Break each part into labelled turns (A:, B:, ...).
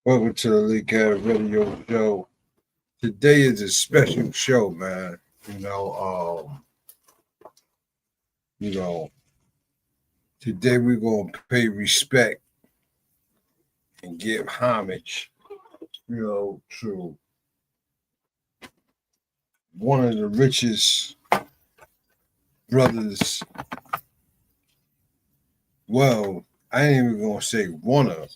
A: Welcome to the Lee Cat Radio Show. Today is a special show, man. You know, today we're gonna pay respect and give homage, to one of the richest brothers. Well, I ain't even gonna say one of.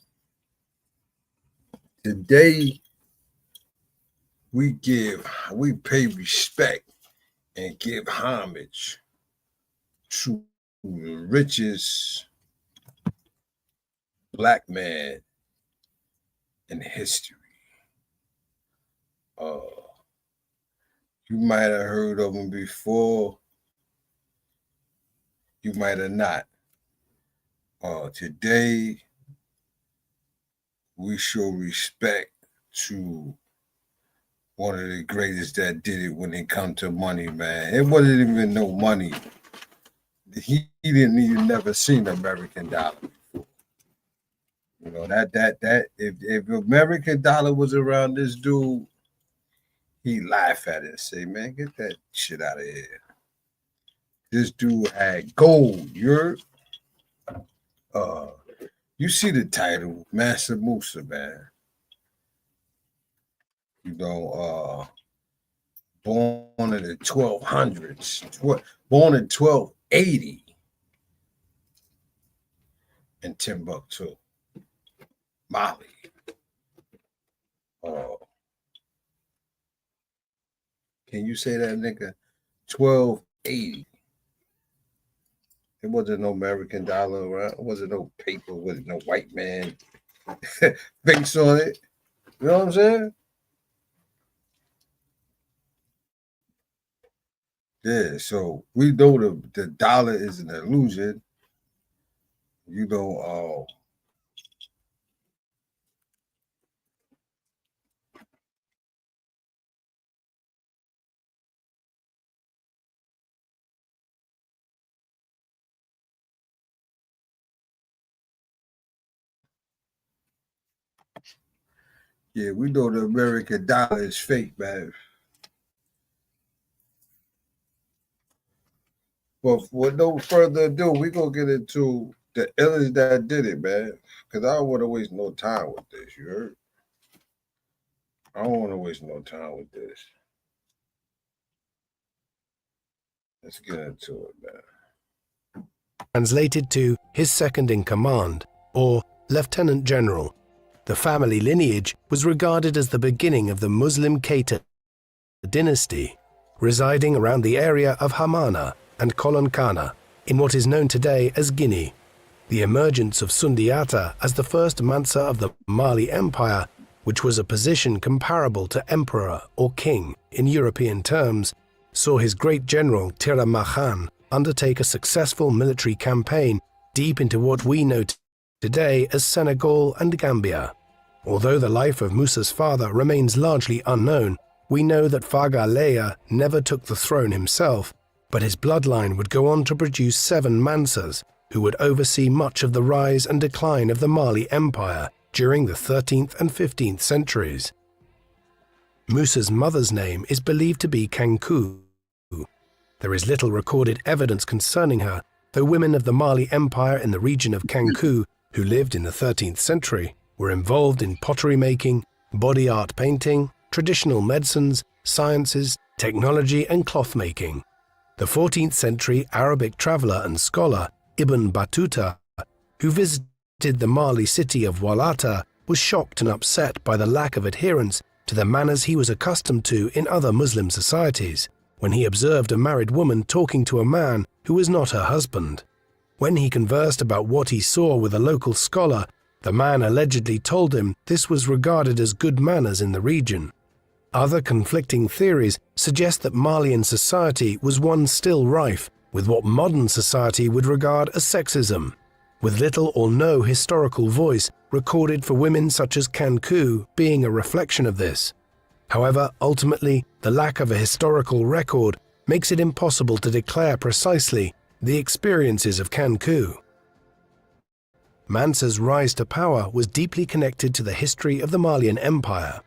A: Today we pay respect and give homage to the richest black man in history. You might have heard of him before, you might have not. Today we show respect to one of the greatest that did it when it come to money, man. It wasn't even no money. He didn't even never seen American dollar before. You know, that if American dollar was around this dude, he laugh at it and say, man, get that shit out of here. This dude had gold, you see the title, Mansa Musa, man. Born in the 1200s, born in 1280 in Timbuktu, Mali. Can you say that, nigga? 1280. There wasn't no American dollar around. There wasn't no paper with no white man face on it. You know what I'm saying? Yeah, so we know the dollar is an illusion. Yeah, we know the American dollar is fake, man. But with no further ado, we're going to get into the illness that did it, man. Because I don't want to waste no time with this, you heard? I don't want to waste no time with this. Let's get into it, man.
B: Translated to his second in command, or Lieutenant General. The family lineage was regarded as the beginning of the Muslim Keita dynasty, residing around the area of Hamana and Kolonkana in what is known today as Guinea. The emergence of Sundiata as the first Mansa of the Mali Empire, which was a position comparable to emperor or king in European terms, saw his great general Tiramachan undertake a successful military campaign deep into what we know today as Senegal and Gambia. Although the life of Musa's father remains largely unknown, we know that Faga Leya never took the throne himself, but his bloodline would go on to produce 7 Mansas, who would oversee much of the rise and decline of the Mali Empire during the 13th and 15th centuries. Musa's mother's name is believed to be Kanku. There is little recorded evidence concerning her, though women of the Mali Empire in the region of Kanku, who lived in the 13th century, were involved in pottery making, body art painting, traditional medicines, sciences, technology, and cloth making. The 14th century Arabic traveler and scholar Ibn Battuta, who visited the Mali city of Walata, was shocked and upset by the lack of adherence to the manners he was accustomed to in other Muslim societies, when he observed a married woman talking to a man who was not her husband. When he conversed about what he saw with a local scholar, the man allegedly told him this was regarded as good manners in the region. Other conflicting theories suggest that Malian society was one still rife with what modern society would regard as sexism, with little or no historical voice recorded for women such as Kanku being a reflection of this. However, ultimately, the lack of a historical record makes it impossible to declare precisely the experiences of Kanku. Mansa's rise to power was deeply connected to the history of the Malian Empire,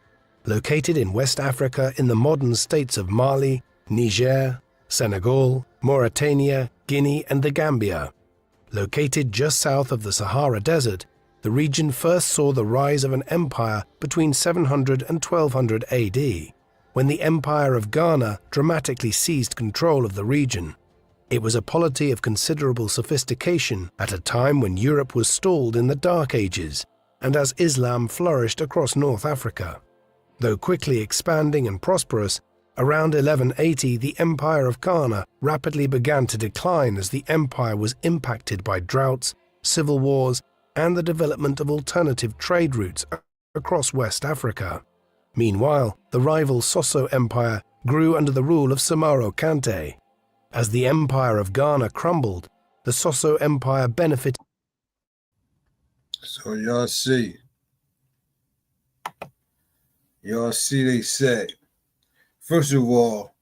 B: located in West Africa in the modern states of Mali, Niger, Senegal, Mauritania, Guinea, and the Gambia. Located just south of the Sahara Desert, the region first saw the rise of an empire between 700 and 1200 AD, when the Empire of Ghana dramatically seized control of the region. It was a polity of considerable sophistication at a time when Europe was stalled in the Dark Ages, and as Islam flourished across North Africa. Though quickly expanding and prosperous, around 1180 the Empire of Ghana rapidly began to decline as the empire was impacted by droughts, civil wars, and the development of alternative trade routes across West Africa. Meanwhile, the rival Soso Empire grew under the rule of Samaro Kante. As the Empire of Ghana crumbled, the Soso Empire benefited.
A: So y'all see, they said, first of all,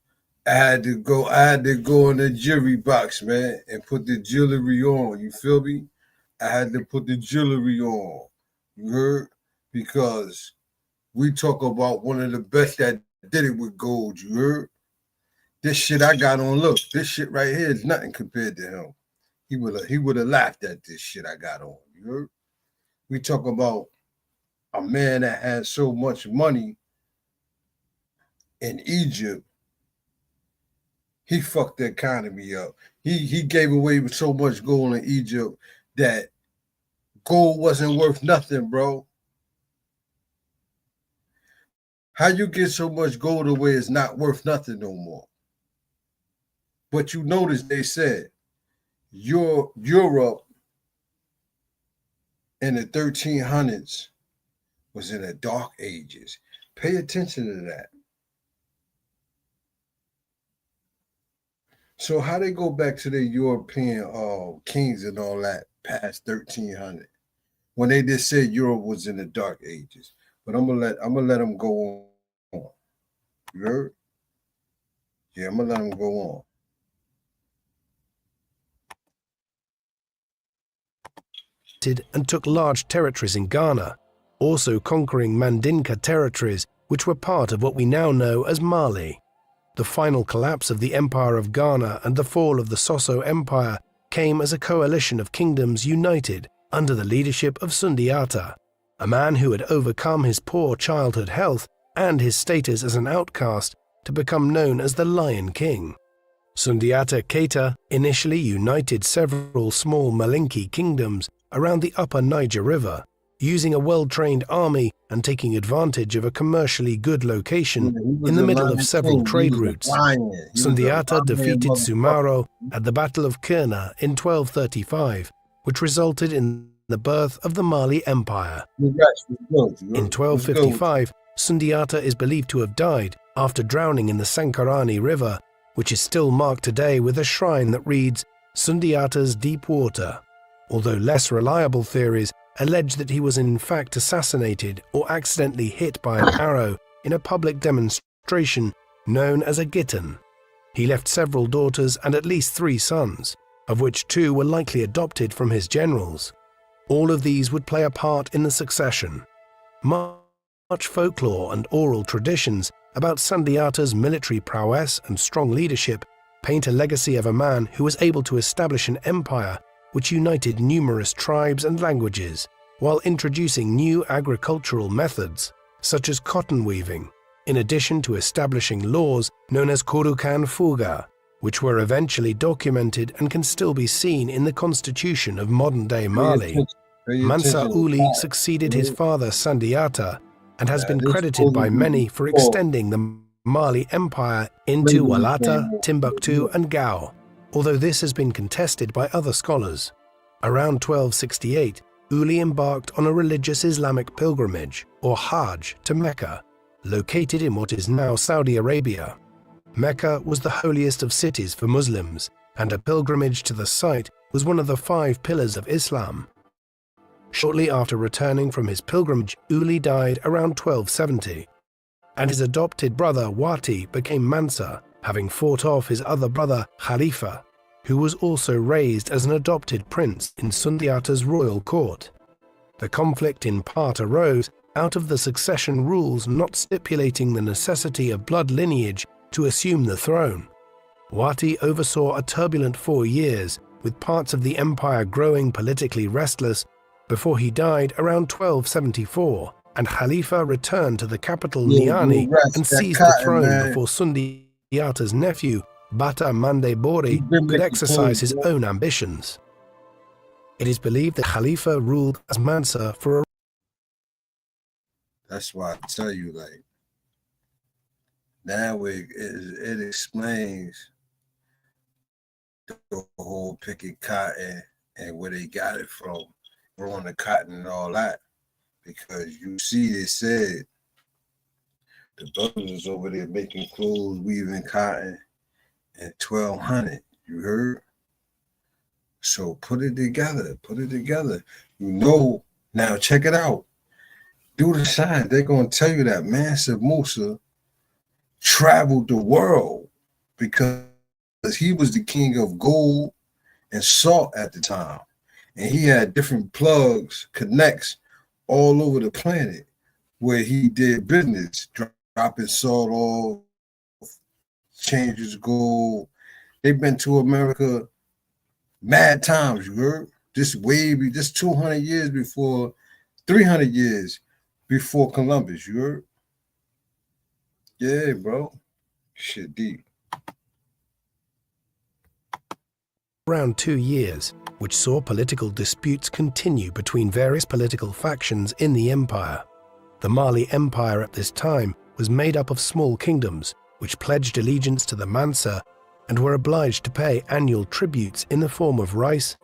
A: I had to go in the jewelry box, man, and put the jewelry on. You feel me? I had to put the jewelry on. You heard? Because we talk about one of the best that did it with gold. You heard? This shit I got on, look, this shit right here is nothing compared to him. He would have laughed at this shit I got on. You heard? We talk about a man that had so much money in Egypt. He fucked the economy up. He gave away so much gold in Egypt that gold wasn't worth nothing, bro. How you get so much gold away is not worth nothing no more. But you notice they said Europe in the 1300s was in the Dark Ages. Pay attention to that. So how they go back to the European kings and all that past 1300 when they just said Europe was in the Dark Ages? But I'm gonna let them go on. You heard? Yeah, I'm gonna let them go on.
B: And took large territories in Ghana, also conquering Mandinka territories, which were part of what we now know as Mali. The final collapse of the Empire of Ghana and the fall of the Soso Empire came as a coalition of kingdoms united under the leadership of Sundiata, a man who had overcome his poor childhood health and his status as an outcast to become known as the Lion King. Sundiata Keita initially united several small Malinke kingdoms around the upper Niger River, using a well-trained army and taking advantage of a commercially good location in the middle of several trade routes. Sundiata defeated Sumaro at the Battle of Kurna in 1235, which resulted in the birth of the Mali Empire. In 1255, Sundiata is believed to have died after drowning in the Sankarani River, which is still marked today with a shrine that reads Sundiata's Deep Water, although less reliable theories allege that he was in fact assassinated or accidentally hit by an arrow in a public demonstration known as a Gittan. He left several daughters and at least 3 sons, of which 2 were likely adopted from his generals. All of these would play a part in the succession. Much folklore and oral traditions about Sundiata's military prowess and strong leadership paint a legacy of a man who was able to establish an empire which united numerous tribes and languages, while introducing new agricultural methods, such as cotton weaving, in addition to establishing laws known as Kurukan Fuga, which were eventually documented and can still be seen in the constitution of modern-day Mali. Mansa Uli succeeded his father Sundiata and has been credited by many for extending the Mali Empire into Walata, Timbuktu, and Gao, although this has been contested by other scholars. Around 1268, Uli embarked on a religious Islamic pilgrimage, or Hajj, to Mecca, located in what is now Saudi Arabia. Mecca was the holiest of cities for Muslims, and a pilgrimage to the site was one of the 5 pillars of Islam. Shortly after returning from his pilgrimage, Uli died around 1270, and his adopted brother Wati became Mansa, having fought off his other brother Khalifa. who was also raised as an adopted prince in Sundiata's royal court. The conflict in part arose out of the succession rules not stipulating the necessity of blood lineage to assume the throne. Wati oversaw a turbulent 4 years, with parts of the empire growing politically restless, before he died around 1274, and Khalifa returned to the capital Niani and seized the throne before Sundiata's nephew, Bata Mande Bori, could exercise his own ambitions. It is believed that Khalifa ruled as Mansa for a...
A: That's why I tell you, like, now it explains the whole picking cotton and where they got it from, growing the cotton and all that. Because you see, they said the brothers was over there making clothes, weaving cotton in 1200. You heard? So put it together. You know, now check it out. Do the sign. They're going to tell you that Mansa Musa traveled the world because he was the king of gold and salt at the time. And he had different plugs, connects all over the planet where he did business, dropping salt off, changes gold. They've been to America mad times, you heard? This 200 years before, 300 years before Columbus, you heard? Yeah, bro. Shit deep.
B: Around 2 years, which saw political disputes continue between various political factions in the empire. The Mali Empire at this time was made up of small kingdoms, which pledged allegiance to the Mansa and were obliged to pay annual tributes in the form of rice,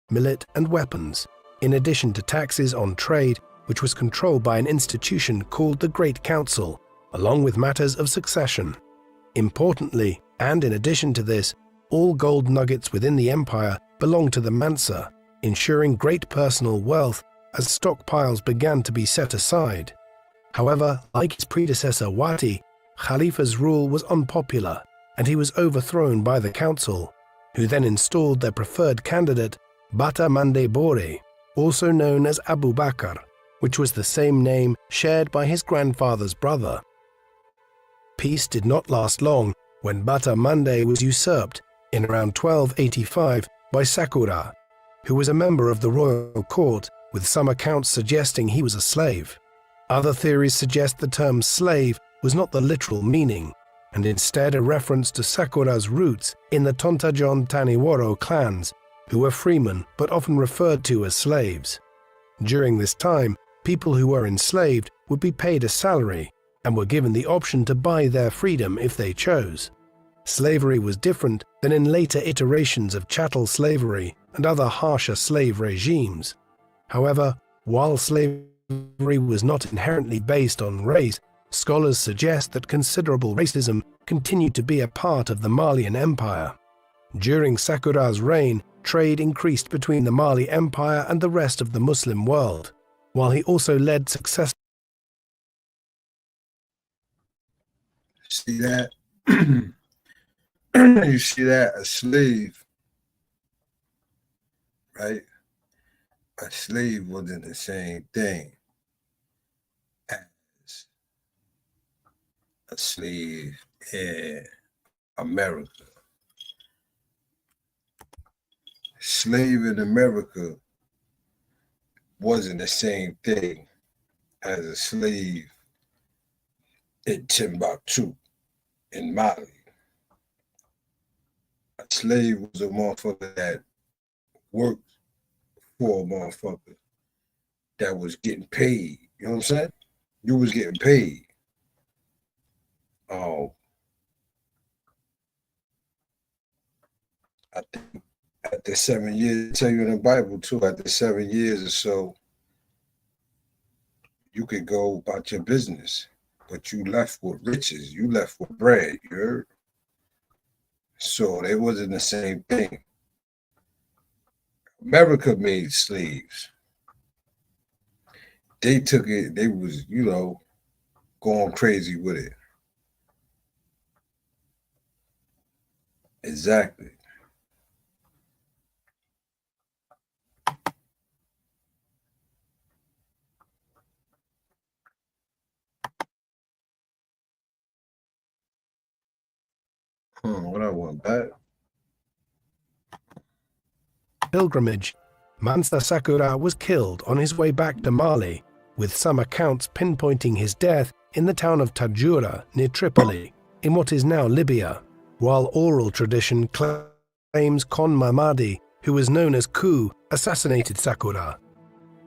B: millet, and weapons, in addition to taxes on trade, which was controlled by an institution called the Great Council, along with matters of succession. Importantly, and in addition to this, all gold nuggets within the empire belonged to the Mansa, ensuring great personal wealth as stockpiles began to be set aside. However, like his predecessor Wati, Khalifa's rule was unpopular, and he was overthrown by the council, who then installed their preferred candidate, Bata Mande Bori, also known as Abu Bakr, which was the same name shared by his grandfather's brother. Peace did not last long when Bata Mande was usurped in around 1285 by Sakura, who was a member of the royal court, with some accounts suggesting he was a slave. Other theories suggest the term slave was not the literal meaning, and instead a reference to Sakura's roots in the Tontajon Taniworo clans, who were freemen but often referred to as slaves. During this time, people who were enslaved would be paid a salary and were given the option to buy their freedom if they chose. Slavery was different than in later iterations of chattel slavery and other harsher slave regimes. However, while slavery was not inherently based on race, scholars suggest that considerable racism continued to be a part of the Malian Empire. During Sakura's reign, trade increased between the Mali Empire and the rest of the Muslim world, while he also led successful...
A: See that? You see that? A slave, right? A slave wasn't the same thing as a slave in America. Slave in America wasn't the same thing as a slave in Timbuktu in Mali. A slave was a motherfucker that worked for a motherfucker that was getting paid. You know what I'm saying? You was getting paid. I think after 7 years, tell you in the Bible too, after 7 years or so, you could go about your business, but you left with riches. You left with bread, you heard? So it wasn't the same thing. America made slaves. They took it, they was, going crazy with it. Exactly. What I went back.
B: Pilgrimage, Mansa Sakura was killed on his way back to Mali, with some accounts pinpointing his death in the town of Tajura near Tripoli, in what is now Libya, while oral tradition claims Kon Mamadi, who was known as Ku, assassinated Sakura.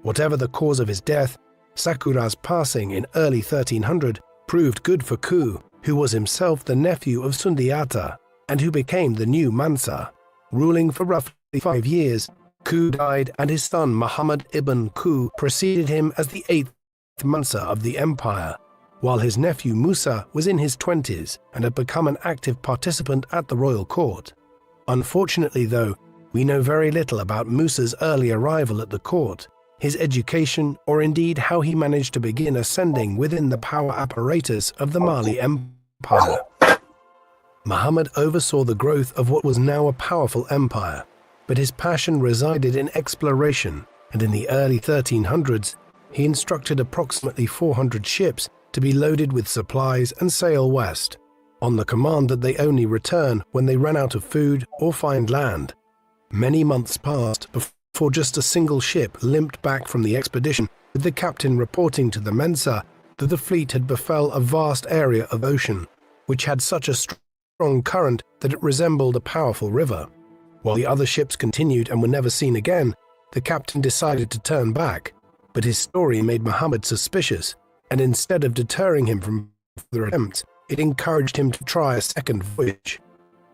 B: Whatever the cause of his death, Sakura's passing in early 1300 proved good for Ku, who was himself the nephew of Sundiata, and who became the new Mansa. Ruling for roughly 5 years, Ku died and his son Muhammad ibn Ku preceded him as the 8th Mansa of the empire, while his nephew Musa was in his 20s and had become an active participant at the royal court. Unfortunately, though, we know very little about Musa's early arrival at the court, his education, or indeed how he managed to begin ascending within the power apparatus of the Mali Empire. Muhammad oversaw the growth of what was now a powerful empire, but his passion resided in exploration, and in the early 1300s, he instructed approximately 400 ships to be loaded with supplies and sail west, on the command that they only return when they ran out of food or find land. Many months passed before just a single ship limped back from the expedition, with the captain reporting to the Mensa that the fleet had befell a vast area of ocean, which had such a strong current that it resembled a powerful river. While the other ships continued and were never seen again, the captain decided to turn back, but his story made Muhammad suspicious, and instead of deterring him from further attempts, it encouraged him to try a second voyage.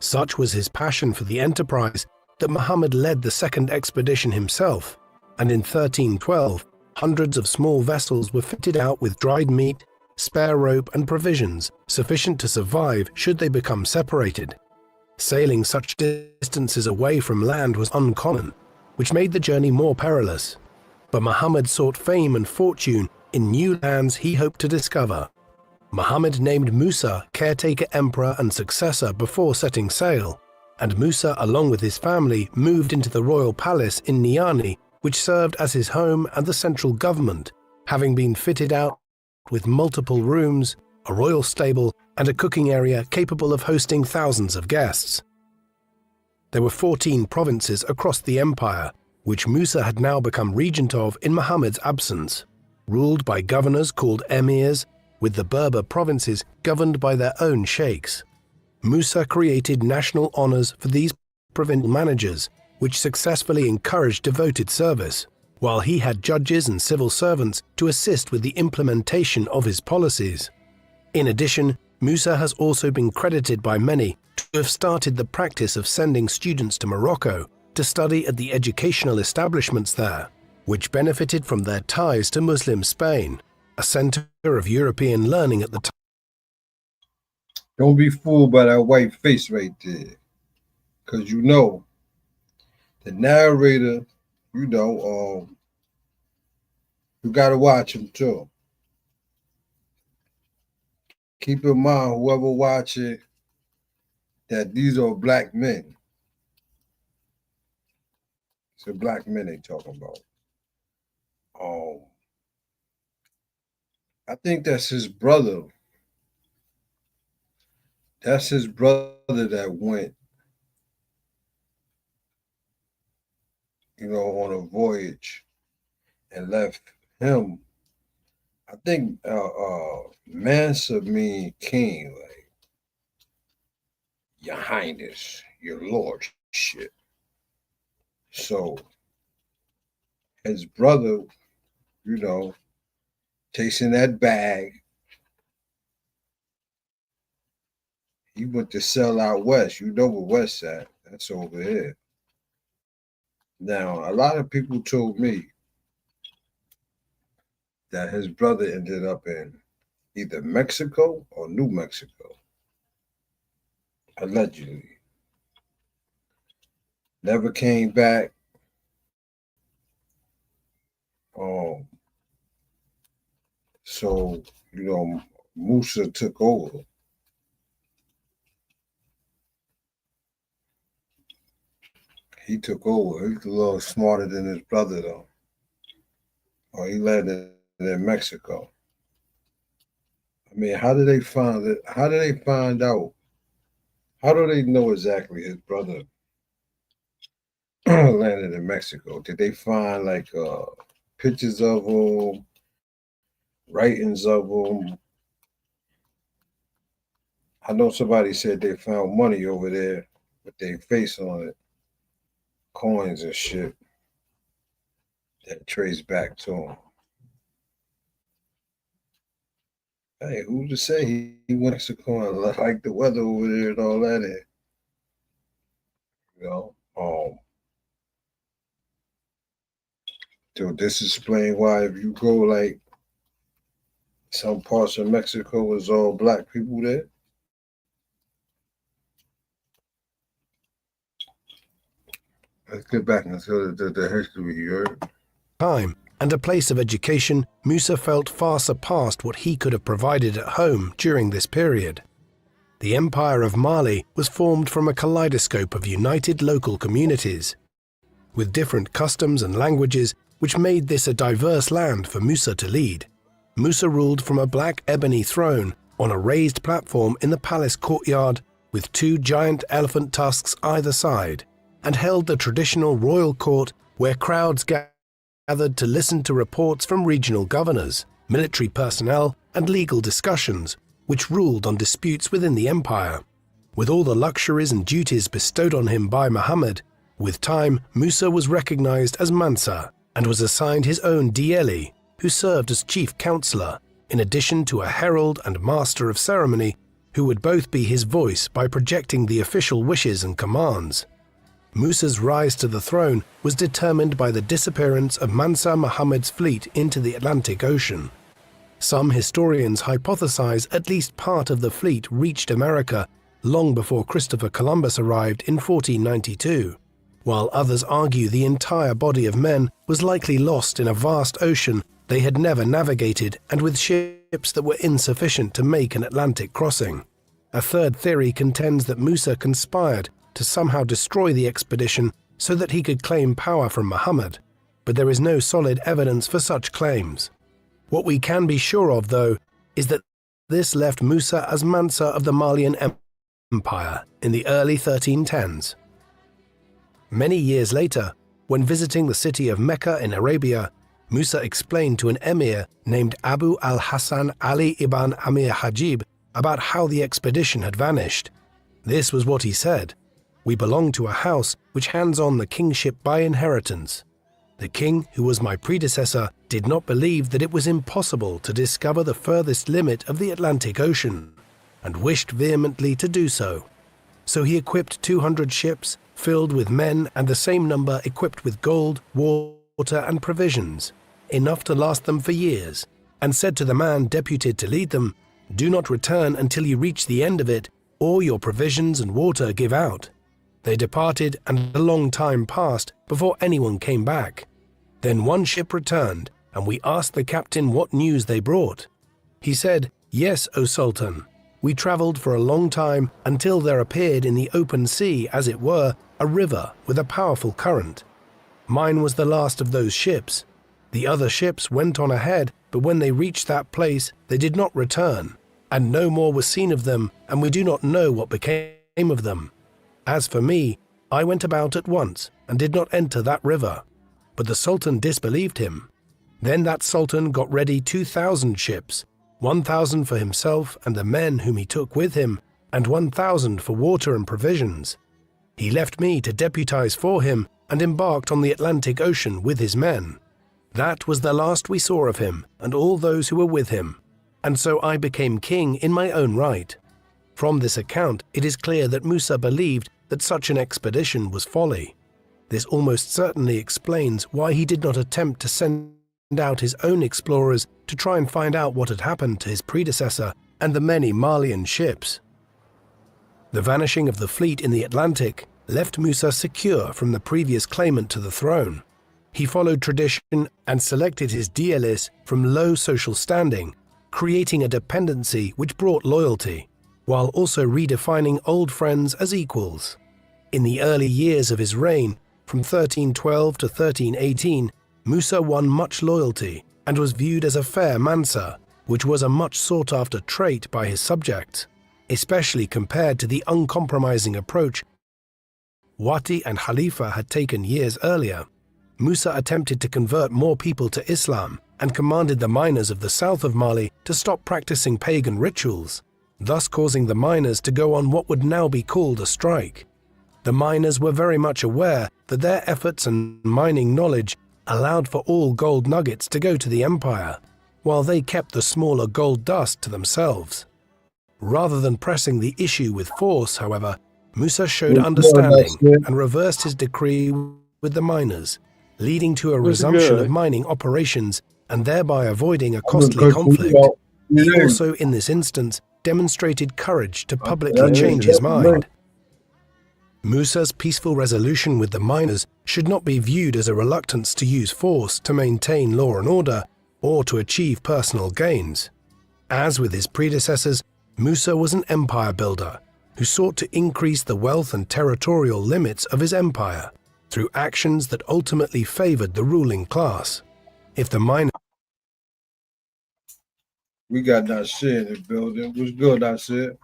B: Such was his passion for the enterprise that Muhammad led the second expedition himself, and in 1312, hundreds of small vessels were fitted out with dried meat, spare rope and provisions, sufficient to survive should they become separated. Sailing such distances away from land was uncommon, which made the journey more perilous. But Muhammad sought fame and fortune in new lands he hoped to discover. Muhammad named Musa caretaker emperor and successor before setting sail, and Musa, along with his family, moved into the royal palace in Niani, which served as his home and the central government, having been fitted out with multiple rooms, a royal stable, and a cooking area capable of hosting thousands of guests. There were 14 provinces across the empire, which Musa had now become regent of in Muhammad's absence, ruled by governors called emirs, with the Berber provinces governed by their own sheikhs. Musa created national honors for these provincial managers, which successfully encouraged devoted service, while he had judges and civil servants to assist with the implementation of his policies. In addition, Musa has also been credited by many to have started the practice of sending students to Morocco to study at the educational establishments there, which benefited from their ties to Muslim Spain, a center of European learning at the time.
A: Don't be fooled by that white face right there. Because you know, the narrator, you got to watch him too. Keep in mind, whoever watch it, that these are black men. It's a black men they talking about. I think that's his brother. That's his brother that went, on a voyage and left him. I think Mansa mean king, like your highness, your lordship. So his brother, chasing that bag, he went to sell out west. You know where west at? That's over here. Now, a lot of people told me that his brother ended up in either Mexico or New Mexico, allegedly. Never came back. So, Musa took over. He took over. He's a little smarter than his brother, though. Or he landed in Mexico. I mean, how did they find it? How did they find out How do they know exactly his brother landed in Mexico? Did they find like pictures of him, writings of him? I know somebody said they found money over there with their face on it, coins and shit that trace back to him. Hey, who to say he went to Mexico and like the weather over there and all that? You know, so this explain why if you go like some parts of Mexico is all black people there. Let's get back into the history, you heard?
B: Time and a place of education, Musa felt far surpassed what he could have provided at home during this period. The Empire of Mali was formed from a kaleidoscope of united local communities, with different customs and languages, which made this a diverse land for Musa to lead. Musa ruled from a black ebony throne on a raised platform in the palace courtyard with two giant elephant tusks either side, and held the traditional royal court where crowds gathered to listen to reports from regional governors, military personnel, and legal discussions, which ruled on disputes within the empire. With all the luxuries and duties bestowed on him by Muhammad, with time Musa was recognized as Mansa and was assigned his own Dieli, who served as chief counselor, in addition to a herald and master of ceremony who would both be his voice by projecting the official wishes and commands. Musa's rise to the throne was determined by the disappearance of Mansa Muhammad's fleet into the Atlantic Ocean. Some historians hypothesize at least part of the fleet reached America long before Christopher Columbus arrived in 1492, while others argue the entire body of men was likely lost in a vast ocean they had never navigated and with ships that were insufficient to make an Atlantic crossing. A third theory contends that Musa conspired to somehow destroy the expedition so that he could claim power from Muhammad, but there is no solid evidence for such claims. What we can be sure of, though, is that this left Musa as Mansa of the Malian Empire in the early 1310s. Many years later, when visiting the city of Mecca in Arabia, Musa explained to an emir named Abu al-Hasan Ali ibn Amir Hajib about how the expedition had vanished. This was what he said: "We belong to a house which hands on the kingship by inheritance. The king, who was my predecessor, did not believe that it was impossible to discover the furthest limit of the Atlantic Ocean, and wished vehemently to do so. So he equipped 200 ships filled with men and the same number equipped with gold, water, and provisions, enough to last them for years, and said to the man deputed to lead them, 'Do not return until you reach the end of it, or your provisions and water give out.' They departed, and a long time passed before anyone came back. Then one ship returned, and we asked the captain what news they brought. He said, 'Yes, O Sultan. We traveled for a long time until there appeared in the open sea, as it were, a river with a powerful current. Mine was the last of those ships. The other ships went on ahead, but when they reached that place, they did not return, and no more was seen of them, and we do not know what became of them. As for me, I went about at once and did not enter that river.' But the Sultan disbelieved him. Then that Sultan got ready 2,000 ships, 1,000 for himself and the men whom he took with him, and 1,000 for water and provisions. He left me to deputize for him and embarked on the Atlantic Ocean with his men. That was the last we saw of him and all those who were with him, and so I became king in my own right. From this account, it is clear that Musa believed that such an expedition was folly. This almost certainly explains why he did not attempt to send out his own explorers to try and find out what had happened to his predecessor and the many Malian ships. The vanishing of the fleet in the Atlantic left Musa secure from the previous claimant to the throne. He followed tradition and selected his Dielis from low social standing, creating a dependency which brought loyalty, while also redefining old friends as equals. In the early years of his reign, from 1312 to 1318, Musa won much loyalty and was viewed as a fair Mansa, which was a much sought-after trait by his subjects. especially compared to the uncompromising approach Wati and Khalifa had taken years earlier. Musa attempted to convert more people to Islam and commanded the miners of the south of Mali to stop practicing pagan rituals, thus causing the miners to go on what would now be called a strike. The miners were very much aware that their efforts and mining knowledge allowed for all gold nuggets to go to the empire, while they kept the smaller gold dust to themselves. Rather than pressing the issue with force, however, Musa showed understanding and reversed his decree with the miners, leading to a resumption of mining operations and thereby avoiding a costly conflict. He also, in this instance, demonstrated courage to publicly change his mind. Musa's peaceful resolution with the miners should not be viewed as a reluctance to use force to maintain law and order or to achieve personal gains. As with his predecessors, Musa was an empire builder who sought to increase the wealth and territorial limits of his empire through actions that ultimately favored the ruling class. If the miners...
A: We got that shit in the building. What's good, I said?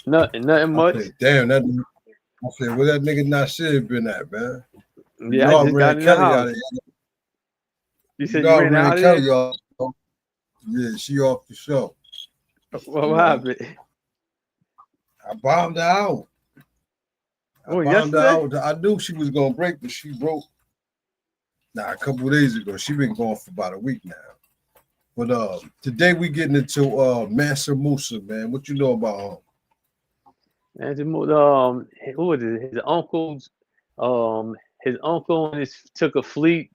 C: Nothing much.
A: I said, damn, that. I said, where that nigga Nasir been at, man?
C: Yeah, I just got in the house. You said you ran out of there?
A: Yeah, she off the show.
C: What happened?
A: I bombed her out. I knew she was gonna break, but she broke. Nah, a couple of days ago. She been going for about a week now. But today we getting into Mansa Musa, man. What you know about him?
C: Who was it? His uncles. His uncle took a fleet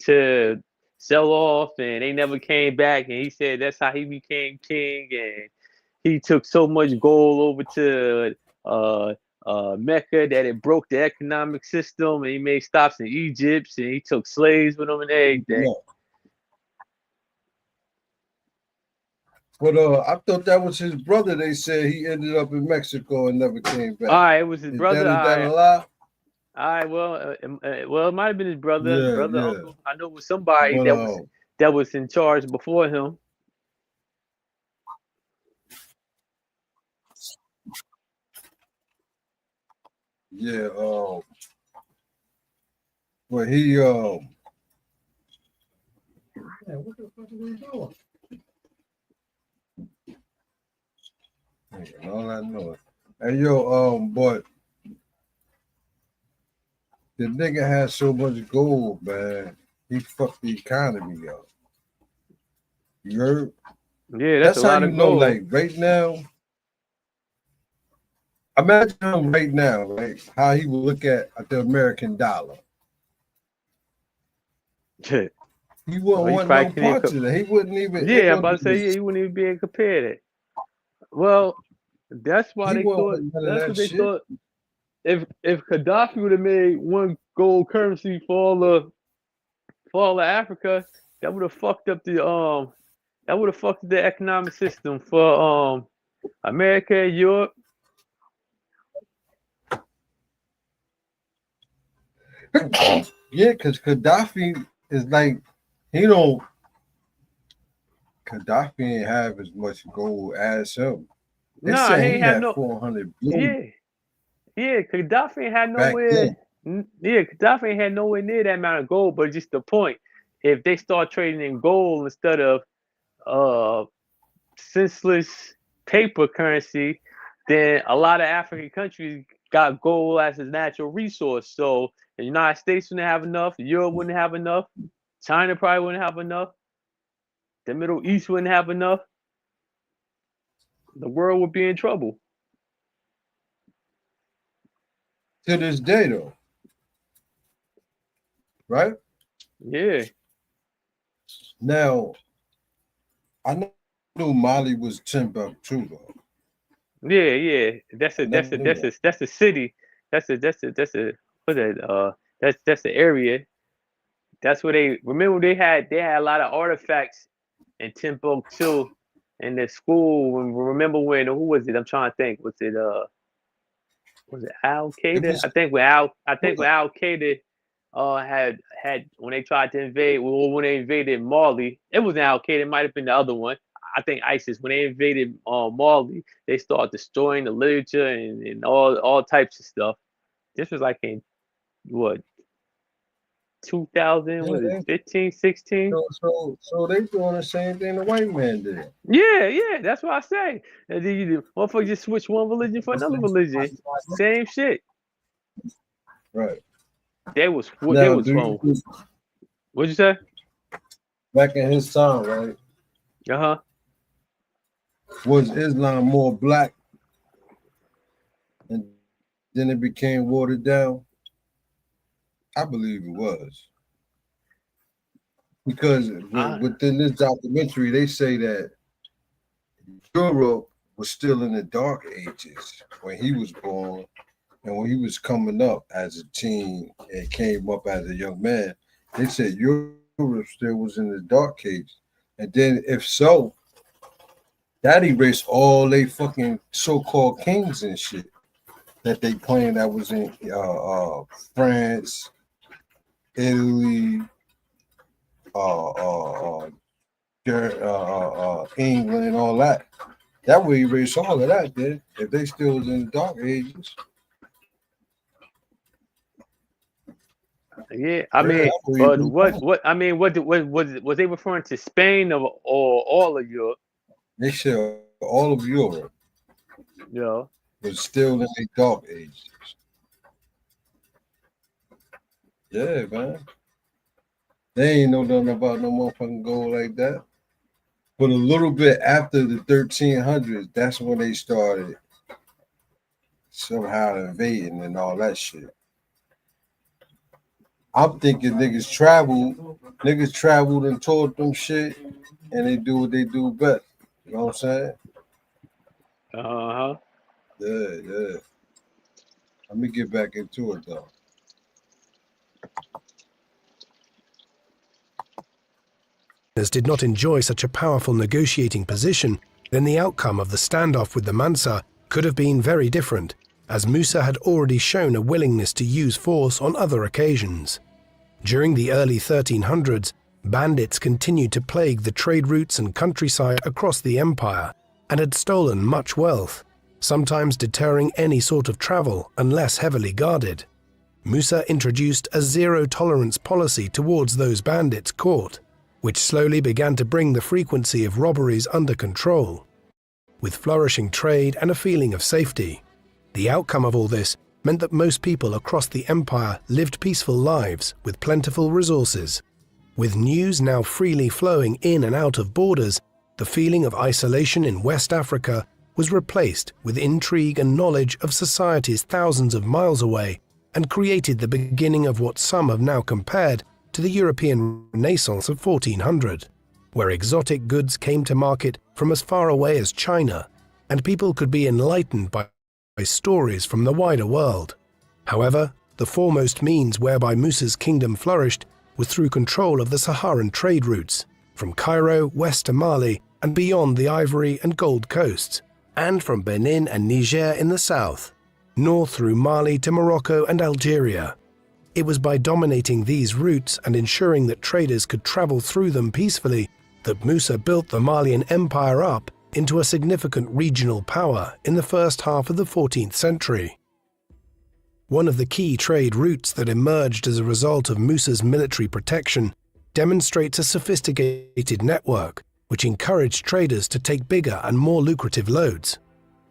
C: to sell off, and they never came back. And he said that's how he became king. And he took so much gold over to Mecca that it broke the economic system. And he made stops in Egypt, and he took slaves with him and everything.
A: Yeah. But I thought that was his brother. They said he ended up in Mexico and never came back.
C: All right, it was his brother.
A: Is that a lie?
C: All right, well, it might have been his brother, uncle. I know it was somebody
A: But,
C: that was in charge before him.
A: Yeah, but he man, what the fuck are we doing? All I know. Hey yo, but the nigga had so much gold, man. He fucked the economy up. You heard?
C: Yeah, that's a lot of gold.
A: Like right now. Imagine him right now, like how he would look at the American dollar. He wouldn't want no parts of that. He wouldn't even.
C: Yeah, I'm about to say, he wouldn't even be able to compare that. Well, that's why they thought. That's what they thought. If Gaddafi would have made one gold currency for all of Africa, that would have fucked up the economic system for America, Europe.
A: Yeah, because Gaddafi is like Gaddafi ain't have as much gold as him. They said he had 400 billion.
C: Yeah, Gaddafi ain't had nowhere. Yeah, Gaddafi ain't had nowhere near that amount of gold. But just the point, if they start trading in gold instead of senseless paper currency, then a lot of African countries got gold as a natural resource. So the United States wouldn't have enough, Europe wouldn't have enough, China probably wouldn't have enough, the Middle East wouldn't have enough. The world would be in trouble.
A: To this day, though. Right?
C: Yeah.
A: Now, I knew Mali was Timbuktu, though.
C: Yeah. That's a city. That's the area. That's where they had a lot of artifacts in Timbuktu in the school. Remember when, who was it? I'm trying to think. Was it Al Qaeda? I think when Al Qaeda had when they tried to invade, well, when they invaded Mali, it wasn't Al Qaeda, it might have been the other one. I think ISIS. When they invaded Mali, they started destroying the literature and all types of stuff. This was like in what 2000,
A: Yeah,
C: was it 15, 16?
A: So they doing the same thing the white man did.
C: Yeah, that's what I say. And then you motherfuckers just switch one religion for another religion. Same shit.
A: Right.
C: They was
A: Now,
C: from. What'd you say?
A: Back in his time, right?
C: Uh-huh.
A: Was Islam more black and then it became watered down? I believe it was. Because within this documentary, they say that Europe was still in the dark ages when he was born, and when he was coming up as a teen and came up as a young man. They said Europe still was in the dark ages. And then if so, that erased all they fucking so-called kings and shit that they claimed that was in France, Italy, England, and all that. That would erase all of that, then, if they still was in the dark ages.
C: Yeah, I mean, but what I mean, what was they referring to Spain or all of Europe?
A: They said all of Europe, was still in the dark ages. Yeah, man. They ain't know nothing about no motherfucking gold like that. But a little bit after the 1300s, that's when they started somehow invading and all that shit. I'm thinking niggas traveled and taught them shit, and they do what they do best. You know what I'm saying?
C: Uh-huh.
A: Yeah. Let me get back into it though.
B: Did not enjoy such a powerful negotiating position, then the outcome of the standoff with the Mansa could have been very different, as Musa had already shown a willingness to use force on other occasions. During the early 1300s, bandits continued to plague the trade routes and countryside across the empire and had stolen much wealth, sometimes deterring any sort of travel unless heavily guarded. Musa introduced a zero-tolerance policy towards those bandits caught, which slowly began to bring the frequency of robberies under control. With flourishing trade and a feeling of safety, the outcome of all this meant that most people across the empire lived peaceful lives with plentiful resources. With news now freely flowing in and out of borders, the feeling of isolation in West Africa was replaced with intrigue and knowledge of societies thousands of miles away, and created the beginning of what some have now compared to the European Renaissance of 1400, where exotic goods came to market from as far away as China, and people could be enlightened by stories from the wider world. However, the foremost means whereby Musa's kingdom flourished was through control of the Saharan trade routes, from Cairo west to Mali and beyond the Ivory and Gold coasts, and from Benin and Niger in the south, north through Mali to Morocco and Algeria. It was by dominating these routes and ensuring that traders could travel through them peacefully that Musa built the Malian Empire up into a significant regional power in the first half of the 14th century. One of the key trade routes that emerged as a result of Musa's military protection demonstrates a sophisticated network which encouraged traders to take bigger and more lucrative loads.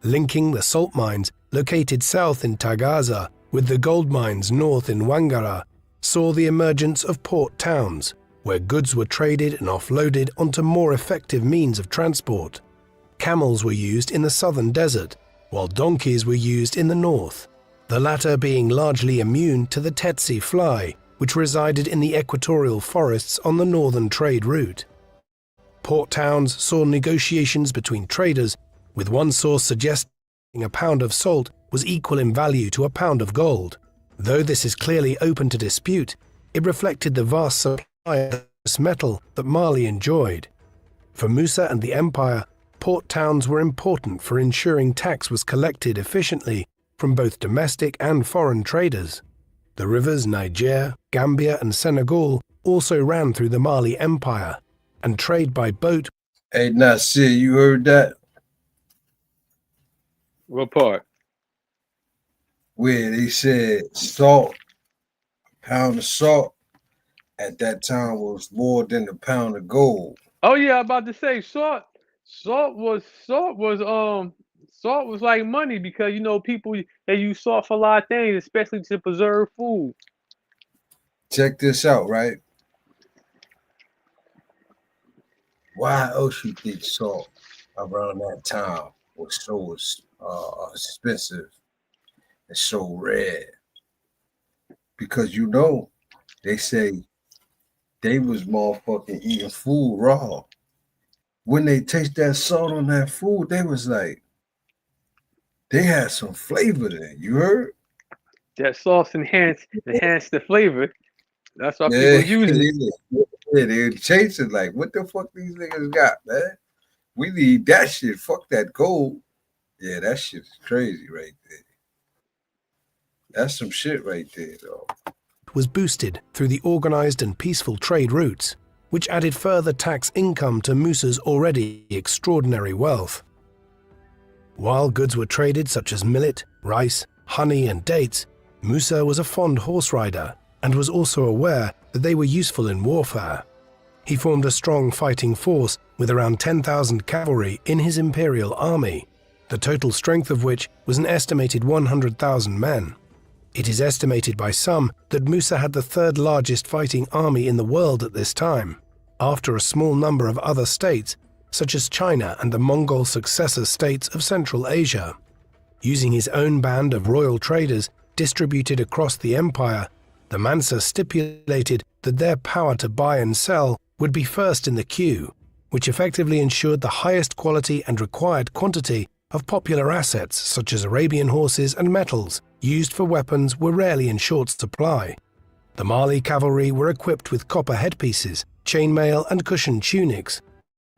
B: Linking the salt mines located south in Tagaza with the gold mines north in Wangara, saw the emergence of port towns, where goods were traded and offloaded onto more effective means of transport. Camels were used in the southern desert, while donkeys were used in the north, the latter being largely immune to the tsetse fly, which resided in the equatorial forests on the northern trade route. Port towns saw negotiations between traders, with one source suggesting a pound of salt was equal in value to a pound of gold. Though this is clearly open to dispute, it reflected the vast supply of this metal that Mali enjoyed. For Musa and the empire, port towns were important for ensuring tax was collected efficiently from both domestic and foreign traders. The rivers Niger, Gambia, and Senegal also ran through the Mali Empire, and trade by boat.
A: Hey, Nasir, you heard that?
C: What part?
A: Where they said salt, a pound of salt at that time was more than a pound of gold.
C: Oh yeah, I'm about to say salt was like money because you know people they use salt for a lot of things, especially to preserve food.
A: Check this out, right? Why else you think salt around that time was so expensive and so rare? Because you know, they say they was motherfucking eating food raw. When they taste that salt on that food, they was like, they had some flavor there. You heard?
C: That sauce enhance the flavor. That's why
A: Yeah,
C: people use it.
A: they chasing like, what the fuck these niggas got, man? We need that shit. Fuck that gold. Yeah, that shit's crazy right there. That's some shit right there, though.
B: Was boosted through the organized and peaceful trade routes, which added further tax income to Musa's already extraordinary wealth. While goods were traded such as millet, rice, honey, and dates, Musa was a fond horse rider and was also aware that they were useful in warfare. He formed a strong fighting force with around 10,000 cavalry in his imperial army, the total strength of which was an estimated 100,000 men. It is estimated by some that Musa had the third largest fighting army in the world at this time, after a small number of other states, such as China and the Mongol successor states of Central Asia. Using his own band of royal traders distributed across the empire, the Mansa stipulated that their power to buy and sell would be first in the queue, which effectively ensured the highest quality and required quantity of popular assets such as Arabian horses and metals used for weapons were rarely in short supply. The Mali cavalry were equipped with copper headpieces, chainmail, and cushioned tunics,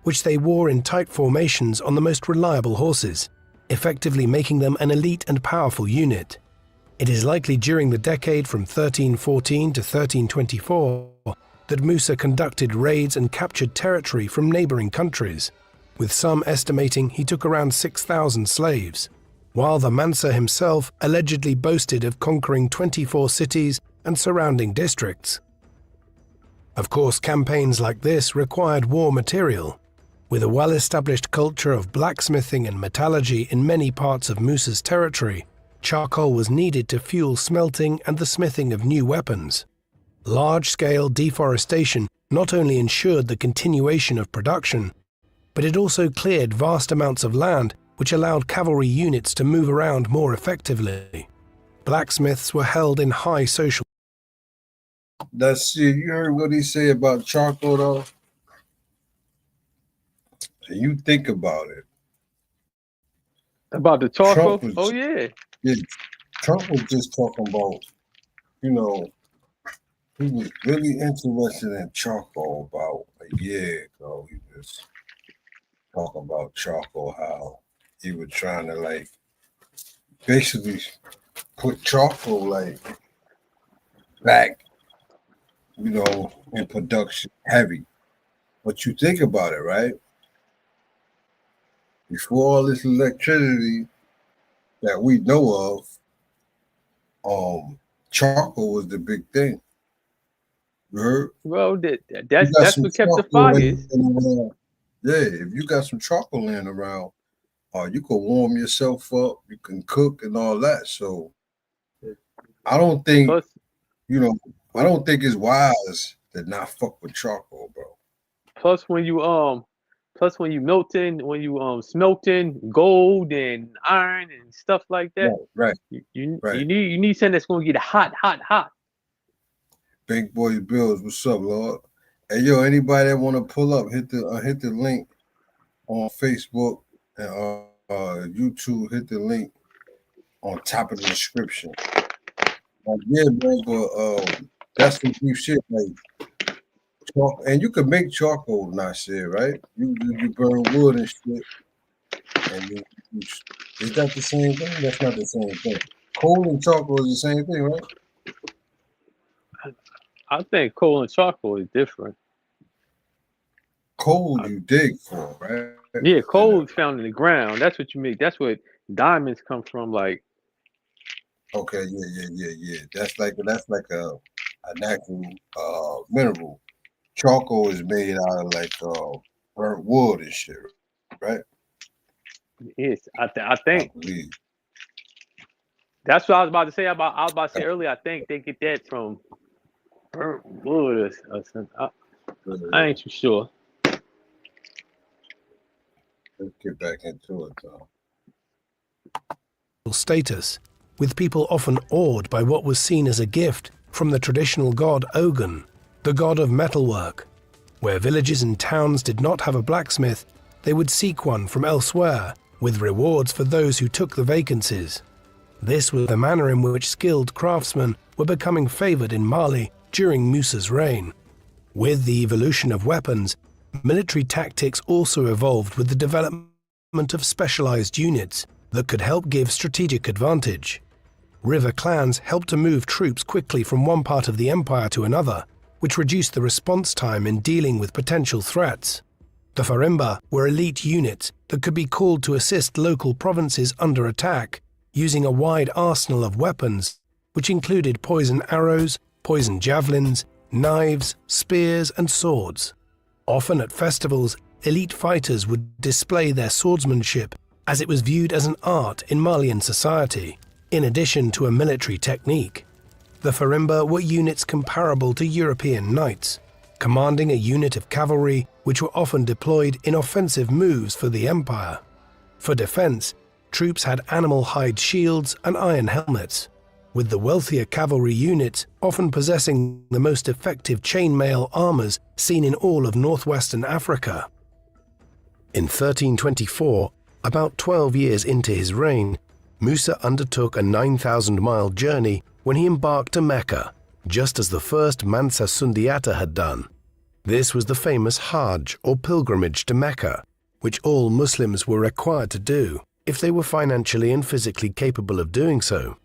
B: which they wore in tight formations on the most reliable horses, effectively making them an elite and powerful unit. It is likely during the decade from 1314 to 1324 that Musa conducted raids and captured territory from neighboring countries, with some estimating he took around 6,000 slaves, while the Mansa himself allegedly boasted of conquering 24 cities and surrounding districts. Of course, campaigns like this required war material. With a well-established culture of blacksmithing and metallurgy in many parts of Musa's territory, charcoal was needed to fuel smelting and the smithing of new weapons. Large-scale deforestation not only ensured the continuation of production, but it also cleared vast amounts of land which allowed cavalry units to move around more effectively. Blacksmiths were held in high social.
A: That's it. You heard what he said about charcoal, though? And you think about it.
C: About the charcoal? Oh yeah.
A: Trump was just talking about, you know, he was really interested in charcoal about a year ago. He was talking about charcoal, how he was trying to like basically put charcoal like back, you know, in production heavy. But you think about it, right? Before all this electricity that we know of, charcoal was the big thing. You heard?
C: Well, that's what kept the fires.
A: Yeah, if you got some charcoal laying around, you can warm yourself up, you can cook and all that. So I don't think, I don't think it's wise to not fuck with charcoal, bro.
C: Plus when you smelting gold and iron and stuff like that,
A: right.
C: You need something that's gonna get hot.
A: Big Boy Bills, what's up, Lord? Hey, yo, anybody that want to pull up, hit the link on Facebook and YouTube. Hit the link on top of the description. Yeah, man, but that's some deep shit, like chalk, and you can make charcoal, Nasir, right? You burn wood and shit, and is that the same thing? That's not the same thing. Coal and charcoal is the same thing, right?
C: I think coal and charcoal is different.
A: Coal you dig for, right?
C: Yeah, coal is found in the ground. That's what you make. That's what diamonds come from. Like,
A: Okay, yeah. That's like a natural mineral. Charcoal is made out of like burnt wood and shit, right?
C: yes, I
A: I
C: think
A: believe.
C: that's what I was about to say. I was about to say earlier. I think they get that from burnt wood or something. I ain't too sure.
A: Let's get back into it, though.
B: Status, with people often awed by what was seen as a gift from the traditional god Ogun, the god of metalwork. Where villages and towns did not have a blacksmith, they would seek one from elsewhere, with rewards for those who took the vacancies. This was the manner in which skilled craftsmen were becoming favored in Mali during Musa's reign. With the evolution of weapons, military tactics also evolved with the development of specialized units that could help give strategic advantage. River clans helped to move troops quickly from one part of the empire to another, which reduced the response time in dealing with potential threats. The Farimba were elite units that could be called to assist local provinces under attack, using a wide arsenal of weapons, which included poison arrows, poison javelins, knives, spears, and swords. Often at festivals, elite fighters would display their swordsmanship, as it was viewed as an art in Malian society, in addition to a military technique. The Farimba were units comparable to European knights, commanding a unit of cavalry which were often deployed in offensive moves for the empire. For defense, troops had animal hide shields and iron helmets, with the wealthier cavalry units often possessing the most effective chainmail armors seen in all of northwestern Africa. In 1324, about 12 years into his reign, Musa undertook a 9,000-mile journey when he embarked to Mecca, just as the first Mansa Sundiata had done. This was the famous Hajj, or pilgrimage to Mecca, which all Muslims were required to do if they were financially and physically capable of doing so.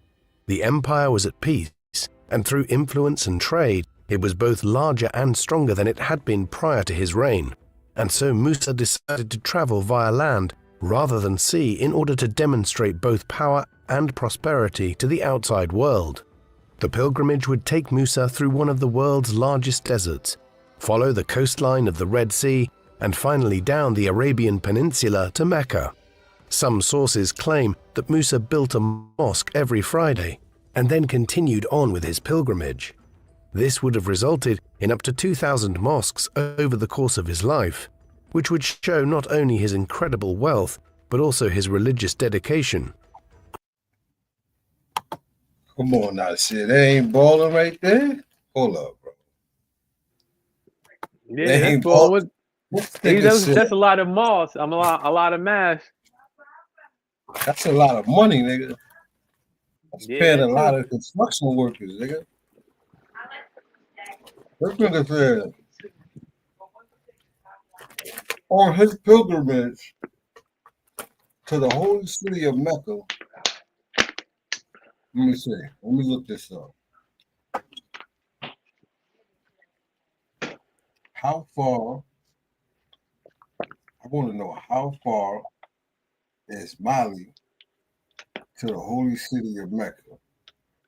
B: The empire was at peace, and through influence and trade, it was both larger and stronger than it had been prior to his reign, and so Musa decided to travel via land rather than sea in order to demonstrate both power and prosperity to the outside world. The pilgrimage would take Musa through one of the world's largest deserts, follow the coastline of the Red Sea, and finally down the Arabian Peninsula to Mecca. Some sources claim that Musa built a mosque every Friday and then continued on with his pilgrimage. This would have resulted in up to 2,000 mosques over the course of his life, which would show not only his incredible wealth, but also his religious dedication.
A: Come on now, shit. They ain't balling right there. Hold up, bro.
C: Yeah,
A: They
C: that's
A: ain't
C: balling.
A: balling.
C: That's a lot of moss. A lot of mass.
A: That's a lot of money, nigga. That's paying a lot
C: Too.
A: of construction workers, nigga. This nigga said on his pilgrimage to the holy city of Mecca. Let me see. Let me look this up. How far? I want to know how far is Mali to the holy city of Mecca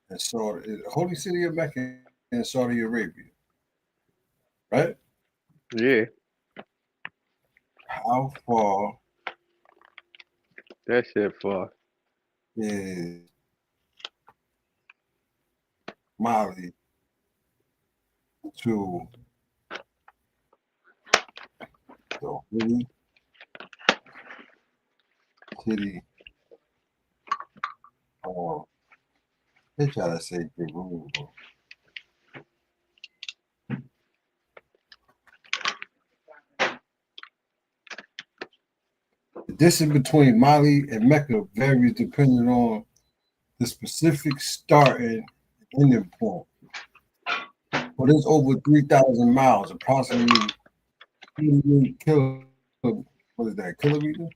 A: and Saudi, holy city of Mecca in Saudi Arabia, right?
C: Yeah,
A: How far
C: that shit far.
A: is Mali to the holy city of, they try to say Jerusalem. The distance between Mali and Mecca varies depending on the specific starting and ending point. But it's over 3,000 miles, approximately 88 kilometers?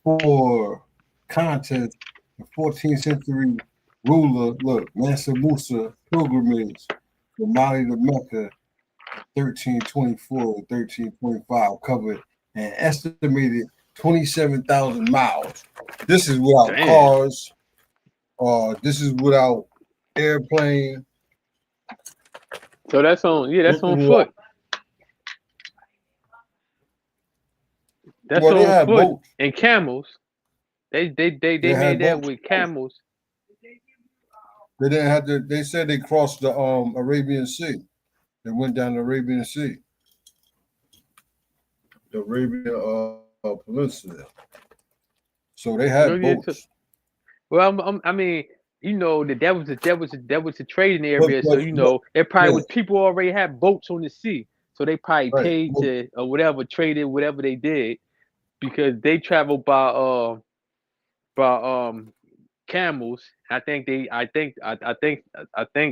A: For context, the 14th century ruler, look, Mansa Musa pilgrimage from Mali to Mecca, 1324 to 1325, covered an estimated 27,000 miles. This is without
C: Damn.
A: cars. This is without airplane.
C: So that's on
A: This is
C: on
A: without,
C: foot. That's
A: well, they
C: on
A: had
C: foot
A: boats.
C: and camels. They
A: They
C: made
A: had
C: that
A: boats.
C: with camels.
A: They didn't have to. They said they crossed the Arabian Sea. They went down the Arabian Sea, the Arabian Peninsula. So they
C: No,
A: had
C: yeah.
A: boats.
C: Well, I mean, you know that was a trading area. So you
A: But
C: know, it probably
A: yeah,
C: was people already had boats on the sea, so they probably
A: right.
C: paid to or whatever traded whatever they did because they traveled by camels. I think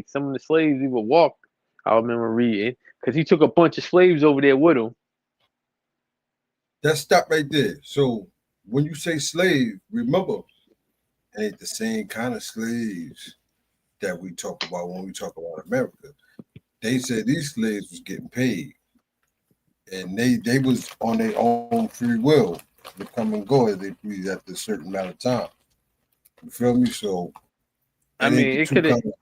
C: some of the slaves even walked. I remember reading because he took a bunch of slaves over there with him.
A: That stop right there. So when you say slave, remember, it ain't the same kind of slaves that we talk about when we talk about America. They said these slaves was getting paid, and they was on their own free will to come and go as they please after a certain amount of time. You feel me? So
C: I
A: it ain't
C: mean,
A: the
C: it
A: two
C: could have.
A: kind of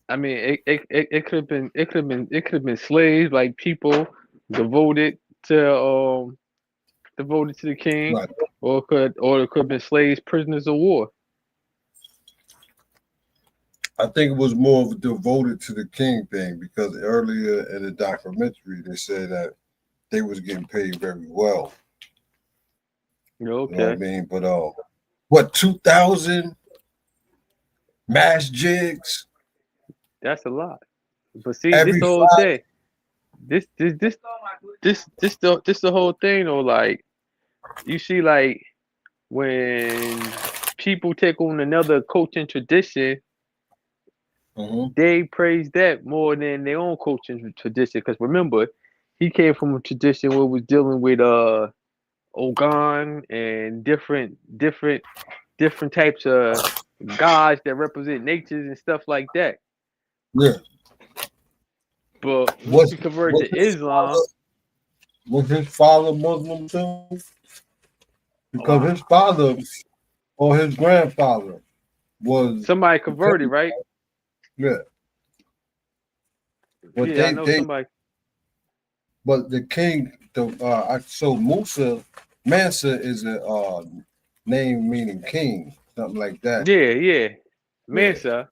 C: I mean, it could have been slaves like people devoted to the king,
A: right.
C: or it could have been slaves, prisoners of war.
A: I think it was more of a devoted to the king thing because earlier in the documentary they said that they was getting paid very well. You know what I
C: Okay,
A: mean? But what 2,000 mass jigs
C: that's a lot. But see, this
A: every
C: the whole
A: Friday?
C: thing. This the whole thing. Though, like you see, like when people take on another culture and tradition,
A: Mm-hmm.
C: they praise that more than their own culture and tradition. Because remember, he came from a tradition where it was dealing with Ogun and different types of gods that represent natures and stuff like that.
A: Yeah.
C: But once
A: Was
C: he converted
A: was
C: to
A: his
C: Islam,
A: father Muslim too? Because
C: wow,
A: his father or his grandfather was
C: somebody
A: the
C: converted,
A: king.
C: right?
A: Yeah. But
C: Yeah, I know somebody.
A: but the king so Musa Mansa is a name meaning king, something like that.
C: Yeah.
A: Yeah.
C: Mansa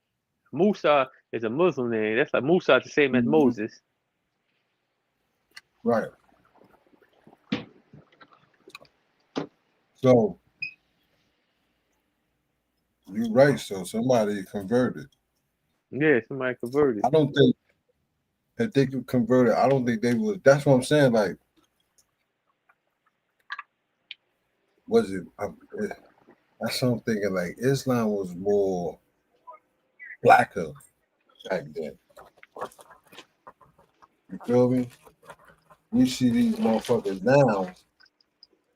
C: Musa is a Muslim name. That's like Musa is the same as
A: Mhm.
C: Moses.
A: Right. So you're right. So somebody converted.
C: Yeah, somebody converted.
A: I don't think if they could convert it, I don't think they would. That's what I'm saying. Like, was it? That's what I'm thinking. Like, Islam was more blacker back then. You feel me? You see these motherfuckers now.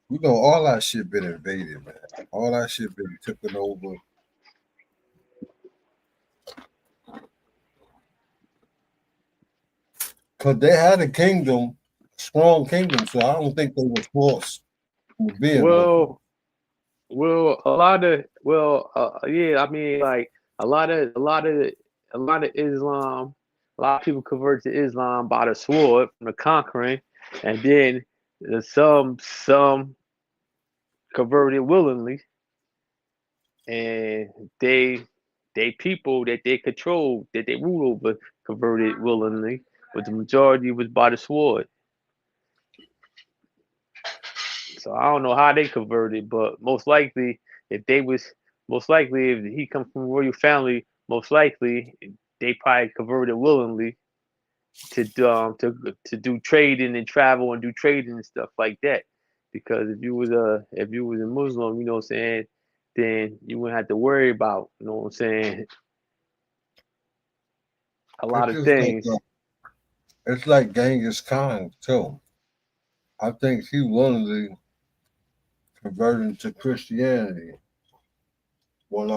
A: You know, all our shit been invaded, man. All our shit been taken over. Cause they had a kingdom, strong kingdom. So I don't think they were forced to be a Muslim.
C: Well, yeah. I mean, like a lot of Islam. A lot of people convert to Islam by the sword from the conquering, and then some converted willingly, and they people that they control, that they rule over, converted willingly, but the majority was by the sword. So I don't know how they converted, but most likely if he comes from a royal family, most likely they probably converted willingly to do trading and travel and do trading and stuff like that. Because if you was a Muslim, you know what I'm saying, then you wouldn't have to worry about, you know what I'm saying, a lot
A: It's
C: of
A: just like
C: things.
A: it's like Genghis Khan too. I think he willingly converted to Christianity when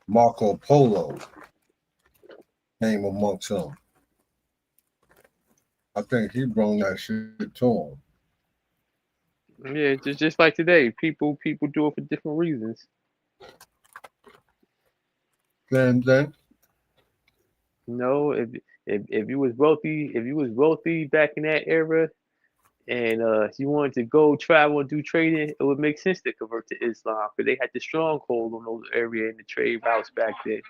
A: Marco Polo came amongst them. I think he brought that shit to him.
C: Yeah, just like today, people do it for different reasons.
A: Same thing.
C: You know, if you was wealthy back in that era, and you wanted to go travel and do trading, it would make sense to convert to Islam because they had the stronghold on those areas and the trade routes back then.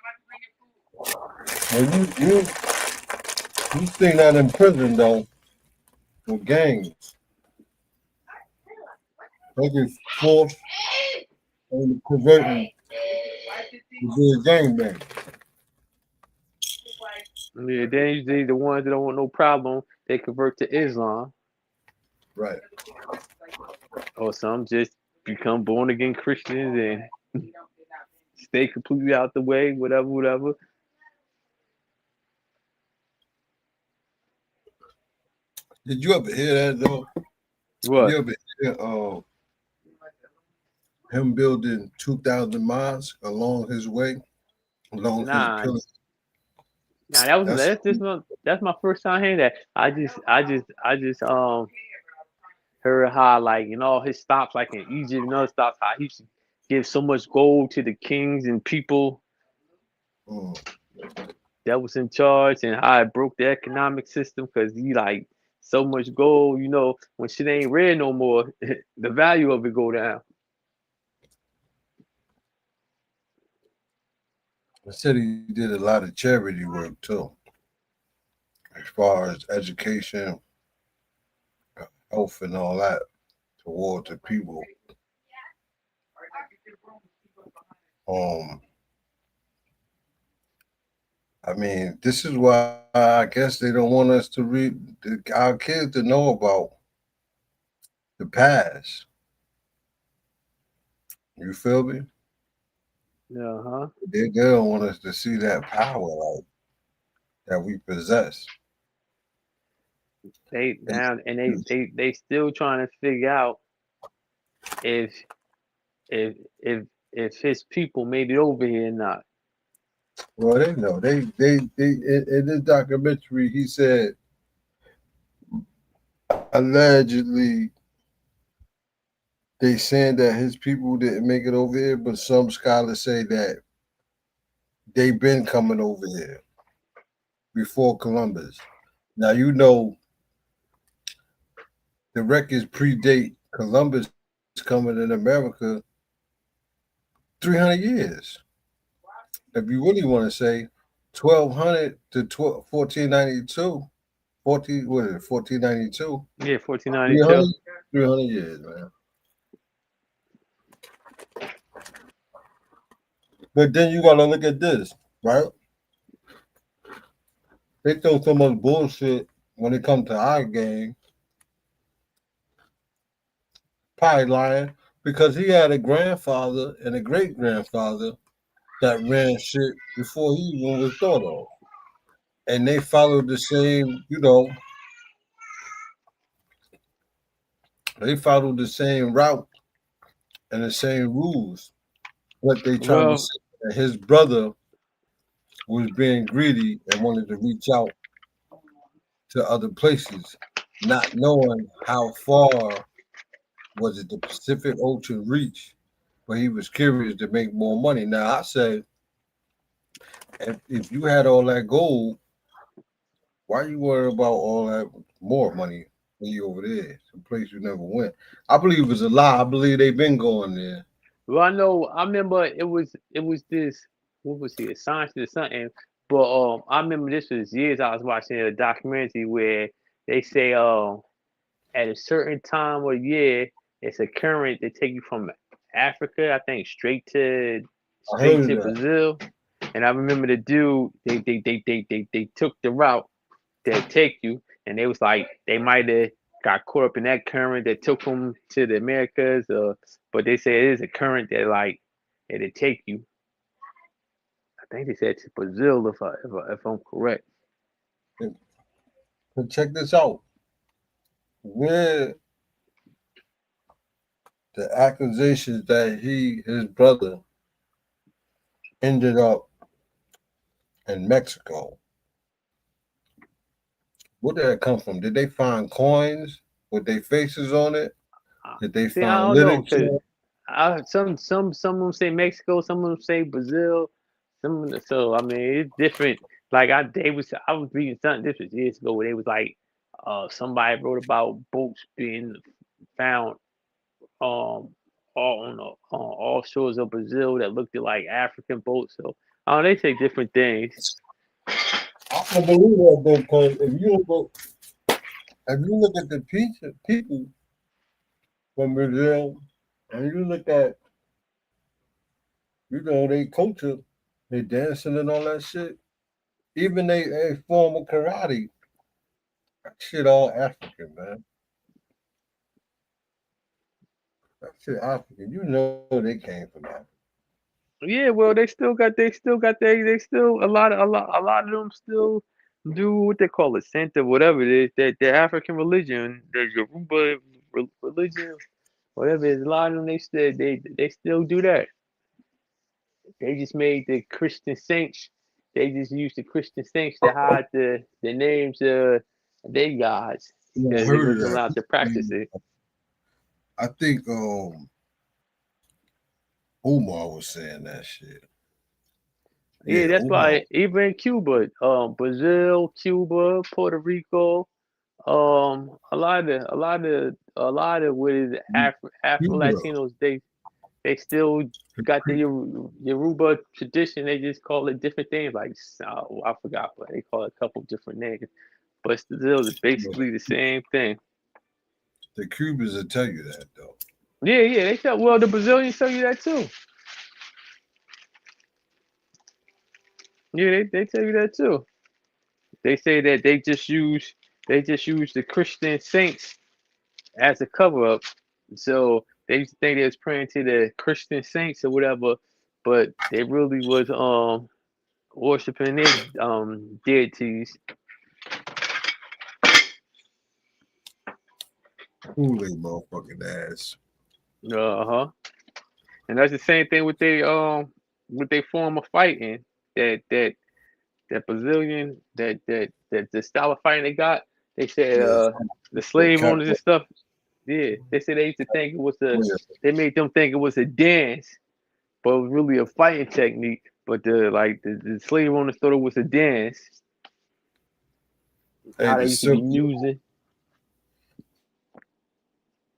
A: Well, you seen that in prison though with gangs. They get forced and converting to be a gangbang.
C: Yeah, then usually the ones that don't want no problem, they convert to Islam,
A: Right.
C: or some just become born again Christians and stay completely out the way, whatever.
A: Did you ever hear that though?
C: What?
A: You ever hear him building 2,000 miles along his way, along his
C: Nah,
A: pillar?
C: nah,
A: That's
C: that's my first time hearing that. I just heard how like in all his stops, like in Egypt and other stops, how he used to give so much gold to the kings and people that was in charge, and how it broke the economic system because he like so much gold. You know, when shit ain't red no more, the value of it go down.
A: I said he did a lot of charity work too, as far as education, health, and all that toward the people. Um, I mean, this is why I guess they don't want us to read our kids to know about the past. You feel me?
C: Uh-huh.
A: They don't want us to see that power like that we possess.
C: They now and they still trying to figure out if if if if his people made it over here or not.
A: Well, they know. They in this documentary, he said allegedly they saying that his people didn't make it over here, but some scholars say that they've been coming over here before Columbus. Now you know the records predate Columbus coming in America 300 years. If you really want to say 1200 to 1492, 14, what is it, 1492?
C: Yeah, 1492.
A: 300, 300 years, man. But then you got to look at this, right? They throw so much bullshit when it comes to our game. Probably lying because he had a grandfather and a great grandfather that ran shit before he even was thought of. And they followed the same, they followed the same route and the same rules. But they trying to
C: Well,
A: say that his brother was being greedy and wanted to reach out to other places, not knowing how far was it the Pacific Ocean reach, but he was curious to make more money. Now I say, if you had all that gold, why you worry about all that more money when you over there, some place you never went? I believe it's a lie. I believe they've been going there.
C: well, I remember it was this, what was he, a science or something, but I remember this was years I was watching a documentary where they say at a certain time of year it's a current that take you from Africa, I think,
A: I heard
C: straight
A: of
C: to
A: that.
C: Brazil. And I remember the dude, they took the route that take you, and they was like they might have got caught up in that current that took them to the Americas, but they say it is a current that like it'll take you. I think they said to Brazil if I'm correct.
A: But check this out. Where the accusations that his brother ended up in Mexico. Where did that come from? Did they find coins with their faces on it? Did they
C: See, I
A: find
C: don't know,
A: lyrics?
C: cause some of them say Mexico, some of them say Brazil, so I mean it's different. Like I was reading something, this was years ago, where they was like, somebody wrote about boats being found all on the off shores of Brazil that looked like African boats. So they say different things.
A: I can believe that though, because if you look at the people from Brazil, and you look at their culture, they dancing and all that shit. Even they form of karate, that shit all African, man. That shit African. You know they came from Africa.
C: Yeah, well, they still a lot of them still do what they call a Santa, whatever it is, that the African religion, the Yoruba religion, whatever it is. A lot of them they still do that. They just made the Christian saints. They just used the Christian saints to hide the names of their gods
A: Yeah, I
C: because they
A: heard of
C: wasn't
A: that.
C: allowed to practice it.
A: I think Omar was saying that shit.
C: Yeah,
A: Yeah,
C: that's
A: Omar.
C: why even in Cuba, Brazil, Cuba, Puerto Rico, a lot of what is Afro
A: Cuba.
C: Latinos, they still got the Yoruba tradition. They just call it different things. Like I forgot, but they call it a couple different names. But still, it's basically the same thing.
A: The Cubans will tell you that though.
C: Yeah, yeah. They tell well the Brazilians tell you that too. Yeah, they tell you that too. They say that they just use the Christian saints as a cover up. So they used to think they was praying to the Christian saints or whatever, but they really was worshiping their deities.
A: Who they motherfucking ass.
C: Uh-huh. And that's the same thing with they form of fighting. That that Brazilian that the style of fighting they got, they said
A: Yeah.
C: the slave
A: Cap-
C: owners and stuff, yeah, they said they used to think it was
A: yeah.
C: they made them think it was a dance, but it was really a fighting technique. But the slave owners thought it was a dance.
A: Hey,
C: How they
A: the
C: used to be
A: Silk Road,
C: using.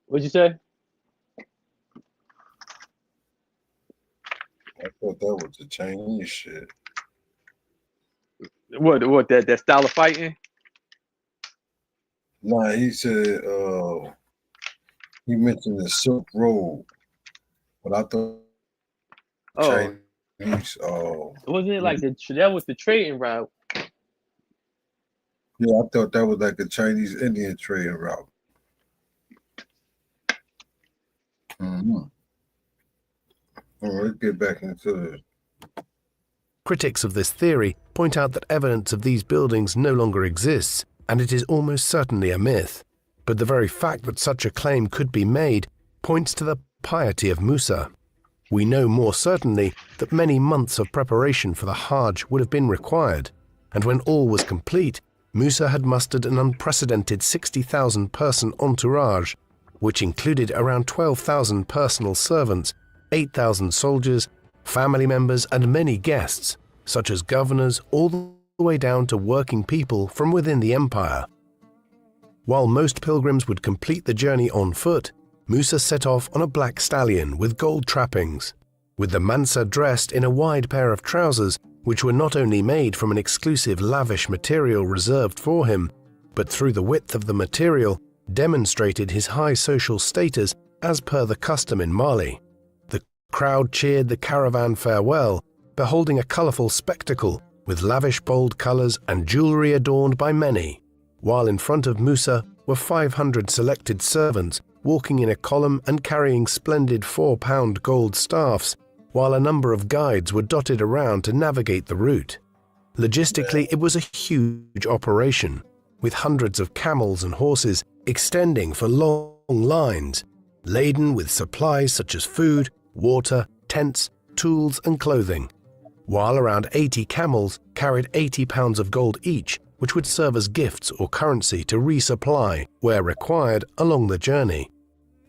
C: What'd you say?
A: I thought that was the Chinese shit.
C: What that style of fighting?
A: Nah, he said he mentioned the Silk Road, but I thought
C: Oh,
A: Chinese
C: wasn't it like that was the trading route?
A: yeah, I thought that was like a Chinese Indian trading route. Mm-hmm. All right, let's get back into it.
B: Critics of this theory point out that evidence of these buildings no longer exists, and it is almost certainly a myth. But the very fact that such a claim could be made points to the piety of Musa. We know more certainly that many months of preparation for the Hajj would have been required, and when all was complete, Musa had mustered an unprecedented 60,000-person entourage, which included around 12,000 personal servants, 8,000 soldiers, family members, and many guests, such as governors all the way down to working people from within the empire. While most pilgrims would complete the journey on foot, Musa set off on a black stallion with gold trappings, with the Mansa dressed in a wide pair of trousers which were not only made from an exclusive lavish material reserved for him, but through the width of the material demonstrated his high social status as per the custom in Mali. The crowd cheered the caravan farewell, beholding a colourful spectacle with lavish bold colours and jewellery adorned by many, while in front of Musa were 500 selected servants walking in a column and carrying splendid 4-pound gold staffs, while a number of guides were dotted around to navigate the route. Logistically, it was a huge operation, with hundreds of camels and horses extending for long lines, laden with supplies such as food, water, tents, tools, and clothing. while around 80 camels carried 80 pounds of gold each, which would serve as gifts or currency to resupply, where required, along the journey.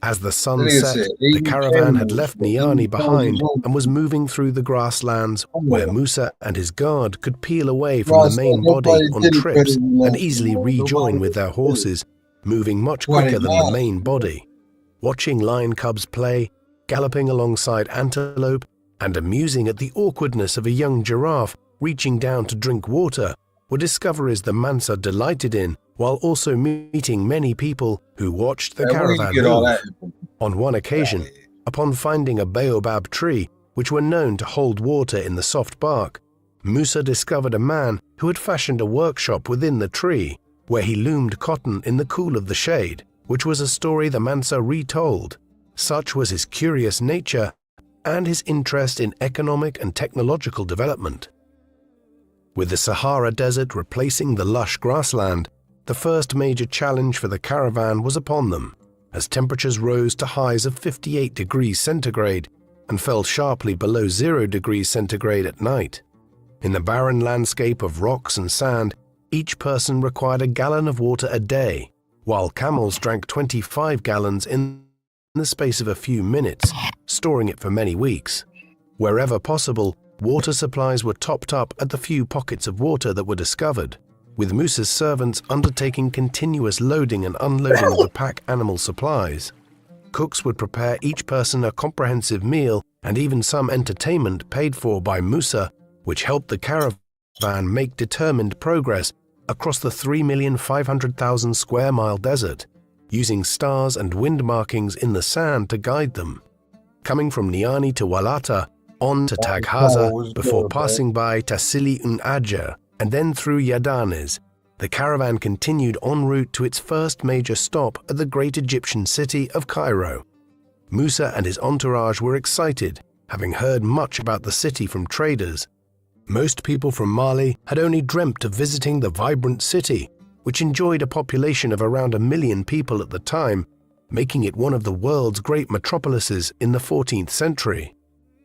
B: As the sun set, the caravan had left Niani behind and was moving through the grasslands where Musa and his guard could peel away from the main body on trips and easily rejoin with their horses, moving much quicker than the main body. Watching lion cubs play, galloping alongside antelope, and amusing at the awkwardness of a young giraffe reaching down to drink water were discoveries the Mansa delighted in, while also meeting many people who watched the caravan move. On one occasion, upon finding a baobab tree, which were known to hold water in the soft bark, Musa discovered a man who had fashioned a workshop within the tree, where he loomed cotton in the cool of the shade, which was a story the Mansa retold. Such was his curious nature and his interest in economic and technological development. With the Sahara Desert replacing the lush grassland, the first major challenge for the caravan was upon them, as temperatures rose to highs of 58 degrees centigrade and fell sharply below 0 degrees centigrade at night. In the barren landscape of rocks and sand, each person required a gallon of water a day, while camels drank 25 gallons in the space of a few minutes, storing it for many weeks. Wherever possible, water supplies were topped up at the few pockets of water that were discovered, with Musa's servants undertaking continuous loading and unloading of the pack animal supplies. Cooks would prepare each person a comprehensive meal and even some entertainment paid for by Musa, which helped the caravan make determined progress across the 3,500,000 square mile desert, using stars and wind markings in the sand to guide them. Coming from Niani to Walata, on to Taghaza, before passing by Tassili Ajer, and then through Yadanes, the caravan continued en route to its first major stop at the great Egyptian city of Cairo. Musa and his entourage were excited, having heard much about the city from traders. Most people from Mali had only dreamt of visiting the vibrant city, which enjoyed a population of around 1 million people at the time, making it one of the world's great metropolises in the 14th century.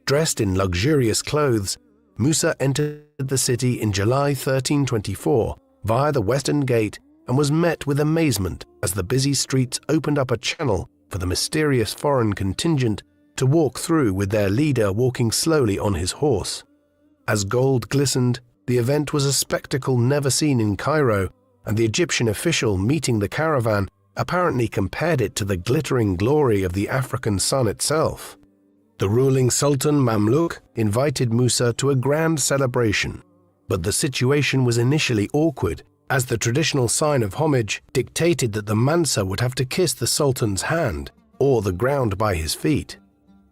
B: Dressed in luxurious clothes, Musa entered the city in July 1324 via the Western Gate and was met with amazement as the busy streets opened up a channel for the mysterious foreign contingent to walk through, with their leader walking slowly on his horse. As gold glistened, the event was a spectacle never seen in Cairo, and the Egyptian official meeting the caravan apparently compared it to the glittering glory of the African sun itself. The ruling Sultan Mamluk invited Musa to a grand celebration, but the situation was initially awkward, as the traditional sign of homage dictated that the Mansa would have to kiss the Sultan's hand or the ground by his feet.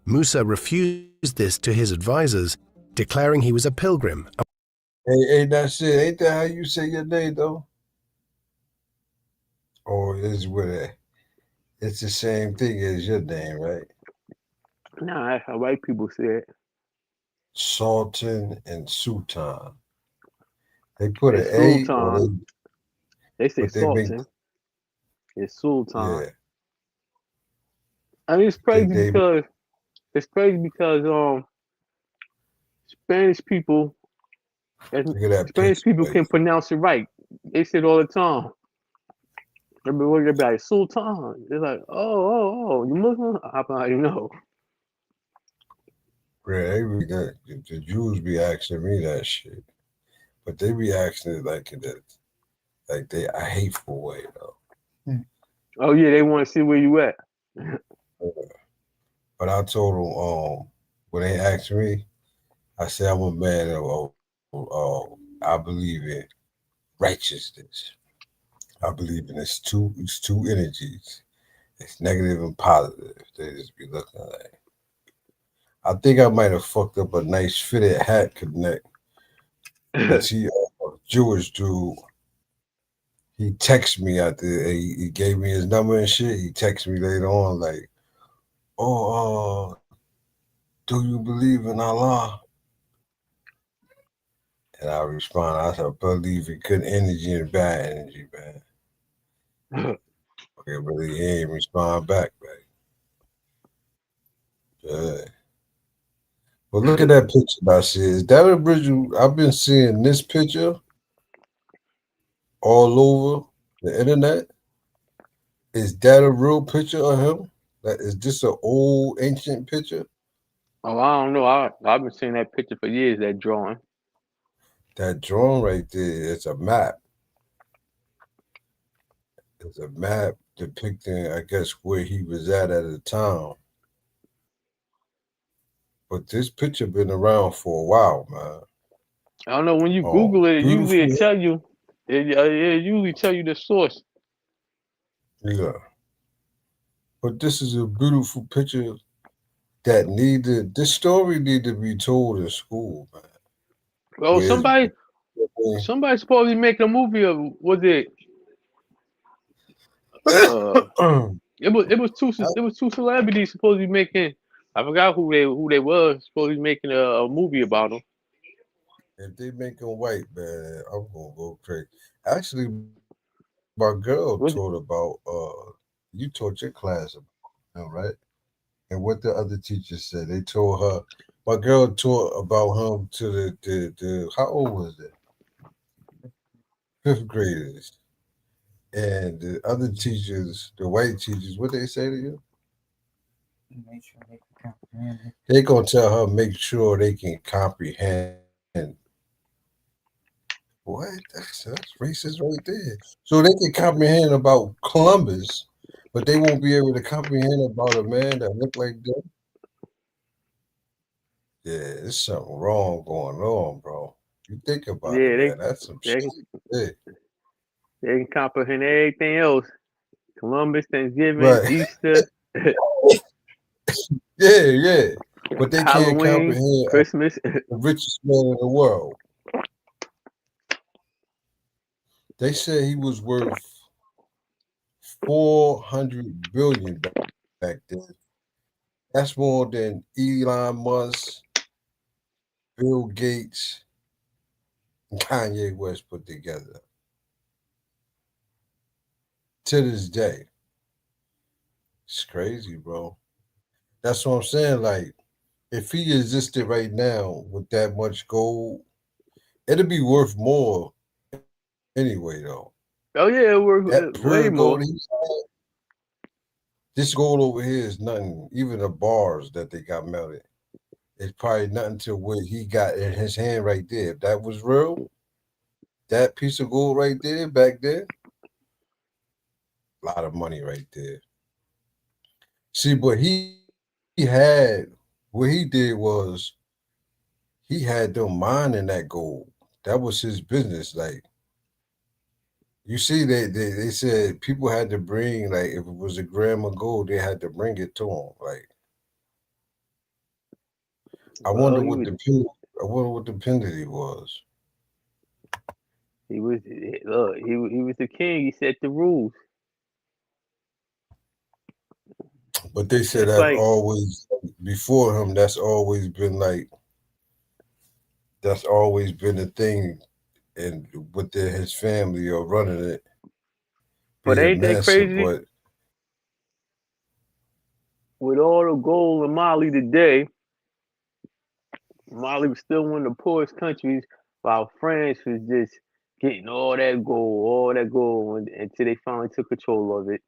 B: Musa refused this to his advisors, declaring he was a pilgrim.
A: Hey, that's it. Ain't that how you say your name, though? Or is with it? It's the same thing as your name, right?
C: Nah, that's how white people say it.
A: Sultan and Sultan. They put
C: It's
A: an A,
C: Sultan. They say
A: but they make,
C: Sultan. It's Sultan.
A: yeah.
C: I mean, it's crazy because Spanish people
A: Look at that
C: Spanish
A: picture,
C: people
A: baby.
C: can pronounce it right. They say it all the time. They'll be like Sultan. They're like, oh, you Muslim? I don't know.
A: Yeah, the Jews be asking me that shit, but they be asking it like in a hateful way, though.
C: Oh yeah, they want to see where you at.
A: But I told them, when they asked me, I said I'm a man of I believe in righteousness. I believe in it's two energies. It's negative and positive. They just be looking like. I think I might have fucked up a nice fitted hat connect. Cause he, a Jewish dude, he texted me after he gave me his number and shit. He texted me later on like, "Oh, do you believe in Allah?" And I respond, I said, "I believe in good energy and bad energy, man." Okay, but he ain't respond back, man. Yeah. But look at that picture, I see. Is that original? I've been seeing this picture all over the internet. Is that a real picture of him? That is this an old ancient picture?
C: Oh, I don't know. I've been seeing that picture for years. That drawing.
A: That drawing right there, it's a map. It's a map depicting, I guess, where he was at the time. But this picture been around for a while, man.
C: I don't know. When you Google it, usually
A: Beautiful.
C: it tell you. It usually tell you the source.
A: Yeah. But this is a beautiful picture that this story need to be told in school, man.
C: Oh,
A: Where
C: somebody supposed to be making a movie of. Was it? It was two celebrities supposed to be making. I forgot who they was supposed to be making a movie about them.
A: if they make them white, man, I'm gonna go crazy. Actually, my girl
C: Was it?
A: taught about you taught your class about him, right? And what the other teachers said. They told her my girl taught about him to the how old was it? Fifth graders. And the other teachers, the white teachers, what they say to you? They gonna tell her make sure they can comprehend. What? That's racist right there. So they can comprehend about Columbus, but they won't be able to comprehend about a man that looked like them. Yeah, there's something wrong going on, bro. You think about it,
C: Yeah,
A: man. That's some shit.
C: they
A: Yeah.
C: they can comprehend everything else. Columbus, Thanksgiving,
A: Right.
C: Easter,
A: Yeah, yeah. But they can't
C: Halloween,
A: comprehend
C: Christmas.
A: the richest man in the world. They said he was worth 400 billion back then. That's more than Elon Musk, Bill Gates, and Kanye West put together. To this day. It's crazy, bro. That's what I'm saying. Like, if he existed right now with that much gold, it'd be worth more anyway, though.
C: Oh yeah, it worth
A: That
C: way
A: pure
C: more.
A: gold this gold over here is nothing. Even the bars that they got melted, it's probably nothing to what he got in his hand right there. If that was real, that piece of gold right there back there, a lot of money right there. See, but he had what he did was he had them mining that gold. That was his business. Like you see, they said people had to bring like if it was a gram of gold, they had to bring it to him. Like I
C: Well,
A: wonder what the I wonder what the penalty was.
C: he was look, he was the king. He set the rules.
A: But they said
C: Just
A: that
C: like
A: always before him. That's always been a thing, and within his family or running it,
C: but
A: being
C: ain't that
A: Mansa.
C: crazy?
A: But
C: With all the gold in Mali today, Mali was still one of the poorest countries, while France was just getting all that gold, until they finally took control of it.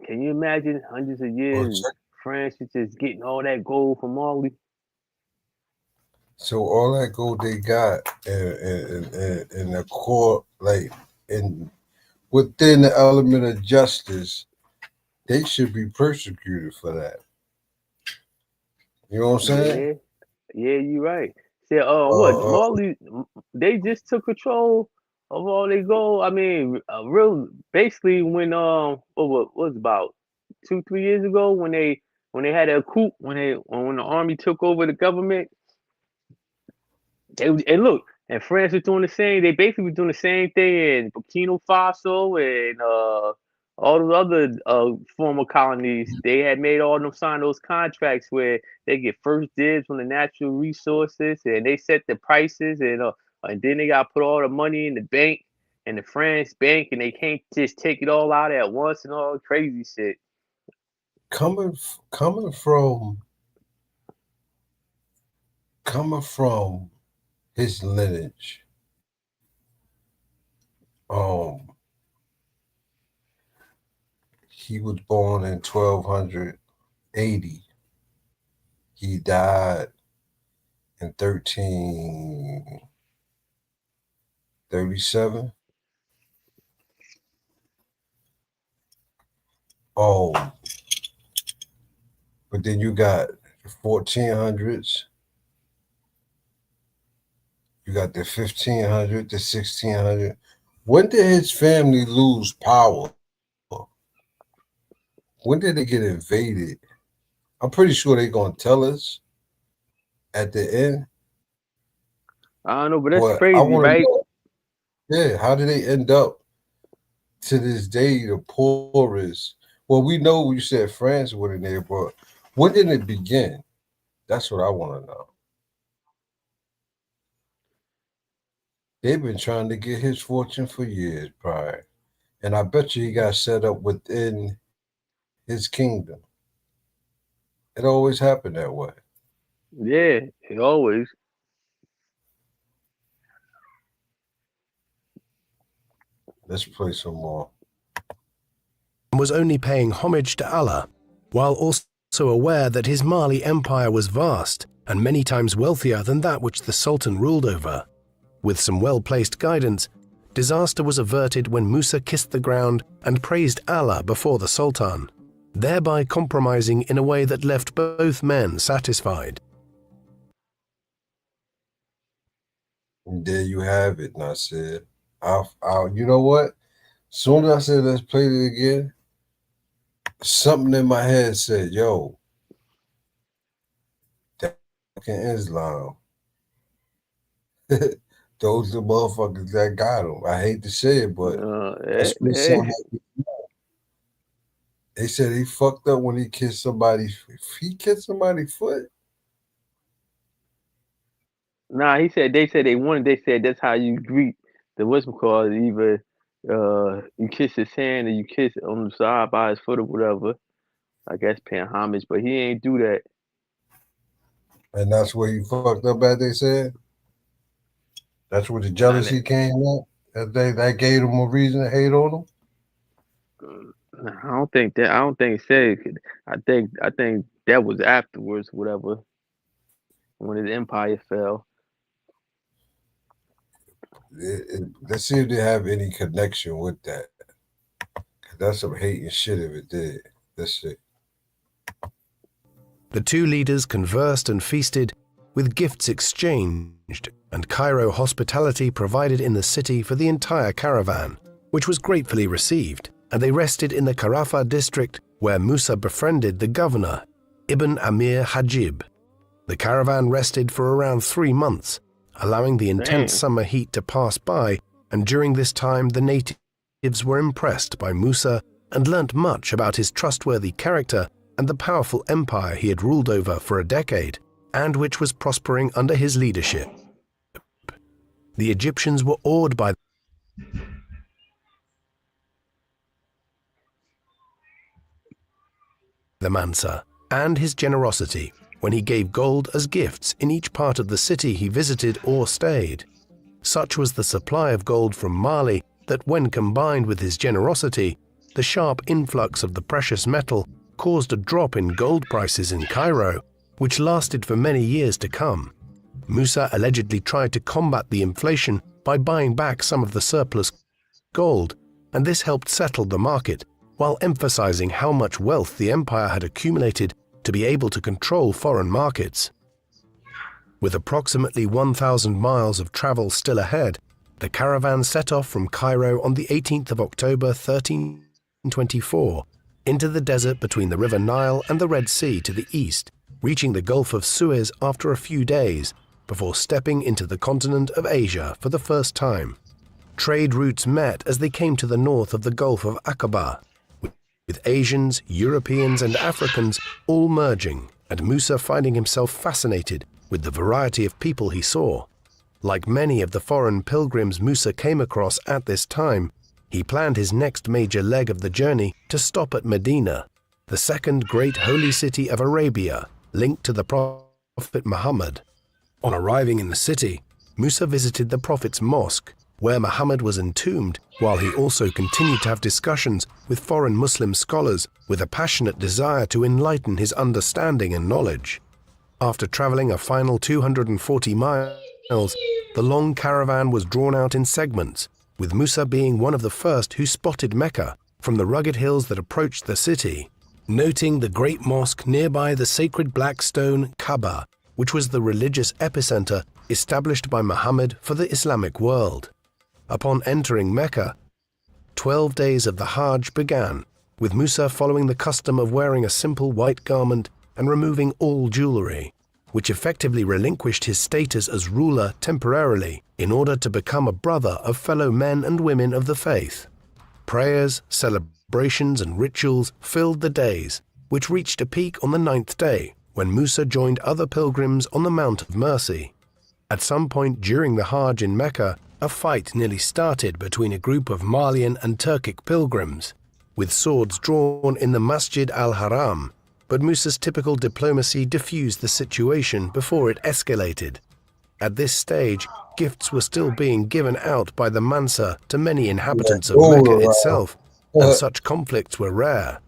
C: Can you imagine hundreds of
A: but
C: years France is just getting all that gold from Mali?
A: so all that gold they got in the core, like in within the element of justice, they should be persecuted for that. You know what I'm saying?
C: Yeah, yeah, you're right. Say, what
A: Uh, uh,
C: Mali? They just took control of all they gold. I mean, real basically when what was it, about 2 3 years ago when they had a coup when the army took over the government. And look, and France was doing the same. They basically were doing the same thing in Burkina Faso and all the other former colonies. They had made all them sign those contracts where they get first dibs on the natural resources, and they set the prices, and then they got to put all the money in the bank and the France bank, and they can't just take it all out at once and all crazy shit.
A: coming from coming from his lineage, he was born in 1280. He died in 1337. But then you got the 1400s, you got the 1500, the 1600. When did his family lose power? When did they get invaded? I'm pretty sure they're going to tell us at the end.
C: I don't know, but that's
A: But I
C: crazy,
A: want to
C: right?
A: know, yeah, how did they end up to this day the poorest? Well, we know you said France was in there, but when did it begin? That's what I want to know. They've been trying to get his fortune for years prior. And I bet you he got set up within his kingdom. It always happened that way.
C: Yeah, it always.
A: Let's play some more.
B: Was only paying homage to Allah, while also aware that his Mali empire was vast and many times wealthier than that which the Sultan ruled over. With some well-placed guidance, disaster was averted when Musa kissed the ground and praised Allah before the Sultan, thereby compromising in a way that left both men satisfied.
A: And there you have it, Nasir. You know what? Soon as I said let's play it again, something in my head said, yo, that fucking Islam. Those the motherfuckers that got him. I hate to say it, but that's what it sounded like. They said he fucked up when he kissed somebody's. If he kissed somebody's foot.
C: Nah, they said they wanted. They said that's how you greet the what's called. Either you kiss his hand or you kiss on the side by his foot or whatever. I guess paying homage, but he ain't do that.
A: And that's where he fucked up at, they said? That's where the jealousy came up? That gave him a reason to hate on him?
C: I don't think that. I don't think it said. I think that was afterwards, whatever, when his empire fell.
A: Let's see if they have any connection with that. That's some hating shit if it did. Let's see.
B: The two leaders conversed and feasted, with gifts exchanged and Cairo hospitality provided in the city for the entire caravan, which was gratefully received, and they rested in the Karafa district where Musa befriended the governor, Ibn Amir Hajib. The caravan rested for around 3 months, allowing the intense summer heat to pass by, and during this time the natives were impressed by Musa and learnt much about his trustworthy character and the powerful empire he had ruled over for a decade, and which was prospering under his leadership. The Egyptians were awed by the Mansa and his generosity when he gave gold as gifts in each part of the city he visited or stayed. Such was the supply of gold from Mali that when combined with his generosity, the sharp influx of the precious metal caused a drop in gold prices in Cairo, which lasted for many years to come. Musa allegedly tried to combat the inflation by buying back some of the surplus gold, and this helped settle the market, while emphasizing how much wealth the empire had accumulated to be able to control foreign markets. With approximately 1,000 miles of travel still ahead, the caravan set off from Cairo on the 18th of October 1324 into the desert between the River Nile and the Red Sea to the east, reaching the Gulf of Suez after a few days, before stepping into the continent of Asia for the first time. Trade routes met as they came to the north of the Gulf of Aqaba, with Asians, Europeans, and Africans all merging, and Musa finding himself fascinated with the variety of people he saw. Like many of the foreign pilgrims Musa came across at this time, he planned his next major leg of the journey to stop at Medina, the second great holy city of Arabia, linked to the Prophet Muhammad. On arriving in the city, Musa visited the Prophet's mosque, where Muhammad was entombed, while he also continued to have discussions with foreign Muslim scholars with a passionate desire to enlighten his understanding and knowledge. After traveling a final 240 miles, the long caravan was drawn out in segments, with Musa being one of the first who spotted Mecca from the rugged hills that approached the city, noting the great mosque nearby the sacred black stone Kaaba, which was the religious epicenter established by Muhammad for the Islamic world. Upon entering Mecca, 12 days of the Hajj began, with Musa following the custom of wearing a simple white garment and removing all jewelry, which effectively relinquished his status as ruler temporarily in order to become a brother of fellow men and women of the faith. Prayers, celebrations, and rituals filled the days, which reached a peak on the 9th day, when Musa joined other pilgrims on the Mount of Mercy. At some point during the Hajj in Mecca, a fight nearly started between a group of Malian and Turkic pilgrims, with swords drawn in the Masjid al-Haram, but Musa's typical diplomacy diffused the situation before it escalated. At this stage, gifts were still being given out by the Mansa to many inhabitants of Mecca itself, and such conflicts were rare,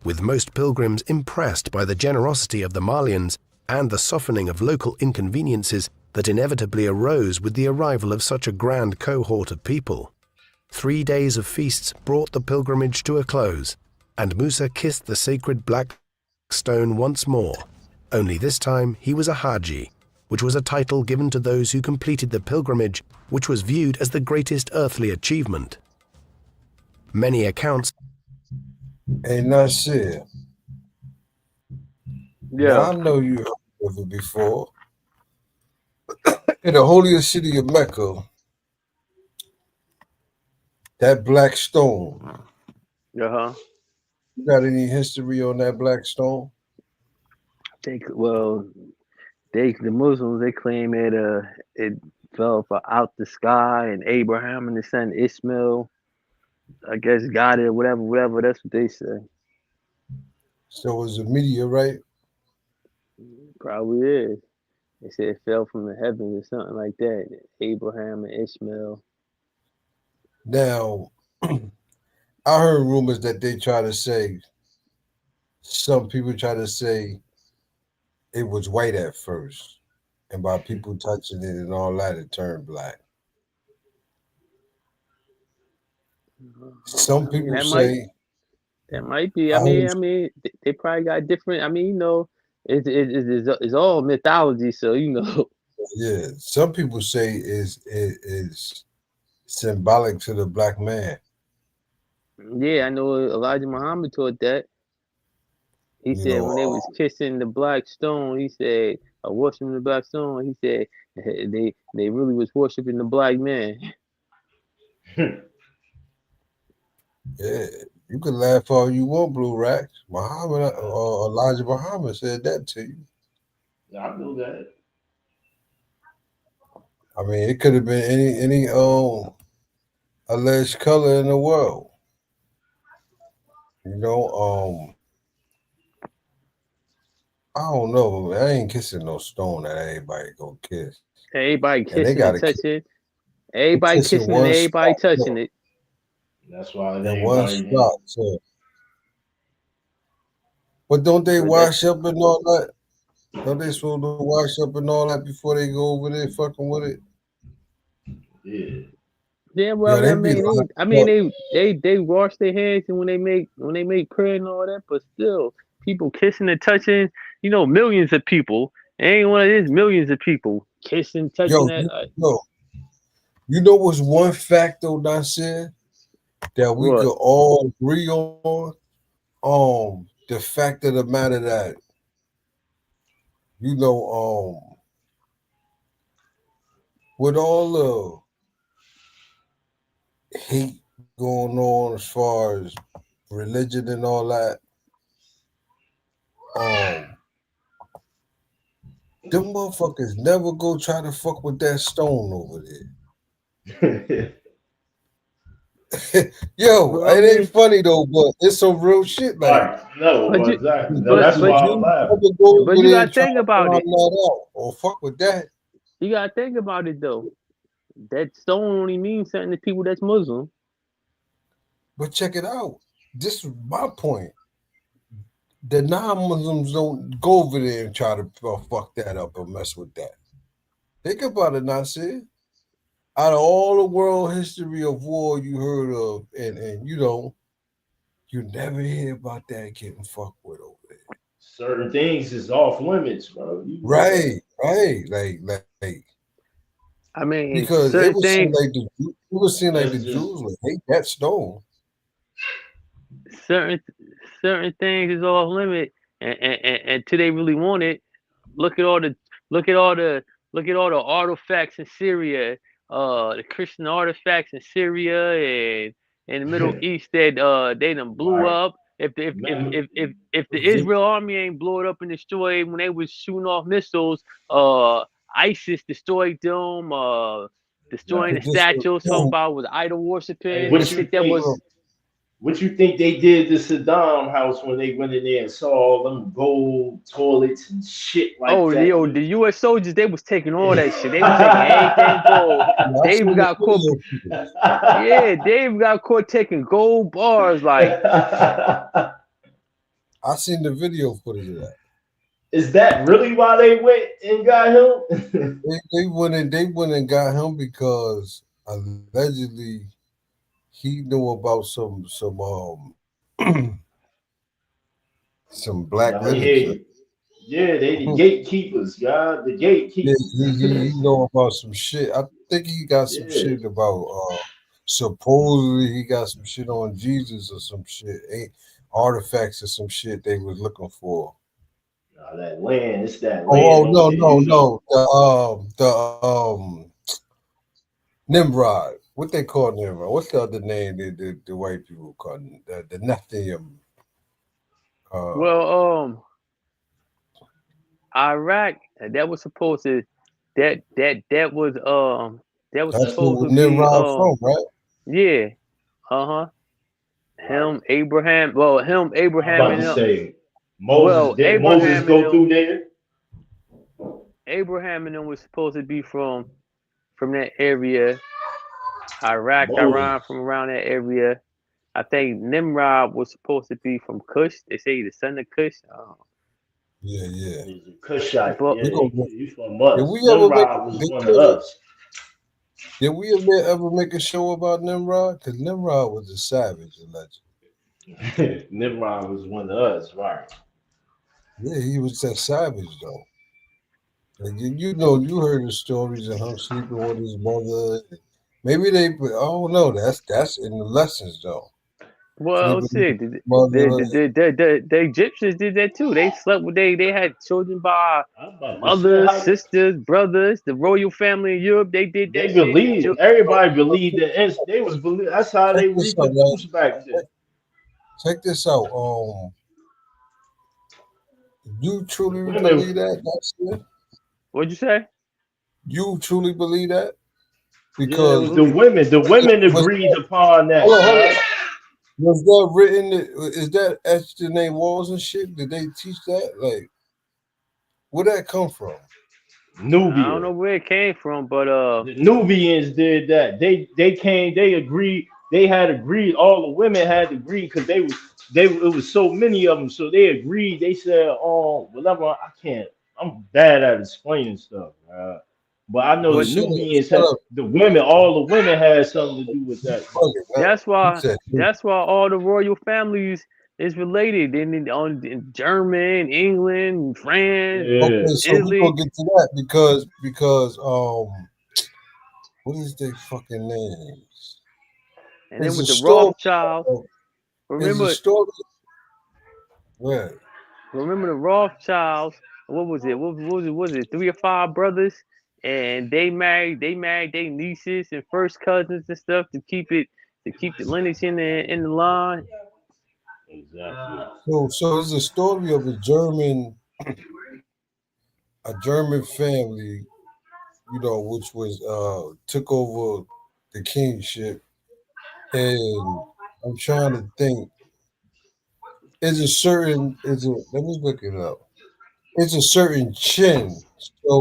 B: with most pilgrims impressed by the generosity of the Malians and the softening of local inconveniences that inevitably arose with the arrival of such a grand cohort of people. 3 days of feasts brought the pilgrimage to a close, and Musa kissed the sacred black stone once more, only this time he was a Haji, which was a title given to those who completed the pilgrimage, which was viewed as the greatest earthly achievement. Many accounts.
A: Hey, Nasir.
C: Yeah.
A: Now, I know you heard of it before. In the holiest city of Mecca, that black stone.
C: Uh-huh.
A: You got any history on that black stone?
C: The Muslims, they claim it fell out the sky, and Abraham and his son Ishmael, I guess, got it, whatever. That's what they say.
A: So it was a meteorite?
C: Probably is. They said it fell from the heavens or something like that. Abraham and Ishmael.
A: Now, I heard rumors that they try to say, some people try to say it was white at first, and by people touching it and all that, it turned black. Some people say
C: that might be.
A: I
C: They probably got different. It's all mythology, so
A: yeah, some people say is symbolic to the black man.
C: Yeah, I know Elijah Muhammad taught that. He said when they was kissing the black stone, he said, worshiping the black stone, he said they really was worshiping the black man.
A: Yeah, you can laugh all you want, Blue Racks. Muhammad or Elijah Muhammad said that to you.
D: I know that.
A: I mean, it could have been any alleged color in the world. I don't know. I ain't kissing no stone that everybody go kiss.
C: Everybody kissing and touching. Everybody kissing and everybody touching it.
D: That's why
A: in one spot. So. But don't they wash up and all that? Don't they supposed to wash up and all that before they go over there fucking with it?
D: Yeah.
C: Yeah, well, they wash their hands and when they make prayer and all that, but still, people kissing and touching, millions of people. Ain't one of these millions of people kissing, touching
A: You know what's one fact though, Nasir, that we could all agree on? The fact of the matter that with all the hate going on as far as religion and all that, them motherfuckers never go try to fuck with that stone over there. Yo,
C: Well, I
A: it
C: mean,
A: ain't funny though, but it's some real shit. Like,
D: Right. No,
C: but
D: but
C: you,
D: exactly. No,
C: but
D: that's
A: the
C: but
D: why I'm
A: Jews
D: laughing.
A: never go
C: but
A: over
C: you
A: there and
C: gotta
A: try
C: think
A: to
C: about
A: find
C: it.
A: that out or fuck with that.
C: You gotta think about it though. That stone only means something to people that's Muslim.
A: But check it out. This is my point. The non-Muslims don't go over there and try to fuck that up or mess with that. Think about it, Nasir. Out of all the world history of war you heard of, and you never hear about that getting fucked with over there.
D: Certain things is off limits, bro. You know that.
A: Right. Like
C: I mean,
A: because it
C: certain
A: was seem
C: things,
A: like the
D: That's just
A: Jews would hate that stone.
C: certain certain things is off limit, and until they really want it. Look at all the look at all the look at all the artifacts in Syria, the Christian artifacts in Syria and the Middle East that they done blew
D: right.
C: up. If the
D: Man,
C: if the Israel army ain't blow it up and destroy it when they was shooting off missiles, ISIS destroyed them, destroying the
D: exactly.
A: But this
C: statues, talking about was idol
D: Hey,
C: worshiping. They
D: what
A: this
D: you
C: think that
D: think?
C: was
D: What you think they did to Saddam House when they went in there and saw all them gold toilets and shit like
C: oh,
D: that?
C: the U.S. soldiers, they was taking all that shit. They was taking anything gold.
A: I
C: They even
A: seen the
C: got caught.
A: video footage.
C: Yeah, they even got caught taking gold bars. Like,
A: I seen the video footage of that.
D: Is that really why they went and got him?
A: They went and got him because allegedly he knew about some black
D: Nah,
A: literature.
D: yeah, they the
A: Yeah,
D: gatekeepers, God, the gatekeepers.
A: he know about some shit. I think he got some
D: Yeah,
A: shit about supposedly he got some shit on Jesus or some shit. Ain't artifacts or some shit they was looking for.
D: nah, that land, it's that
A: Oh,
D: land over
A: no,
D: there,
A: no,
D: you know.
A: no. The Nimrod. What they call Nimrod? What's the other name the white people call him? The Nephilim. Uh,
C: well, Iraq, that was supposed to, that was
A: that's
C: supposed
A: who
C: to be,
A: Nimrod from, right?
C: yeah, uh-huh.
D: Right. I'm
C: Abraham
D: about to
C: and
D: say Moses
C: well,
D: did Moses go through there?
C: Abraham and them was supposed to be from that area. Iraq,
D: Moses.
C: Iran, from around that area. I think Nimrod was supposed to be from Cush. They say the son of Cush.
A: Yeah.
D: He's a Cushite.
C: But
D: Yeah,
A: We gonna,
D: he's from
A: did
D: us.
A: we ever make
D: Nimrod was
A: did,
D: one of
A: we ever,
D: us.
A: did we ever make a show about Nimrod? Because Nimrod was a savage, allegedly.
D: Nimrod was one of us, right?
A: Yeah, he was a savage though. Like, you know, you heard the stories of him sleeping with his mother. Maybe I don't know. That's in the lessons though.
C: well,
A: Sleeping with
C: shit,
A: his mother.
C: the Egyptians did that too. They slept with they had children by
D: I'm about to say
C: mothers,
D: how
C: sisters, brothers. The royal family in Europe, they did that
D: they
C: shit.
D: believe. Everybody believed that they was believe. That's how
A: Check
D: they
A: this out, man.
D: reproduced back then.
A: Check this out. You
D: The
A: truly
D: women,
A: believe that? That's it?
C: What'd you say?
A: You truly believe that?
D: yeah, it
A: Because
D: was the women. The women
A: was
D: agreed upon that,
A: hold on.
D: God.
A: Was that written? Is that etched in their walls and shit? Did they teach that? Like, where that come from?
C: I don't
D: Nubia.
C: know where it came from, but
D: The Nubians did that. They came. They agreed. They had agreed. All the women had agreed because they it was so many of them. So they agreed. They said, "Oh, whatever." I can't. I'm bad at explaining stuff. But I know
A: But
D: the
C: but
D: Nubians
A: shut
D: had
A: up,
D: the women. All the women had something to do with
A: you
D: that though.
A: bugging, man. You said
C: that's why all the royal families is related. In German, England, France,
A: okay.
D: Yeah.
A: So we
C: Italy,
A: gonna get to that because what is their fucking names?
C: and then
A: There's a
C: with the
A: story.
C: Rothschilds.
A: There's a
C: Remember,
A: story. Where?
C: remember the Rothschilds. What was it? What was it? Was it three or five brothers? And they married their nieces and first cousins and stuff to keep the lineage in the line.
D: Exactly.
A: So it's a story of a German family, which was took over the kingship And I'm trying to think. Is a certain is a let me look it up. It's a certain chin.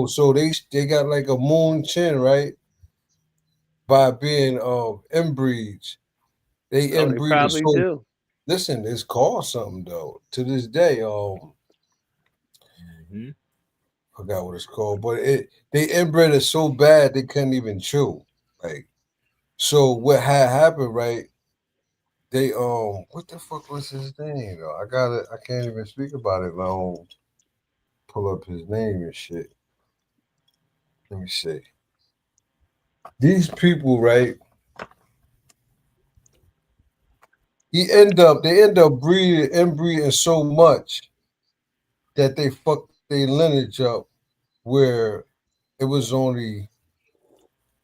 A: So they got like a moon chin, right? By being inbreeds. They
C: Oh, they
A: inbreed.
C: probably
A: So
C: do.
A: listen, it's called something though. To this day,
D: Mhm.
A: forgot what it's called, but they inbred it so bad they couldn't even chew. Like so what had happened, right? They what the fuck was his name though? I got it. I can't even speak about it if I don't pull up his name and shit. Let me see. These people, right? They end up breeding inbreeding so much that they fucked their lineage up where it was only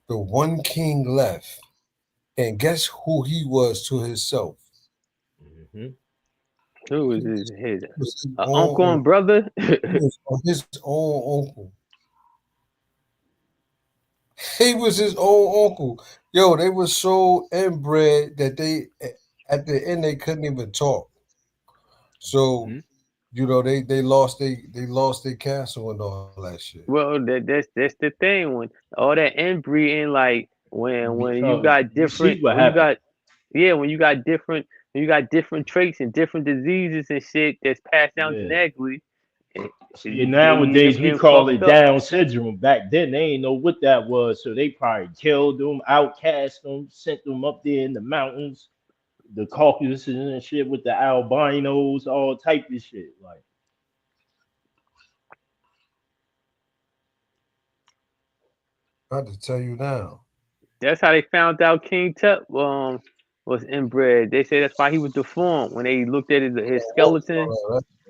A: the one king left. And guess who he was to himself?
D: Mhm.
C: Who
A: He
C: is his
A: was his
C: uncle
A: own
C: and brother?
A: he was his own uncle. He was his own uncle. Yo, they were so inbred that they at the end they couldn't even talk. So
D: Mhm.
A: they lost their castle and all that shit.
C: Well, that's the thing when all that inbreeding, like when you
D: Because
C: got
D: you
C: different
D: see what
C: when you
D: happened.
C: got yeah when you got different traits and different diseases and shit that's passed down
D: Yeah.
C: genetically, eh,
D: See,
C: they end up
D: nowadays we
C: getting
D: call it
C: fucked up.
D: Down syndrome. Back then they ain't know what that was, so they probably killed them, outcast them, sent them up there in the mountains, the Caucasus and shit with the albinos, all type of shit. Like,
A: I have to tell you now.
C: That's how they found out King Tut was inbred. They say that's why he was deformed when they looked at his skeleton.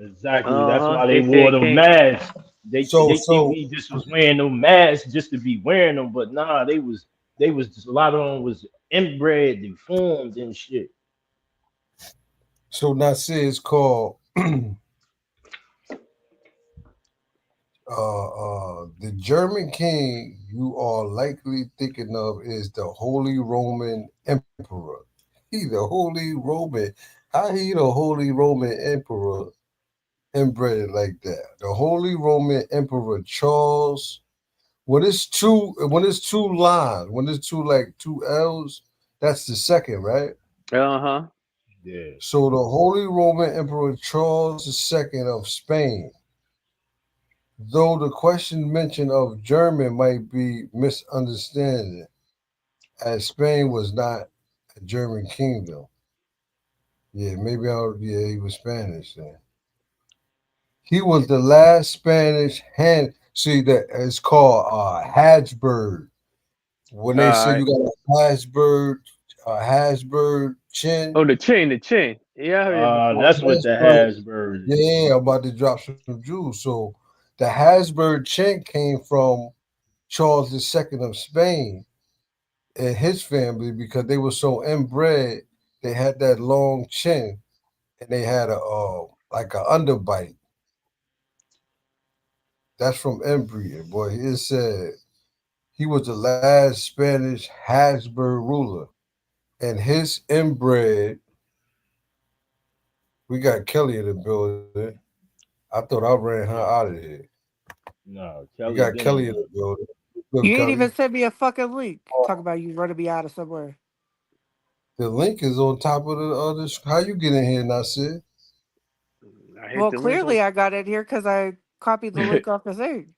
D: exactly.
C: Uh
D: That's
C: huh.
D: why they
C: They
D: wore
C: said
D: them
C: King.
D: masks.
A: So
D: They think
A: so
D: he just was wearing them masks just to be wearing them, but nah, they was just, a lot of them was inbred, deformed and shit.
A: so Nasir is called the German king you are likely thinking of is the Holy Roman Emperor. He the Holy Roman. How he the Holy Roman Emperor inbred like that? The Holy Roman Emperor Charles. When it's two lines, when it's two L's, that's the second, right?
C: Uh huh.
D: Yeah.
A: So the Holy Roman Emperor Charles II of Spain, though the question mention of German might be misunderstanding, as Spain was not a German kingdom. Yeah, he was Spanish then. He was the last Spanish hand. See that it's called Habsburg. When
C: All
A: they say
C: right.
A: you got a Habsburg chin,
C: Oh, the chin. Yeah, I heard that before.
D: That's what the
A: Habsburg.
D: Hasbird is.
A: Yeah, I'm about to drop some jewels. So the Habsburg chin came from Charles II of Spain and his family because they were so inbred. They had that long chin and they had a like a underbite. That's from inbreeding, boy. It said he was the last Spanish Habsburg ruler, and his inbred. We got Kelly in the building. I thought I ran her
D: Yeah.
A: out of here.
D: No,
A: We
D: Kelly
A: got
D: been
A: Kelly in
D: left.
A: the building. Good,
E: You ain't even
A: Kelly.
E: sent me a fucking link. Talk about you running me out of somewhere.
A: The link is on top of the other. How you get in here, Nasir?
C: I hit
E: Well,
C: the link on.
E: clearly I got in here because I copied the link off the thing.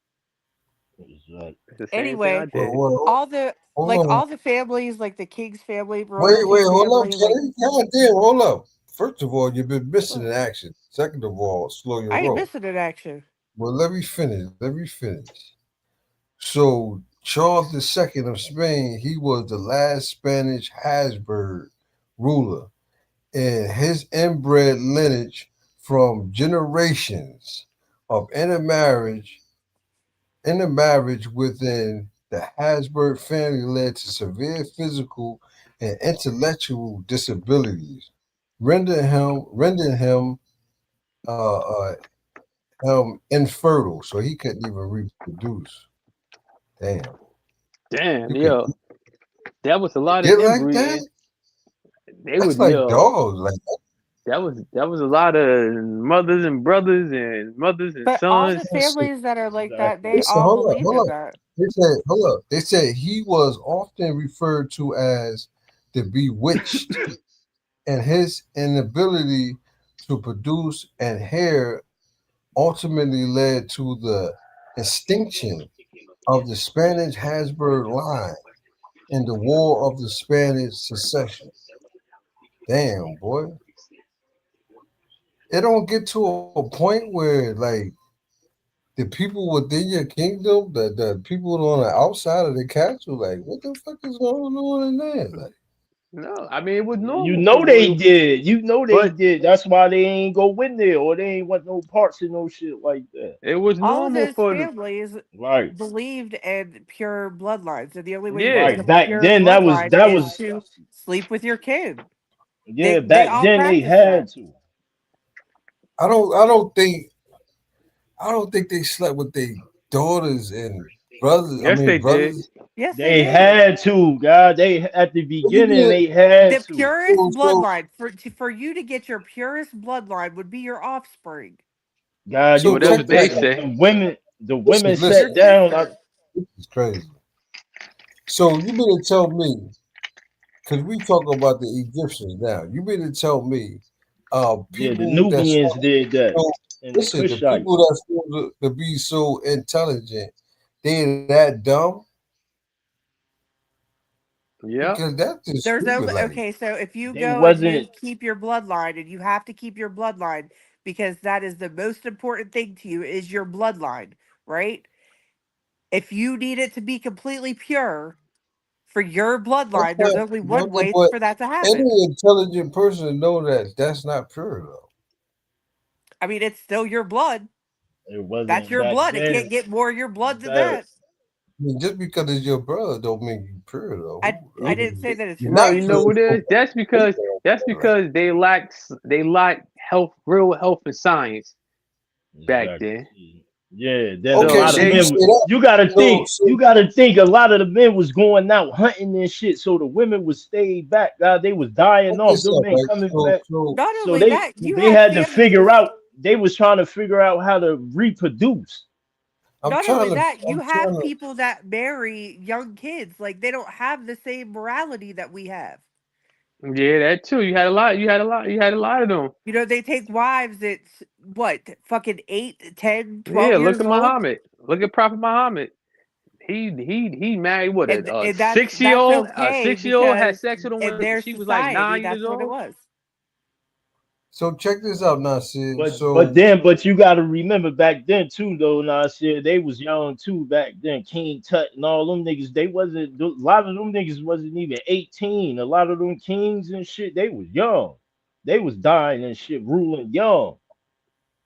D: It's like,
C: It's the same thing I
E: Anyway,
C: did.
E: all the
A: Hold on.
E: all the families, like the King's family, royal
A: Wait,
E: King
A: hold up,
E: family, like
A: Kelly. God damn, hold up. First of all, you've been missing
E: huh,
A: in action. Second of all, slow your
E: I ain't
A: roll.
E: missing an action.
A: Well, let me finish. Let me finish. So Charles II of Spain, he was the last Spanish Habsburg ruler, and his inbred lineage from generations of intermarriage within the Habsburg family led to severe physical and intellectual disabilities, rendering him uh, uh, infertile, so he couldn't even reproduce. Damn,
C: Damn,
A: you could
C: yo, that was a lot of
A: get like that?
C: inbreeding. They
A: That's
C: would
A: like dogs. Like
C: that was a lot of mothers and brothers and mothers and
E: But all
C: sons.
E: the families that are like that,
D: Exactly.
E: they
A: listen,
E: all
A: hold up,
E: believe
A: hold
E: in
A: up.
E: that.
A: They said, hold up. They said he was often referred to as the bewitched, and his inability to produce and hair ultimately led to the extinction of the Spanish Habsburg line in the War of the Spanish Succession. Damn, boy. It don't get to a point where like the people within your kingdom, the people on the outside of the castle, like what the fuck is going on in there? Like
C: No, I mean it was
D: You
C: normal
D: know
C: for
D: they
C: royal,
D: did. You know they
C: but
D: did. That's why they ain't go win there, or they ain't want no parts of no shit like that.
C: it was
E: All of
C: normal
E: those
C: for the
E: families
D: Right,
E: believed in pure bloodlines, and the only way to get
C: yeah.
E: a
D: right. Back
E: pure
D: then,
E: bloodline
D: that
E: is
D: was
E: to sleep with your kid.
D: yeah.
E: They
D: Back
E: all
D: then they
E: practice that.
D: had to.
A: I don't think they slept with their daughters and brothers. I
C: Yes, they
A: mean
C: did.
A: brothers.
E: Yes, they
D: They
E: did.
D: had to, God. They at the
A: So you
D: beginning
A: mean
D: they had
E: The
D: to.
E: purest
A: so
E: bloodline for you to get your purest bloodline would be your offspring.
D: God,
A: so
D: you
C: Well, that's
D: go
A: check
C: what they
A: this
D: back.
A: out.
C: say.
D: The women
A: Listen,
E: Your
D: sat
A: listen.
D: down. Like,
E: sister.
A: This is crazy. So you mean to tell me, because we talk about the Egyptians now, you mean to tell me
D: yeah, the
A: people that's
D: Nubians did that,
A: so
D: and the
A: listen, the people
D: Cushites.
A: that's supposed to be so intelligent, they that dumb?
C: Yeah.
A: Because that's just
E: There's
A: stupid.
E: only
A: Like,
E: okay, so if you
D: They
E: go and you
D: wasn't.
E: keep your bloodline and you have to keep your bloodline because that is the most important thing to you is your bloodline, right? If you need it to be completely pure for your
A: that's
E: bloodline, there's
A: not,
E: only one way
A: but
E: for that to happen.
A: any intelligent person know that that's not pure, though.
E: I mean, it's still your blood.
D: It
E: That's
D: wasn't
E: your
D: back
E: blood. It can't
D: then.
E: get more your blood than
D: Back.
E: that.
A: I mean, just because it's your brother don't make you pure, though.
E: I didn't say that it's
A: You're
C: No,
A: not
C: you
E: right.
C: know
A: pure
C: what it
A: from
C: is? That's
A: like,
C: because they lack health, real health and science back
D: Exactly.
C: then.
D: Yeah, then a
A: okay,
C: So
D: lot
A: so
D: of
A: you
C: they
D: men.
A: say that.
D: You gotta
A: So,
D: think. You gotta think. A lot of the men was going out hunting and shit, so the women would stay back. God, they was dying
A: check
D: off.
A: this
D: Them
A: out,
D: men
A: right?
D: coming back.
E: Not
D: So
E: only
D: they
E: that, you
D: they
E: have
D: had to figure
E: families.
D: out. They was trying to figure out how to reproduce.
E: Not only that, you
A: I'm
E: have
A: trying to,
E: people that marry young kids. Like they don't have the same morality that we have.
C: yeah, that too. You had a lot of them.
E: You know, they take wives at what, fucking 8, 10,
C: Yeah,
E: 12
C: look
E: years
C: at
E: old?
C: Muhammad. Look at Prophet Muhammad. He married what a
E: And
C: six year
E: that's
C: old
E: okay
C: 6 year old had
E: because
C: sex with him
E: in
C: when
E: their
C: she was like
E: society,
C: 9 years
E: that's what it
C: old.
E: was.
A: so check this out, Nasir.
D: But you got to remember back then too, though. Nasir, they was young too back then. King Tut and all them niggas, they wasn't. A lot of them niggas wasn't even 18. A lot of them kings and shit, they was young. They was dying and shit, ruling young.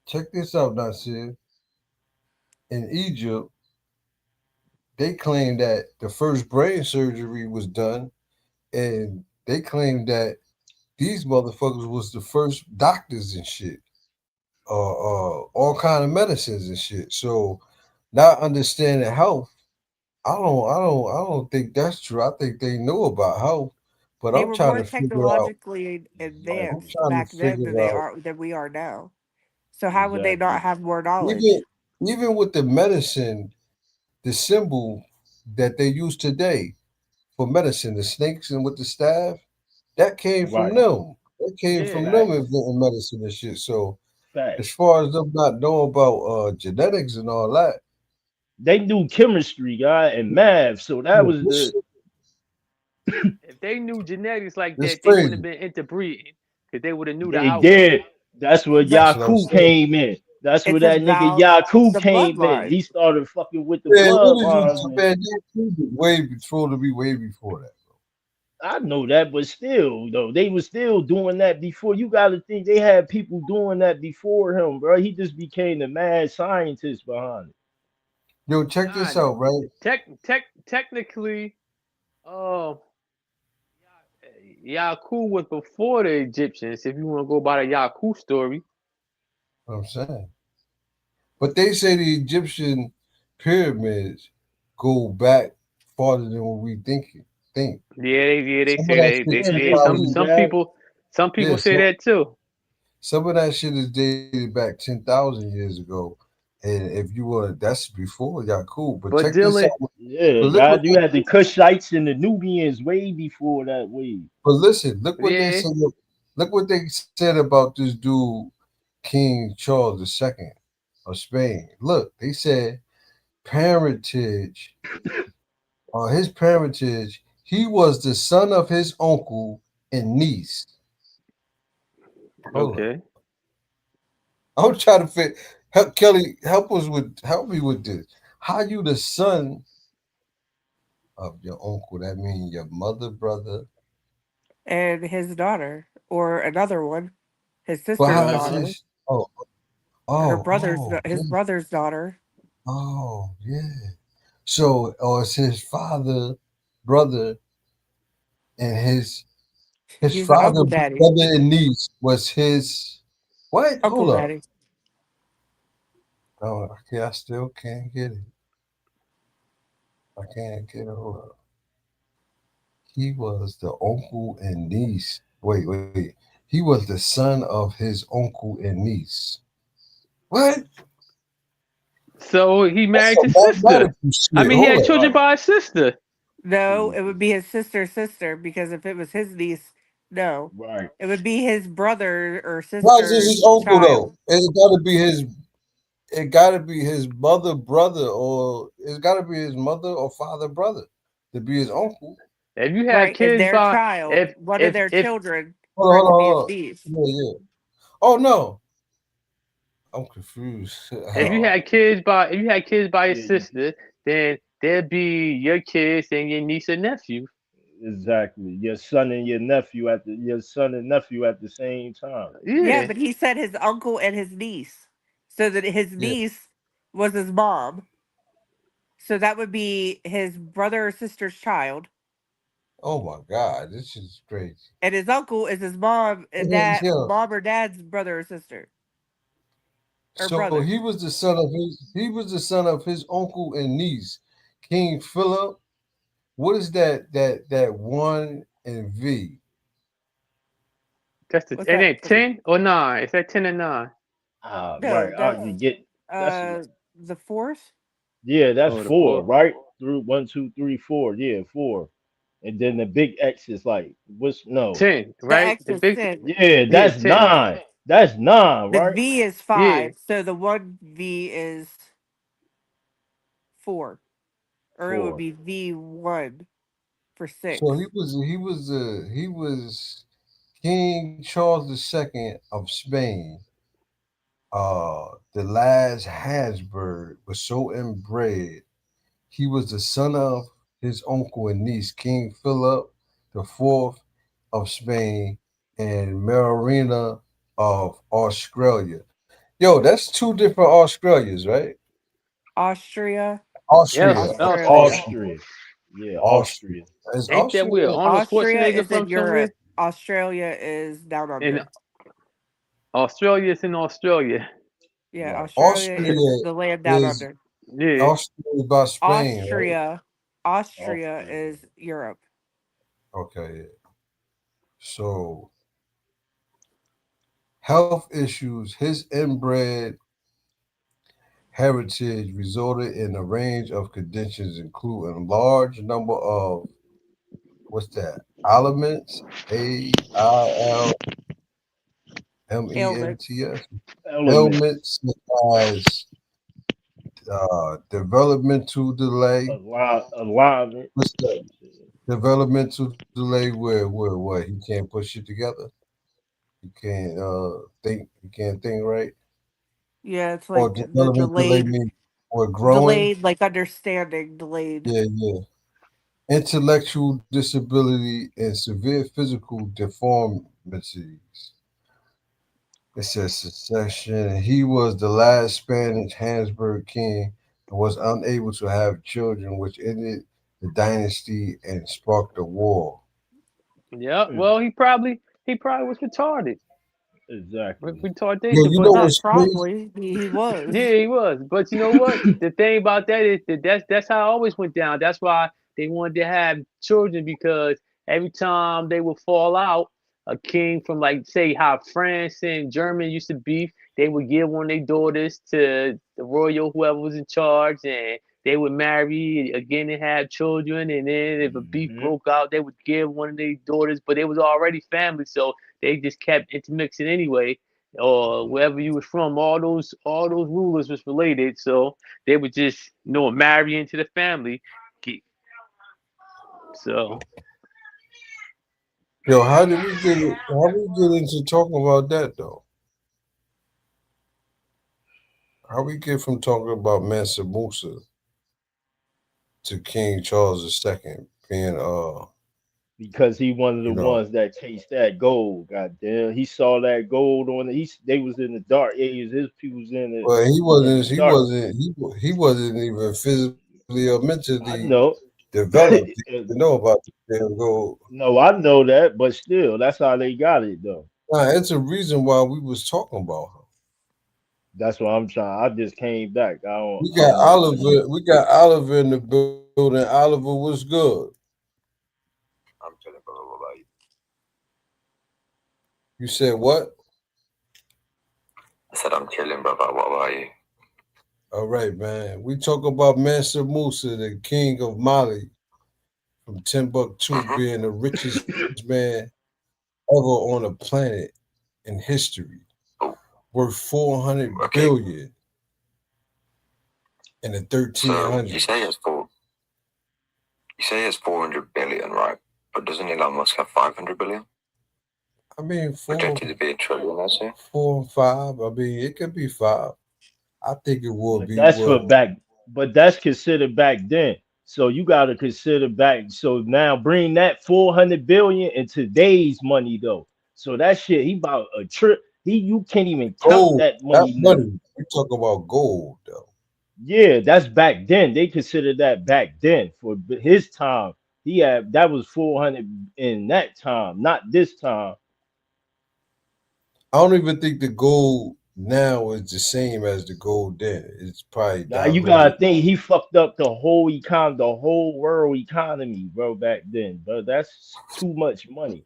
A: Check this out, Nasir. In Egypt, they claim that the first brain surgery was done, and they claim that these motherfuckers was the first doctors and shit, all kind of medicines and shit. So, not understanding health, I don't think that's true. I think they know about health, but
E: They
A: I'm
E: were
A: trying
E: more
A: to figure out.
E: technologically
A: I'm
E: advanced
A: trying to
E: back then
A: figure out
E: than we are now. So how would they not
D: Exactly.
E: have more knowledge?
A: even even with the medicine, the symbol that they use today for medicine, the snakes and with the staff, that came from
D: Right.
A: them. That came
C: Yeah,
A: from them
D: Facts.
A: inventing medicine and shit. So as
D: Facts.
A: far as them not knowing about genetics and all that,
D: They knew chemistry, guy, and math. So that was
A: this
D: the
A: shit
C: if they knew genetics like
A: is
C: that, they wouldn't have
A: crazy.
C: been interbreeding because they would have knew the
D: they
C: outcome.
D: did. That's where
E: But
A: That's what I'm
D: Yaku
A: saying.
D: came in. That's where
E: it's
D: that nigga
E: about
D: Yaku
E: the
D: came in.
E: bloodline.
D: He started fucking with the
A: Man, what is you,
D: bloodlines and
A: man?
D: shit.
A: That food is way before to be way before that.
D: I know that, but still, though, they were still doing that before. You got to think they had people doing that before him, bro. He just became the mad scientist behind it.
A: Yo, check
C: Nah,
A: this out, right?
C: technically, uh, Yaku was before the Egyptians. If you want to go by the Yaku story,
A: What I'm saying. But they say the Egyptian pyramids go back farther than what we thinking. think.
C: They
A: Some of
C: say
A: that shit
D: Yeah,
A: is
D: they
A: probably
D: do that.
C: some
A: yeah.
C: people say that too.
A: Some of that shit is dated back 10,000 years ago, and if you want, that's before y'all cool. But
C: But
A: check this
C: Dylan,
A: out.
D: Yeah,
A: But look what
D: God, you had the Cushites and the Nubians way before that wave.
A: But listen, look what they
C: yeah.
A: said. Look what they said about this dude, King Charles II of Spain. Look, they said parentage, his parentage, he was the son of his uncle and niece. Hold up.
C: Okay.
A: I'm trying to fit help Kelly, help me with this. How you the son of your uncle? That means your mother, brother.
E: And his daughter, or another one, his
A: But
E: sister's
A: how is
C: Uh-huh.
E: daughter,
A: this? Oh,
E: his
A: yeah.
E: brother's daughter.
A: Oh, yeah. So, or it's his father, brother, and his
E: He's an
A: father,
E: uncle daddy.
A: brother, and niece was his what?
E: Uncle
A: Hold up.
E: daddy.
A: Oh, okay, I still can't get it. I can't get it. Hold up. He was the uncle and niece. Wait. He was the son of his uncle and niece. What?
C: So he
A: That's
C: married
A: some
C: his sister.
A: mathematical
C: I
A: shit.
C: mean, he
A: Hold
C: had
A: up.
C: children
D: Right.
C: by his sister.
E: No, it
D: Mhm.
E: would be his sister's sister, because if it was his niece, no.
D: Right.
E: It would be his brother or
A: Why is this his
E: sister's
A: uncle though?
E: child.
A: It's got to be his. It got to be his mother, brother, or it's got to be his mother or father, brother, to be his uncle.
C: If you have
E: Right, and
C: kids
E: their
C: by
E: child, one of their
C: if
E: children,
A: Hold
E: for
A: on,
E: it to be his
A: hold on.
E: niece.
A: Yeah. Oh no, I'm confused.
D: No.
C: if you had kids by your
D: Yeah, you,
C: sister, then there'd be your kids and your niece and nephew.
D: exactly. Your son and your son and nephew at the same time.
E: Yeah,
C: Yeah.
E: but he said his uncle and his niece. So that his
A: Yeah.
E: niece was his mom. So that would be his brother or sister's child.
A: Oh my God, this is crazy.
E: And his uncle is his mom and dad,
A: Yeah.
E: mom or dad's brother or sister or
A: So he
E: brother.
A: was the son of his. He was the son of his uncle and niece, King Philip. What is that? That one and V.
C: That's the
E: What's
C: it
E: that?
C: ain't 10 or 9. Is that 10 and 9?
D: Ah,
E: No,
D: right.
E: that's
D: You get that's
E: the fourth.
D: yeah, that's
C: Oh, the
D: four,
C: four.
D: right? Through 1, 2, 3, 4. Yeah, four. And then the big X is like what's no?
C: 10,
E: The
C: right?
E: X
C: The
E: is
C: big
E: 10.
D: Yeah,
C: yeah,
D: that's
C: 10.
D: 9. That's 9,
E: The
D: right?
E: V is
C: Yeah.
E: 5. So the one V is 4. Or it would
D: 4.
E: be V1 for
A: So
E: 6.
A: he was King Charles II of Spain. The last Habsburg was so inbred. He was the son of his uncle and niece, King Philip the Fourth of Spain and Marina of Australia. Yo, that's two different Australias, right?
E: Austria.
C: Yep.
A: Austria,
E: Australia.
D: Austria. Yeah,
A: Austria.
D: Austria.
A: Is
C: Ain't that where
A: Austria?
C: Arnold
E: Austria
C: Schwarzenegger
E: is in
C: from
E: Europe.
C: somewhere?
E: Australia is down
C: And
E: under.
C: Australia is in Australia.
E: Yeah,
D: Right.
E: Australia is
A: Austria
E: the land down
A: is
E: under.
C: Yeah.
A: Austria by Spain, right?
E: Austria. Austria
D: Austria.
E: is Europe.
A: Okay. So health issues, his inbred heritage resulted in a range of conditions, including large number of what's that? Ailments,
E: Ailments.
A: Ailments,
D: Elements.
A: ailments as developmental delay.
D: Alignment.
A: What's that? Developmental delay where what he can't put shit together. He can't think. He can't think right.
E: Yeah, it's
A: Or
E: like the
A: development delay
E: delayed,
A: means or growing.
E: like understanding, delayed.
A: Yeah. Intellectual disability and severe physical deformities. It says succession. He was the last Spanish Habsburg king and was unable to have children, which ended the dynasty and sparked a war.
C: Yeah.
D: Hmm,
C: Well, he probably was retarded.
D: exactly.
A: Yo,
C: Retardation,
A: you
C: but
A: know
E: Not
A: what's crazy?
E: probably. He was.
C: yeah, he was. But you know what? The thing about that is that's how it always went down. That's why They wanted to have children because every time they would fall out, a king from like say how France and Germany used to beef, they would give one of their daughters to the royal whoever was in charge, and they would marry again and have children. And then if a beef
D: Hmm.
C: broke out, they would give one of their daughters, but it was already family, so they just kept intermixing anyway. Or wherever you was from, all those rulers was related, so they would just marry into the family. So
A: Yo, how did we get it? How we get into talking about that though? How we get from talking about Mansa Musa to King Charles II being
D: Because he one of the
A: you know,
D: ones that chased that gold. Goddamn, he saw that gold on it. They was in the dark ages. His people was
A: well
D: in the
A: he
D: dark.
A: wasn't he wasn't even physically or
D: I
A: mentally
D: know.
A: developed to know about the damn gold.
D: No, I know that, but still, that's how they got it though.
A: Nah, it's a reason why we was talking about him.
D: That's what I'm trying. I just came back.
A: We
D: I
A: got
D: don't know what the
A: Oliver. We got Oliver in the building. Oliver was good.
F: I'm chilling, brother. What about you?
A: You said what?
F: I said I'm chilling, brother. What about you?
A: All right, man. We talk about Mansa Musa, the king of Mali, from Timbuktu,
F: Mm-hmm.
A: being the richest man ever on the planet in history,
F: Oh,
A: worth 400
F: okay.
A: billion in the
F: So
A: 1300s.
F: you say it's 400 billion, right? But doesn't Elon Musk have 500 billion?
A: I mean,
F: Projected to be a trillion, I say.
A: 4 and 5. I mean, it could be 5. I think it will
D: But
A: be
D: that's for
A: what.
D: back. But that's considered back then. So you got to consider back. So now bring that 400 billion in today's money though. So that shit, he about a trip. You can't even count
A: Gold,
D: that
A: that
D: money now.
A: money. We talk about gold, though.
D: Yeah, that's back then. They considered that back then for his time. He had that was 400 in that time, not this time.
A: I don't even think the gold now is the same as the gold then. It's probably
D: Now you gotta
A: diluted.
D: think he fucked up the whole the whole world economy, bro, back then. Bro, that's too much money.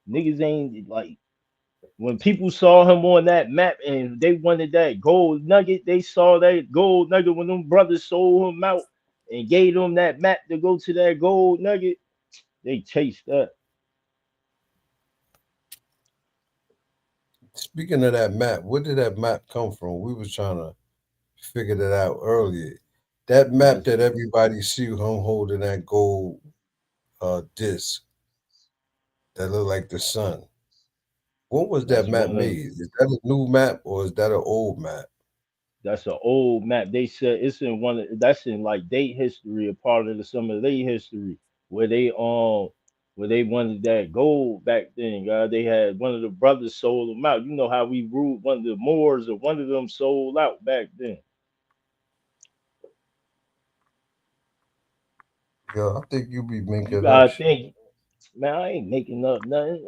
D: Niggas ain't like when people saw him on that map and they wanted that gold nugget, they saw that gold nugget when them brothers sold him out and gave them that map to go to that gold nugget. They chased that.
A: Speaking of that map, where did that map come from? We was trying to figure that out earlier. That map
D: That's
A: that everybody see him holding that gold disc that look like the sun. When was that
D: that's
A: map
D: one of
A: made? Is that a new map or is that an old map?
D: that's an old map. They said it's in one of that's in like date history, a part of some of their history where they wanted that gold back then. God, they had one of the brothers sold them out. You know how we ruled one of the Moors or one of them sold out back then.
A: Yo, I think you be
D: You
A: making up
D: gotta
A: shit.
D: think, man. I ain't making up nothing.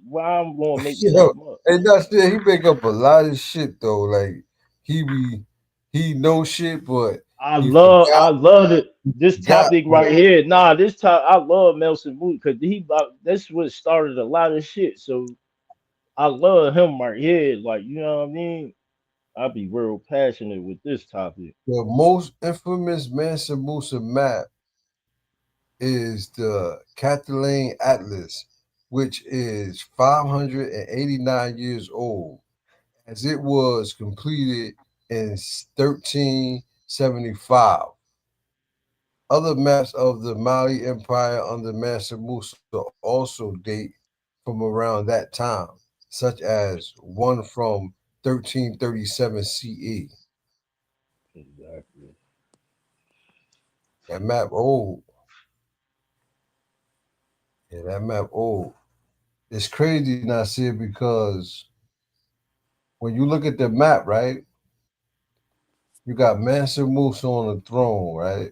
D: Why I'm gonna make
A: Yo,
D: something up?
A: and that's it. He make up a lot of shit though. Like he be he know shit, but
D: I love it.
A: he
D: This
A: forgot.
D: topic right here. Nah, this top I love Nelson Moody because that's what started a lot of shit. So I love him right here. Like, you know what I mean? I'll be real passionate with this topic.
A: The most infamous Mansa Musa map is the Catalan Atlas, which is 589 years old, as it was completed in 1375. Other maps of the Mali Empire under Mansa Musa also date from around that time, such as one from 1337 CE.
D: Exactly.
A: That map old. Yeah, that map old. It's crazy not see it because when you look at the map, right, you got Mansa Musa on the throne, right?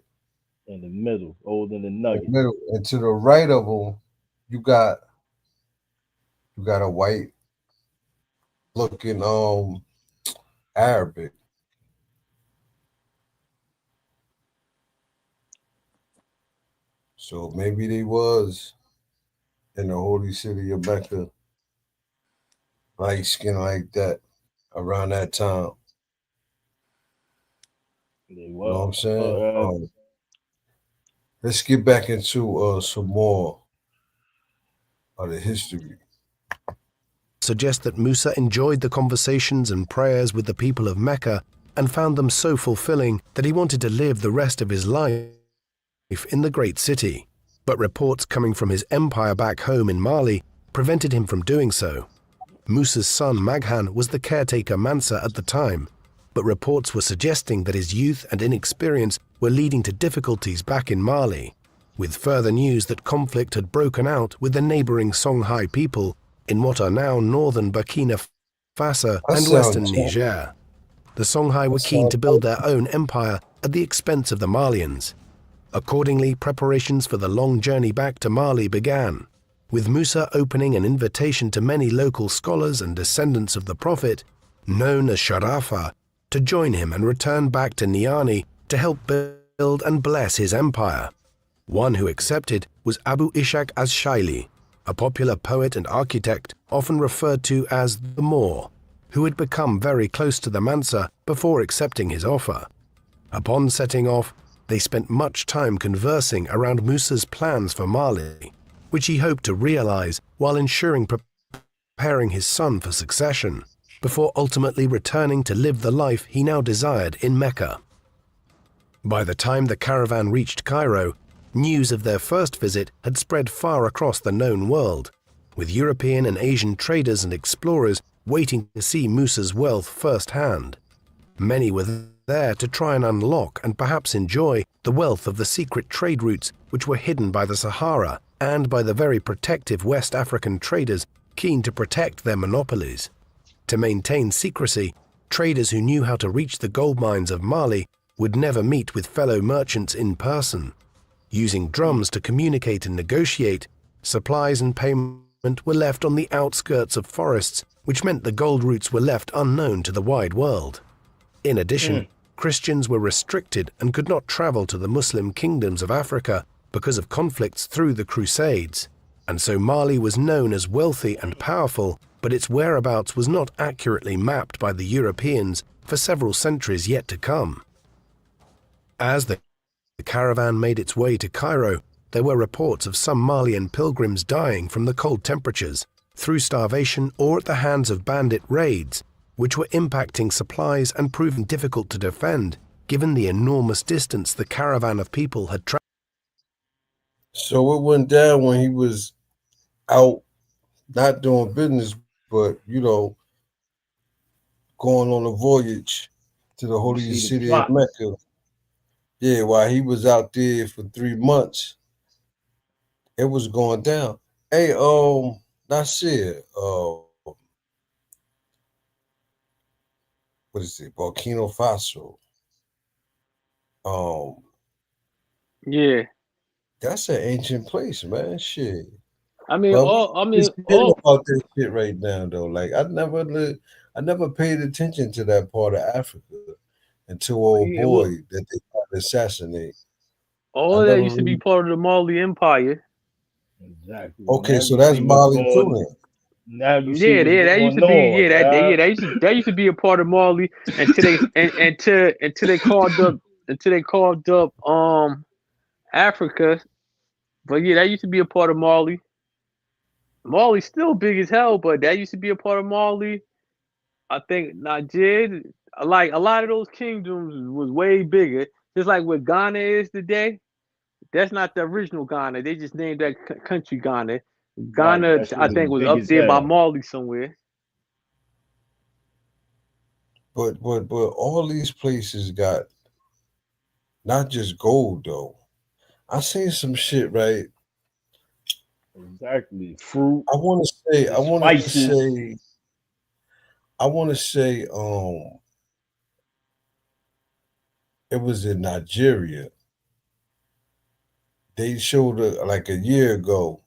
D: In the middle, holding the
A: In the
D: nugget.
A: middle, and to the right of him, you got a white looking Arabic. So maybe they was in the holy city of Mecca, light skin like that, around that time.
D: They
A: You know what I'm
D: was.
A: saying? Let's get back into some more of the history.
B: Suggest that Musa enjoyed the conversations and prayers with the people of Mecca and found them so fulfilling that he wanted to live the rest of his life in the great city. But reports coming from his empire back home in Mali prevented him from doing so. Musa's son Maghan was the caretaker Mansa at the time, but reports were suggesting that his youth and inexperience were leading to difficulties back in Mali, with further news that conflict had broken out with the neighboring Songhai people in what are now northern Burkina Faso
A: That
B: and
A: sounds
B: western Niger. The Songhai were
A: that
B: keen
A: sounds
B: to build their own empire at the expense of the Malians. Accordingly, preparations for the long journey back to Mali began, with Musa opening an invitation to many local scholars and descendants of the Prophet, known as Sharafa, to join him and return back to Niani to help build and bless his empire. One who accepted was Abu Ishaq az-Shaili, a popular poet and architect often referred to as the Moor, who had become very close to the Mansa before accepting his offer. Upon setting off, they spent much time conversing around Musa's plans for Mali, which he hoped to realize while ensuring preparing his son for succession, before ultimately returning to live the life he now desired in Mecca. By the time the caravan reached Cairo, news of their first visit had spread far across the known world, with European and Asian traders and explorers waiting to see Musa's wealth firsthand. Many were there to try and unlock and perhaps enjoy the wealth of the secret trade routes which were hidden by the Sahara and by the very protective West African traders keen to protect their monopolies. To maintain secrecy, traders who knew how to reach the gold mines of Mali would never meet with fellow merchants in person. Using drums to communicate and negotiate, supplies and payment were left on the outskirts of forests, which meant the gold routes were left unknown to the wide world. In addition, Christians were restricted and could not travel to the Muslim kingdoms of Africa because of conflicts through the Crusades, and so Mali was known as wealthy and powerful, but its whereabouts was not accurately mapped by the Europeans for several centuries yet to come. As the caravan made its way to Cairo, there were reports of some Malian pilgrims dying from the cold temperatures, through starvation or at the hands of bandit raids, which were impacting supplies and proving difficult to defend, given the enormous distance the caravan of people had traveled.
A: So it went down when he was out, not doing business, but going on a voyage to the
D: You
A: holy
D: see the
A: city of
D: plot.
A: Mecca. Yeah, while he was out there for 3 months, it was going down. Hey, that's it. What is it? Burkina Faso. Um,
C: Yeah.
A: that's an ancient place, man. Shit.
C: I mean,
A: But we
C: all I mean,
A: just hearing
C: all
A: about this shit right now, though. Like I never paid attention to that part of Africa until old
C: yeah,
A: boy
C: well,
A: that they tried to assassinate. I
C: all of that
A: never
C: used to be
A: really.
C: part of the Mali Empire.
D: Exactly.
A: Okay,
D: Now
A: so
D: you
A: that's
D: see what's
A: Mali
D: going.
A: too.
D: Now you see
C: Yeah,
D: what's
C: yeah, that used
D: going
C: to be
D: on. Yeah.
C: that used to be a part of Mali until they until they called up Africa. But yeah, that used to be a part of Mali. Mali's still big as hell, but that used to be a part of Mali. I think Niger, like a lot of those kingdoms was way bigger. Just like what Ghana is today. That's not the original Ghana. They just named that country Ghana.
D: Right.
C: Ghana,
D: That shit
C: I
D: was
C: think, was
D: big
C: up
D: as
C: there by
D: hell.
C: Mali somewhere.
A: But all these places got not just gold though. I seen some shit, right?
D: Exactly. Fruit,
A: I want to say,
D: the
A: I want to
D: spices.
A: say, I want to say, it was in Nigeria. They showed like a year ago.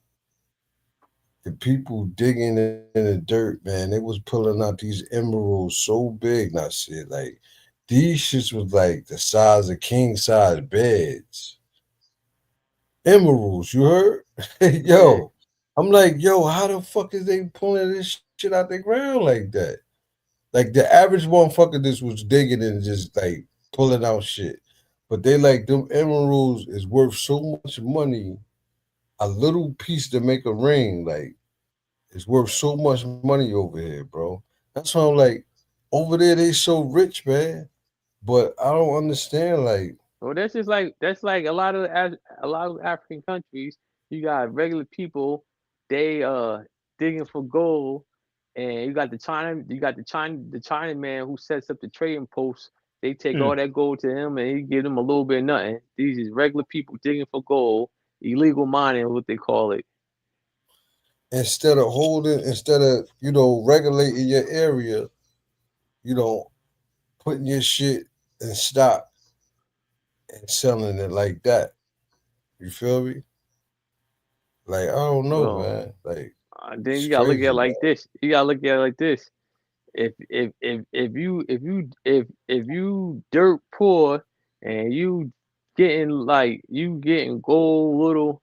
A: The people digging in the dirt, man, they was pulling out these emeralds so big. Not shit, like these shits was like the size of king size beds. emeralds. You heard?
C: Yeah.
A: Yo, I'm like, yo, how the fuck is they pulling this shit out the ground like that? Like the average motherfucker just was digging and just like pulling out shit. But they like them emeralds is worth so much money. A little piece to make a ring, like, is worth so much money over here, bro. That's why I'm like, over there they so rich, man. But I don't understand, like,
C: Well, that's like a lot of African countries. You got regular people, they digging for gold, and you got the China man who sets up the trading post. They take
D: Hmm.
C: all that gold to him, and he give them a little bit of nothing. These is regular people digging for gold, illegal mining, what they call it.
A: instead of regulating your area, you know, putting your shit in stock and selling it like that. You feel me? Like, I don't know,
C: Well,
A: man. Like,
C: then
A: it's
C: you gotta look at it
A: crazy, man.
C: like this. You gotta look at it like this. If you dirt poor and you getting gold,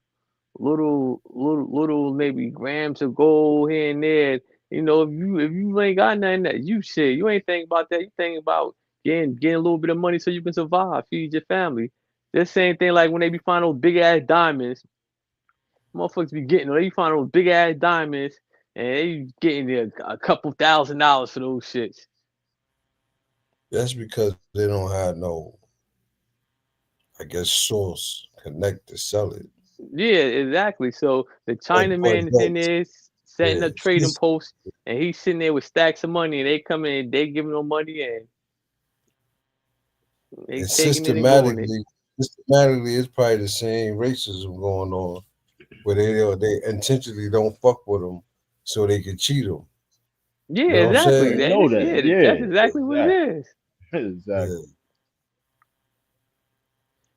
C: little maybe grams of gold here and there, if you ain't got nothing, that you ain't thinking about that. You thinking about getting a little bit of money so you can survive, feed your family. The same thing like when they be finding those big ass diamonds. Motherfuckers be getting, they find those big ass diamonds and they getting a couple $1,000s for those shits.
A: That's because they don't have no, I guess, source connect to sell it.
C: Yeah, exactly. So the
A: But
C: Chinaman is in
A: that's
C: there setting
A: yeah,
C: up trading posts, and he's sitting there with stacks of money, and they come in, they giving him money, and they
A: and
C: taking it and going it.
A: systematically, it's probably the same racism going on where they intentionally don't fuck with them so they can cheat them.
C: Yeah,
A: You know what I'm
C: exactly.
D: I
A: saying?
D: know that.
C: Yeah, that's
D: Yeah,
C: exactly what it
D: exactly.
C: is.
A: Yeah.
D: Exactly.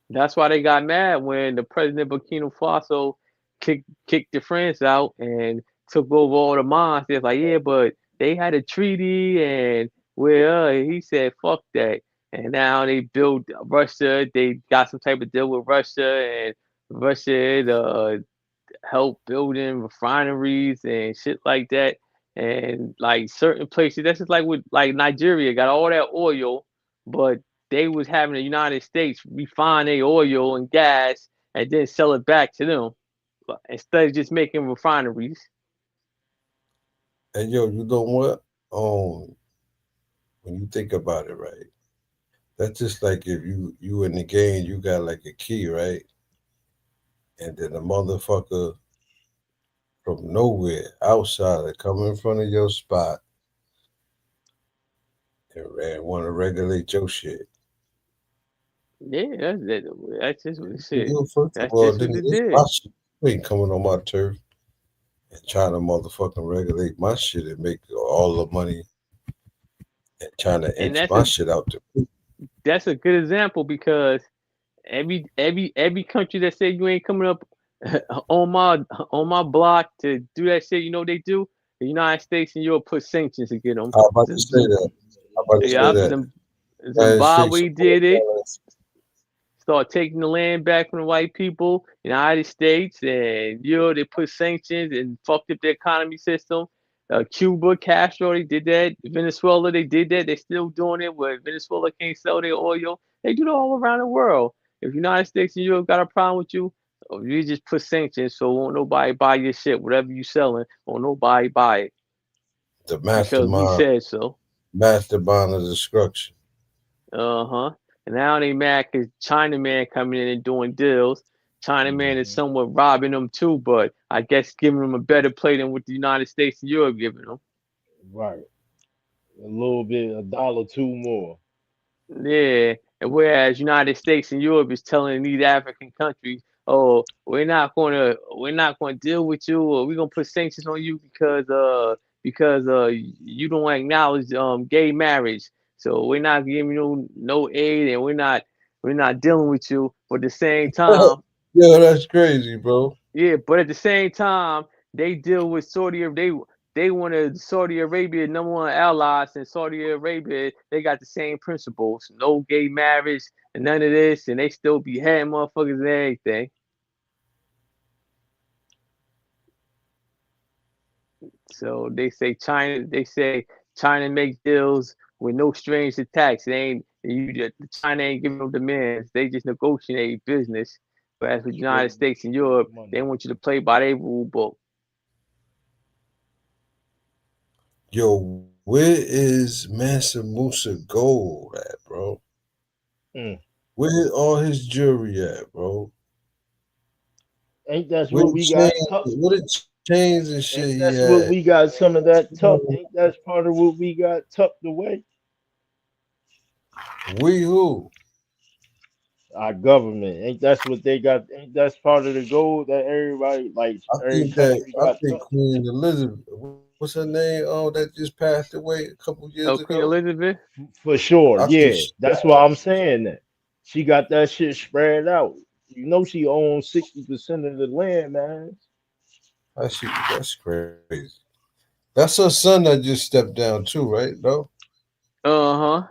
C: That's why they got mad when the president of Burkina Faso kicked the France out and took over all the mines. They're like, yeah, but they had a treaty, and he said, fuck that. And now they built Russia. They got some type of deal with Russia, and Russia help building refineries and shit like that. And like certain places, that's just like with like Nigeria got all that oil, but they was having the United States refine their oil and gas and then sell it back to them instead of just making refineries.
A: And yo, you know what? When you think about it, right? That's just like if you in the game, you got like a key, right? And then a motherfucker from nowhere, outsider, come in front of your spot and want to regulate your shit.
C: Yeah, that's just what it said.
A: Yo, first of
C: That's
A: all,
C: just what
A: nigga,
C: it
A: this my
C: did.
A: shit. You ain't coming on my turf and trying to motherfucking regulate my shit and make all the money and trying to inch
C: And
A: my
C: that's a
A: shit out to
C: that's a good example because every country that say you ain't coming up on my block to do that shit, you know what they do? The United States and Europe put sanctions against them.
A: I'm about to say that. I'm about to say
C: Yeah,
A: that. United States
C: Zimbabwe
A: support
C: did it.
A: all
C: Start taking the land back from the white people, United States, and they put sanctions and fucked up the economy system. Cuba, Castro, they did that. Venezuela, they did that. They're still doing it where Venezuela can't sell their oil. They do it all around the world. If United States and Europe got a problem with you, you just put sanctions so won't nobody buy your shit. Whatever you selling, won't nobody buy it
A: the
C: because we
A: mastermind,
C: said so.
A: mastermind of destruction.
C: Uh-huh. And now they mad because China man coming in and doing deals. China man is
D: Mhm.
C: somewhat robbing them too, but I guess giving them a better play than what the United States and Europe giving them.
D: Right. A little bit, a dollar, two more.
C: Yeah. And whereas United States and Europe is telling these African countries, oh, we're not gonna deal with you, or we're gonna put sanctions on you because you don't acknowledge gay marriage. So we're not giving you no aid, and we're not dealing with you. But at the same time,
A: Yo, that's crazy, bro.
C: yeah, but at the same time, they deal with Saudi. They wanted Saudi Arabia number one allies, and Saudi Arabia they got the same principles: no gay marriage and none of this, and they still be having motherfuckers and everything. So they say China makes deals with no strings attached. China ain't giving no demands. They just negotiate business. Whereas with the United States and Europe, they want you to play by their rule book.
A: Yo, where is Mansa Musa gold at, bro? Where all his jewelry at, bro?
D: Ain't that's what we got tucked?
A: What the chains and shit
D: Ain't
A: he
D: that's what
A: had?
D: we got some of that tucked? Ain't that's part of what we got tucked away?
A: We who?
D: Our government. Ain't that's what they got? Ain't that's part of the gold that everybody like every country
A: I
D: got
A: think
D: tucked?
A: Queen Elizabeth, what's her name? Oh, that just passed away a couple years
C: Queen
A: ago.
C: Elizabeth?
D: For sure,
A: I
D: yeah.
A: think
D: That's why I'm saying that. She got that shit spread out. You know she owns 60% of the land, man.
A: that's crazy. That's her son that just stepped down too, right? No?
C: Uh-huh.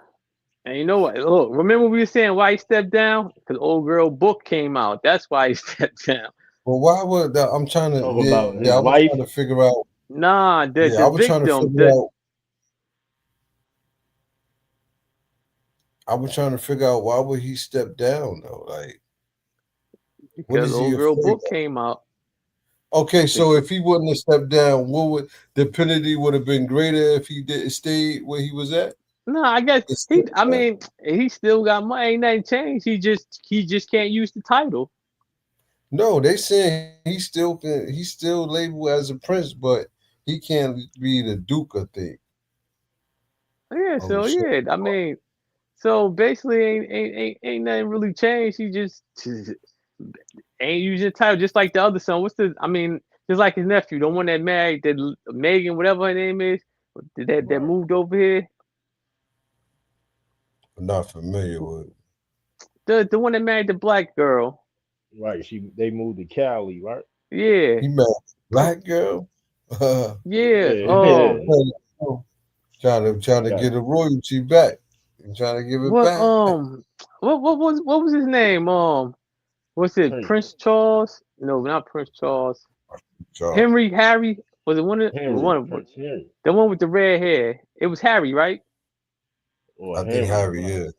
C: And you know what? Look, remember we were saying why he stepped down? Because old girl book came out. That's why he stepped down.
A: Well, why would that? I'm trying to,
D: Talk about his
A: I was
D: wife.
A: trying to figure out.
C: Nah,
A: I
C: the
A: was trying to
C: victim.
A: figure out. I was trying to figure out why would he step down though? Like, what
C: Because
A: is he
C: old girl
A: afraid
C: book
A: of?
C: came out.
A: Okay, so if he wouldn't have stepped down, what would the penalty would have been greater if he did stay where he was at?
C: No, I guess he still got money. Ain't nothing changed. He just can't use the title.
A: No, they saying he still can. He's still labeled as a prince, but he can't be the duke. I think.
C: Yeah, so yeah, I mean, so basically ain't nothing really changed. He just ain't using the title, just like the other son. Just like his nephew, the one that married that Megan, whatever her name is, that moved over here.
A: I'm not familiar with.
C: The one that married the black girl.
D: Right. They moved to Cali, right?
C: Yeah.
A: He met a black girl.
C: Yeah.
D: Yeah.
A: Trying to get a royalty back. And trying to give it
C: What
A: back.
C: what was his name? What's it?
D: Prince
C: Prince Charles? No, not Prince Charles.
A: Charles.
C: Harry was it
D: Prince Henry.
C: the one with the red hair? It was Harry, right?
D: Or
A: I think
D: Henry,
A: Harry
D: right?
A: is.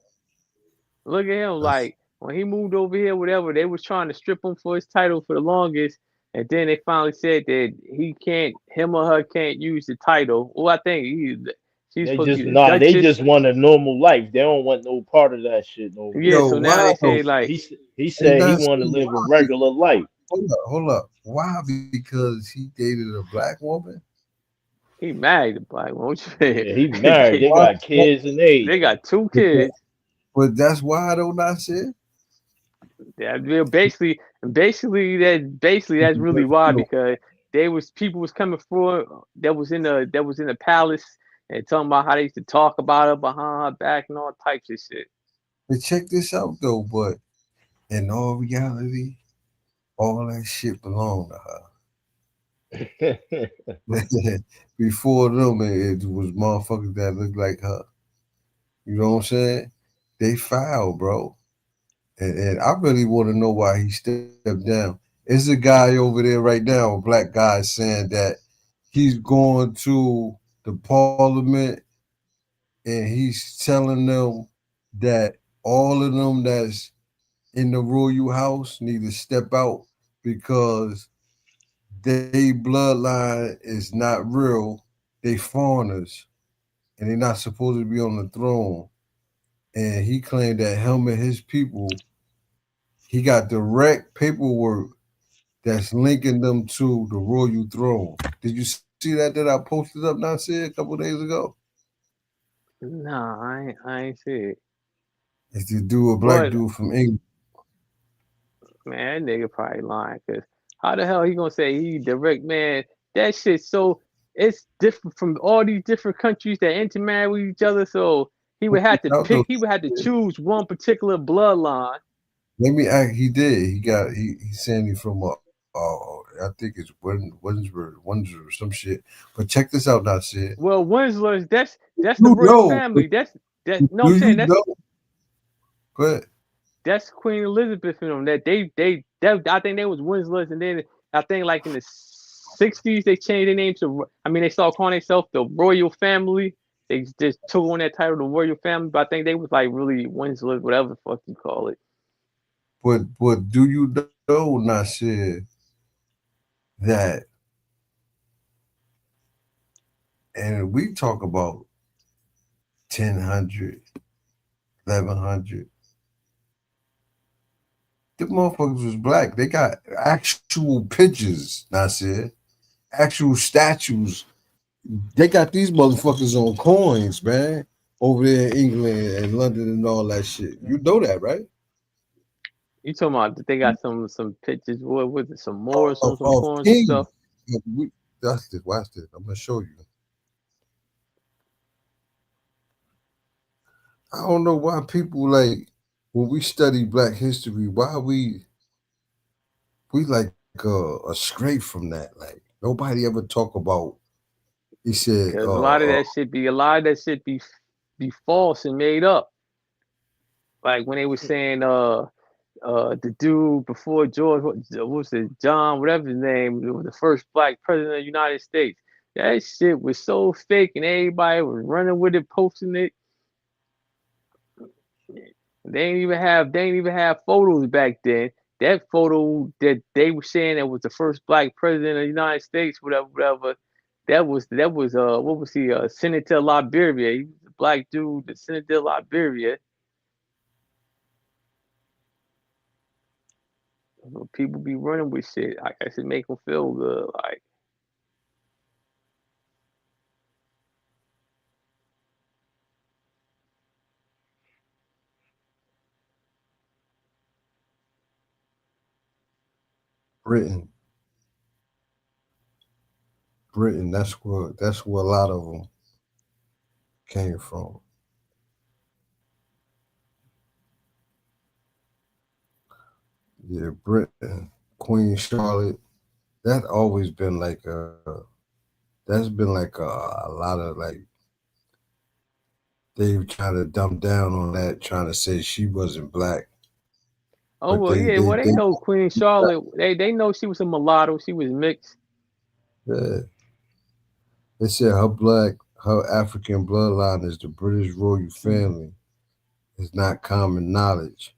C: Look at him,
A: That's,
C: like when he moved over here, whatever, they was trying to strip him for his title for the longest, and then they finally said that him or her can't use the title. Well, I think she's
D: They
C: supposed to
D: just
C: be the
D: nah. They
C: Duchess.
D: just want a normal life. They don't want no part of that shit no
C: Yeah,
D: more.
A: yo,
C: so now they
A: wow.
C: say like
D: He
A: Hey,
D: said he
A: that's
D: want to live a regular life.
A: hold up. Why? Because he dated a black woman?
C: he married a black one. What you
D: Yeah, he
C: mean?
D: married. They
A: Why?
D: got kids and
C: They
D: everything.
C: got two kids.
A: But that's why I don't not say.
C: Yeah, basically that's really why, because people was coming forward that was in the palace and talking about how they used to talk about her behind her back and all types of shit.
A: But check this out though. But in all reality, all that shit belonged to her. Before them, it was motherfuckers that looked like her. You know what I'm saying? They foul, bro. And I really want to know why he stepped down. There's a guy over there right now, a black guy, saying that he's going to the parliament and he's telling them that all of them that's in the royal house need to step out because they bloodline is not real. They foreigners and they're not supposed to be on the throne. And he claimed that him and his people, he got direct paperwork that's linking them to the royal throne. Did you see that I posted up now said a couple days ago?
C: Nah, I ain't see it.
A: It's the dude, a black
C: But
A: dude from England.
C: man, that nigga probably lying, because how the hell he gonna say he direct, man? That shit, so it's different from all these different countries that intermarry with each other. So he would have to pick. He would have to choose one particular bloodline.
A: Let me act. He did. He's saying he's from I think it's Windsor or some shit. But check this out, now, Sid.
C: Well, Winslow's that's the
A: You
C: royal
A: know,
C: family. That no,
A: do
C: I'm saying
A: you know? But
C: that's Queen Elizabeth and them. That I think they was Winslow's, and then I think like in the '60s they changed their name to. I mean, they started calling themselves the Royal Family. They just took on that title, the Royal Family. But I think they was like really Winslow, whatever the fuck you call it.
A: But do you know, Nasir, that, and we talk about 1000, 1100. The motherfuckers was black. They got actual pictures, Nasir, actual statues. They got these motherfuckers on coins, man, over there in England and London and all that shit. You know that, right?
C: You talking about that they got some pictures? What was it? Some more, some
A: Of
C: coins and
A: kings.
C: stuff.
A: That's it. Watch this. I'm gonna show you. I don't know why people like when we study Black history. Why we like astray from that. Like nobody ever talk about. He said,
C: Because a lot of that shit be false and made up. Like when they were saying the dude before George, what was it, John, whatever his name, was the first black president of the United States. That shit was so fake, and everybody was running with it, posting it. They ain't even have photos back then. That photo that they were saying that was the first black president of the United States, whatever. That was what was he? Senator of Liberia. He was a black dude, the Senator of Liberia. People be running with shit. I guess it make them feel good. Like
A: Britain. That's where a lot of them came from. Yeah, Britain, Queen Charlotte. That always been like that's been like a lot of like they trying to dumb down on that, trying to say she wasn't black,
C: oh
A: but
C: well, yeah, well they
A: they
C: know Queen Charlotte. They know she was a mulatto. She was mixed.
A: yeah. They said her African bloodline is the British royal family. It's not common knowledge.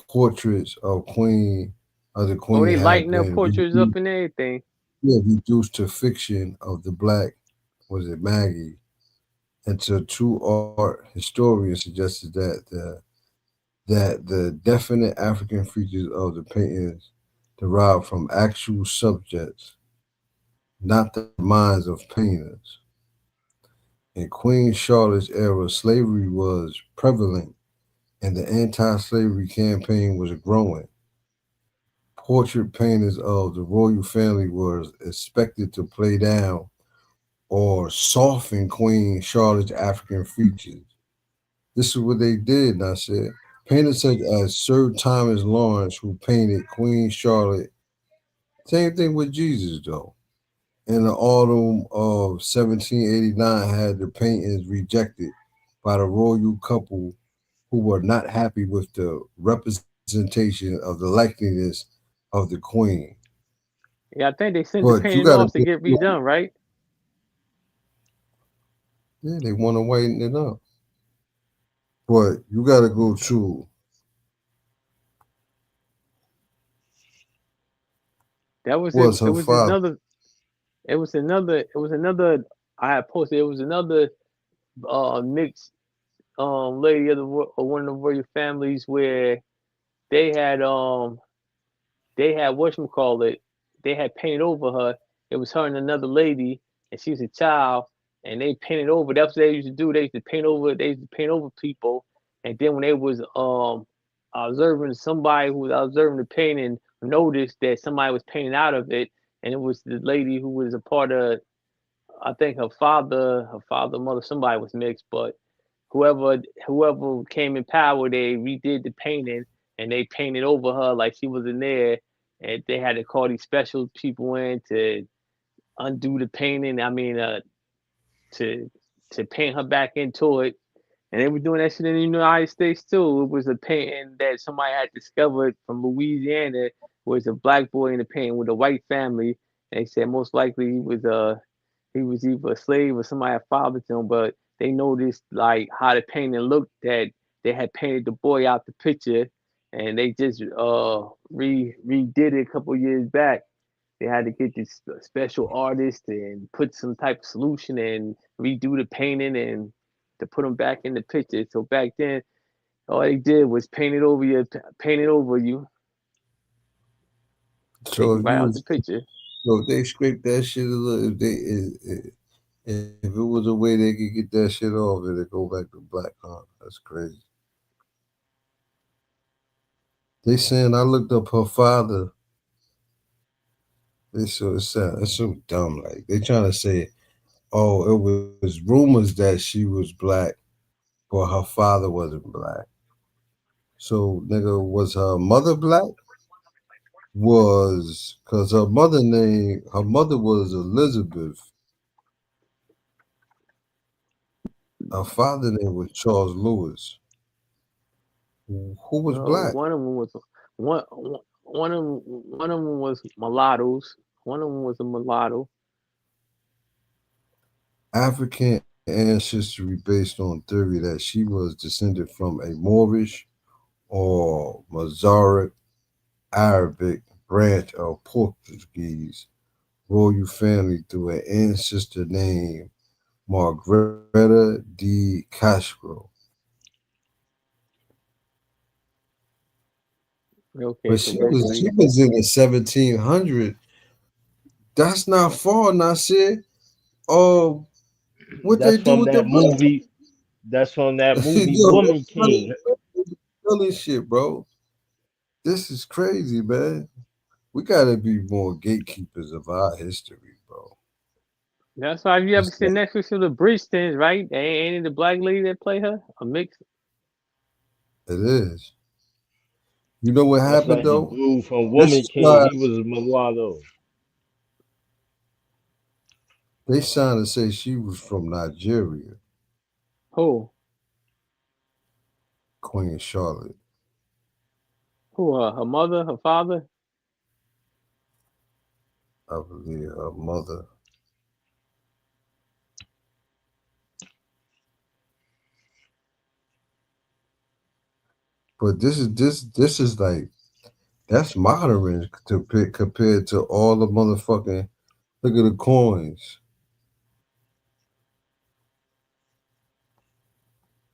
A: Portraits of the
C: Oh,
A: queen
C: they
A: have
C: lighten their
A: been
C: portraits up and everything.
A: reduced to fiction of the black, was it Maggie? Until true art historians suggested that the definite African features of the paintings derived from actual subjects, not the minds of painters. In Queen Charlotte's era, slavery was prevalent and the anti-slavery campaign was growing. Portrait painters of the royal family were expected to play down or soften Queen Charlotte's African features. This is what they did, I said. Painters such as Sir Thomas Lawrence, who painted Queen Charlotte, same thing with Jesus, though. In the autumn of 1789, had the paintings rejected by the royal couple who were not happy with the representation of the likeness of the queen.
C: Yeah, I think they sent the
A: But you
C: painting
A: got to,
C: off to get redone, right?
A: yeah, they want to whiten it up. But you got to go to
C: That was it.
A: was
C: It
A: her
C: was
A: father.
C: another. It was another. It was another. I had posted. It was another mixed lady of one of the royal families where they had whatchamacallit, they had painted over her. It was her and another lady, and she was a child, and they painted over. That's what they used to do. They used to paint over. They used to paint over people, and then when they was observing somebody who was observing the painting, noticed that somebody was painting out of it, and it was the lady who was a part of. I think her father, mother, somebody was mixed, but whoever came in power, they redid the painting and they painted over her like she was in there, and they had to call these special people in to undo the painting. I mean, to paint her back into it. And they were doing that shit in the United States too. It was a painting that somebody had discovered from Louisiana was a black boy in the painting with a white family. And they said most likely he was either a slave or somebody had fathered him, but they noticed like how the painting looked that they had painted the boy out the picture, and they just redid it a couple years back. They had to get this special artist and put some type of solution and redo the painting and to put them back in the picture. So back then, all they did was paint it over you, take
A: So
C: you
A: if
C: right
A: you
C: out the
A: was,
C: picture.
A: so if they scrape that shit a little, if it was a way they could get that shit off, it'd go back to black, huh? That's crazy. They saying I looked up her father. It's so dumb. Like they trying to say, oh, it was rumors that she was black, but her father wasn't black. So nigga, was her mother black? Was because her mother was Elizabeth. Her father name was Charles Lewis. Who was black?
C: One of them was one one of them was mulattoes. One of them was a mulatto.
A: African ancestry based on theory that she was descended from a Moorish or Mozarabic Arabic branch of Portuguese royal family through an ancestor named Margareta de Castro.
C: Okay,
A: But
C: so
A: she
C: basically,
A: was in the 1700s. That's not far, Nasir. Oh, what they
D: That's
A: do
D: from
A: with the
D: that
A: black?
D: movie. That's from that movie
A: Yo,
D: Woman King.
A: this shit, bro. This is crazy, man. We gotta be more gatekeepers of our history, bro.
C: that's why you ever
A: It's
C: seen
A: like,
C: Netflix of the Bridgetons, right? Ain't it the black lady that play her? A mix.
A: it is. You know what
D: That's
A: happened
D: like the
A: though?
D: dude from
A: This
D: Woman
A: is
D: King.
A: why
D: He was a mulatto.
A: they trying to say she was from Nigeria,
C: Who?
A: Queen Charlotte.
C: Who? Her mother? Her father?
A: I believe her mother. But this is like that's modern compared to all the motherfucking look at the coins.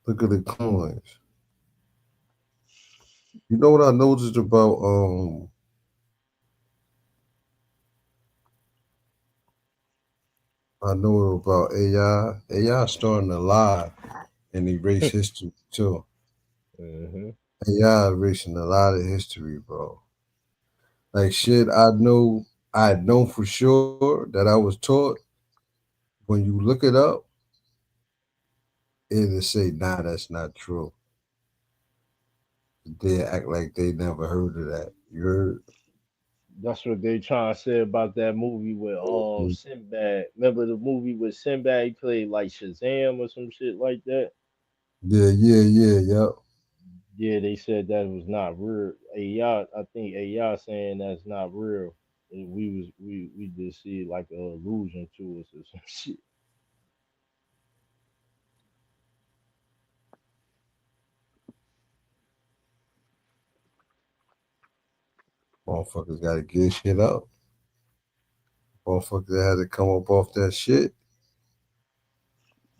A: Look at the coins. You know what I noticed about I know about AI. AI starting to lie and erase history too.
D: Hmm.
A: AI erasing a lot of history, bro. Like shit, I know for sure that I was taught. When you look it up, it'll say, "Nah, that's not true." They act like they never heard of that. You heard?
D: That's what they trying to say about that movie with
A: Mhm.
D: Sinbad. Remember the movie with Sinbad? He played like Shazam or some shit like that.
A: Yep.
D: Yeah, they said that was not real. AI, I think AI saying that's not real. And we just see like an illusion to us or some shit.
A: Motherfuckers got to get shit up. Motherfuckers that had to come up off that shit.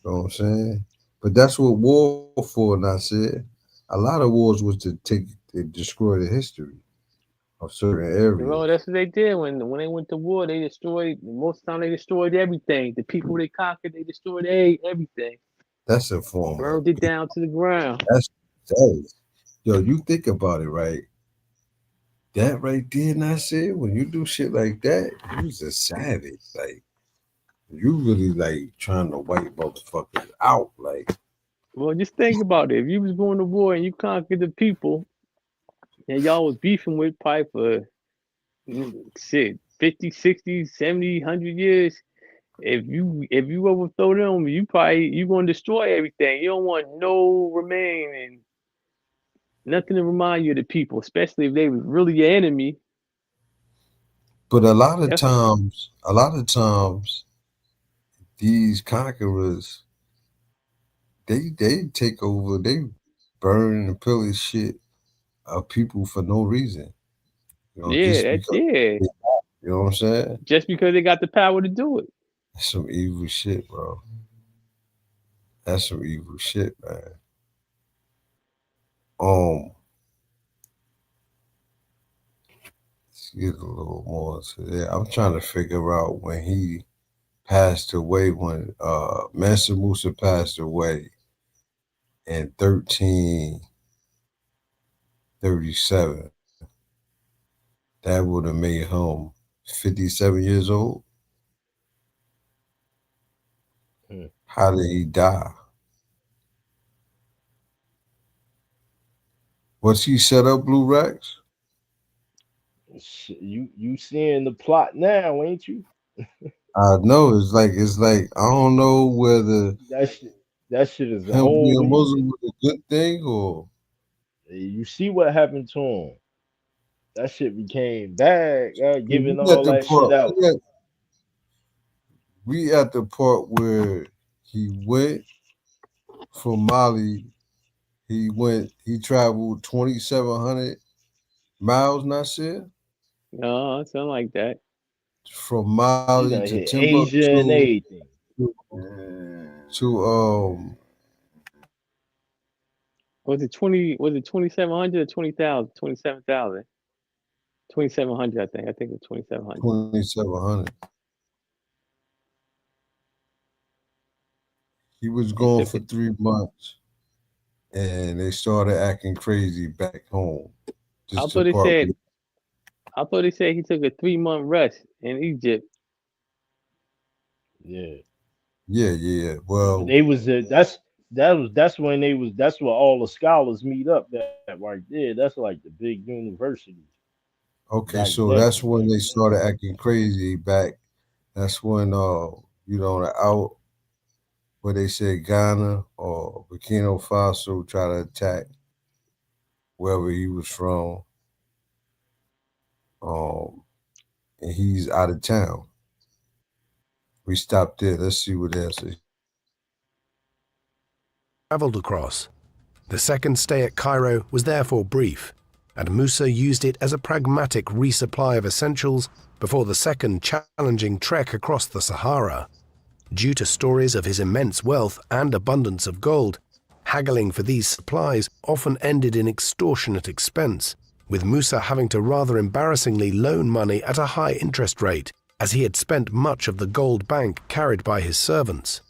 A: You know what I'm saying? But that's what war for, and I said. A lot of wars was to destroy the history of certain
C: Well,
A: areas.
C: that's what they did when they went to war. They destroyed most of the time. They destroyed everything. The people they conquered, they destroyed everything,
A: That's a form of
C: burned it down to the ground.
A: that is. Yo, you think about it, right? That right there, and I said, when you do shit like that, you's a savage. Like you really like trying to wipe motherfuckers out. Like
C: Well, just think about it. If you was going to war and you conquered the people and y'all was beefing with probably for shit 50, 60, 70, 100 years, if you overthrow them, you gonna destroy everything. You don't want no remain and nothing to remind you of the people, especially if they was really your enemy.
A: But a lot of times, these conquerors, they take over, they burn and pillage shit of people for no reason. You know,
C: Yeah,
A: just because
C: yeah.
A: you know what I'm saying?
C: Just because they got the power to do it.
A: That's some evil shit, bro. That's some evil shit, man. Let's get a little more to that. I'm trying to figure out when he passed away, when Mansa Musa passed away in 1337. That would have made him 57 years old.
D: Hmm.
A: How did he die? Was he set up, Blue Rex?
D: You seeing the plot now, ain't you?
A: I know it's like I don't know whether
D: That shit, that shit is a
A: him
D: whole.
A: being Muslim was a good thing or
D: You see what happened to him? That shit became bad,
A: we
D: giving all
A: at the
D: that shit
A: part
D: out.
A: we at the part where he went from Mali. He traveled 2,700 miles, Nasir,
C: No, something like that.
A: from
D: He
A: Mali
D: done
A: to
D: hit Asia and
A: Timbuktu
D: everything.
A: to
C: Was it 2,700 or 20,000? 27,000. 2,700, I think. I think it was 2,700.
A: 2,700. He was
C: He
A: gone
C: took
A: for
C: it.
A: 3 months, and they started acting crazy back home.
C: I
A: Just to
C: thought he
A: part
C: said
A: with.
C: I thought he said he took a 3-month rest in Egypt.
D: Yeah,
A: Yeah, yeah.
D: but
A: Well,
D: they was that's when they was that's where all the scholars meet up. That right there, that's like the big university
A: okay,
D: back
A: so
D: then.
A: that's when they started acting crazy back. That's when the out where they said Ghana or Burkina Faso try to attack wherever he was from. Um, and he's out of town. We stopped there. Let's see what else.
B: Travelled across. The second stay at Cairo was therefore brief, and Musa used it as a pragmatic resupply of essentials before the second challenging trek across the Sahara. Due to stories of his immense wealth and abundance of gold, haggling for these supplies often ended in extortionate expense, with Musa having to rather embarrassingly loan money at a high interest rate, as he had spent much of the gold bank carried by his servants.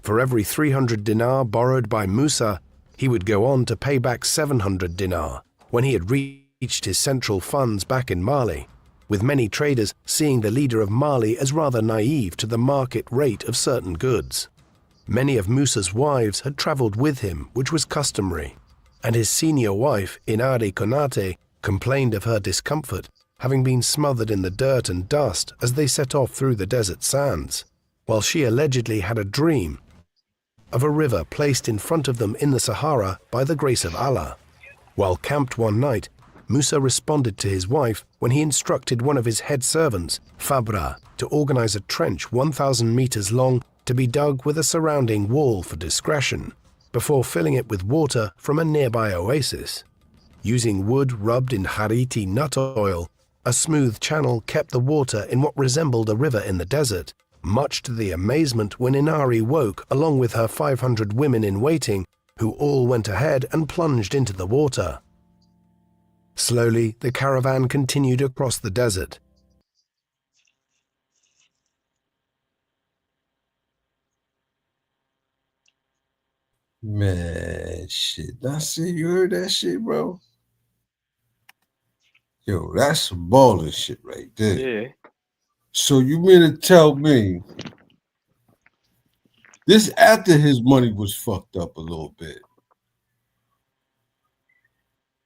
B: For every 300 dinar borrowed by Musa, he would go on to pay back 700 dinar when he had reached his central funds back in Mali, with many traders seeing the leader of Mali as rather naive to the market rate of certain goods. Many of Musa's wives had travelled with him, which was customary, and his senior wife, Inari Konate, complained of her discomfort, having been smothered in the dirt and dust as they set off through the desert sands, while she allegedly had a dream of a river placed in front of them in the Sahara by the grace of Allah. While camped one night, Musa responded to his wife when he instructed one of his head servants, Fabra, to organize a trench 1,000 meters long to be dug with a surrounding wall for discretion, before filling it with water from a nearby oasis. Using wood rubbed in hariti nut oil, a smooth channel kept the water in what resembled a river in the desert, much to the amazement when Inari woke along with her 500 women in waiting, who all went ahead and plunged into the water. Slowly, the caravan continued across the desert.
A: Man, shit. I see you heard that shit, bro. Yo, that's some baller shit right there.
C: Yeah.
A: So you mean to tell me this after his money was fucked up a little bit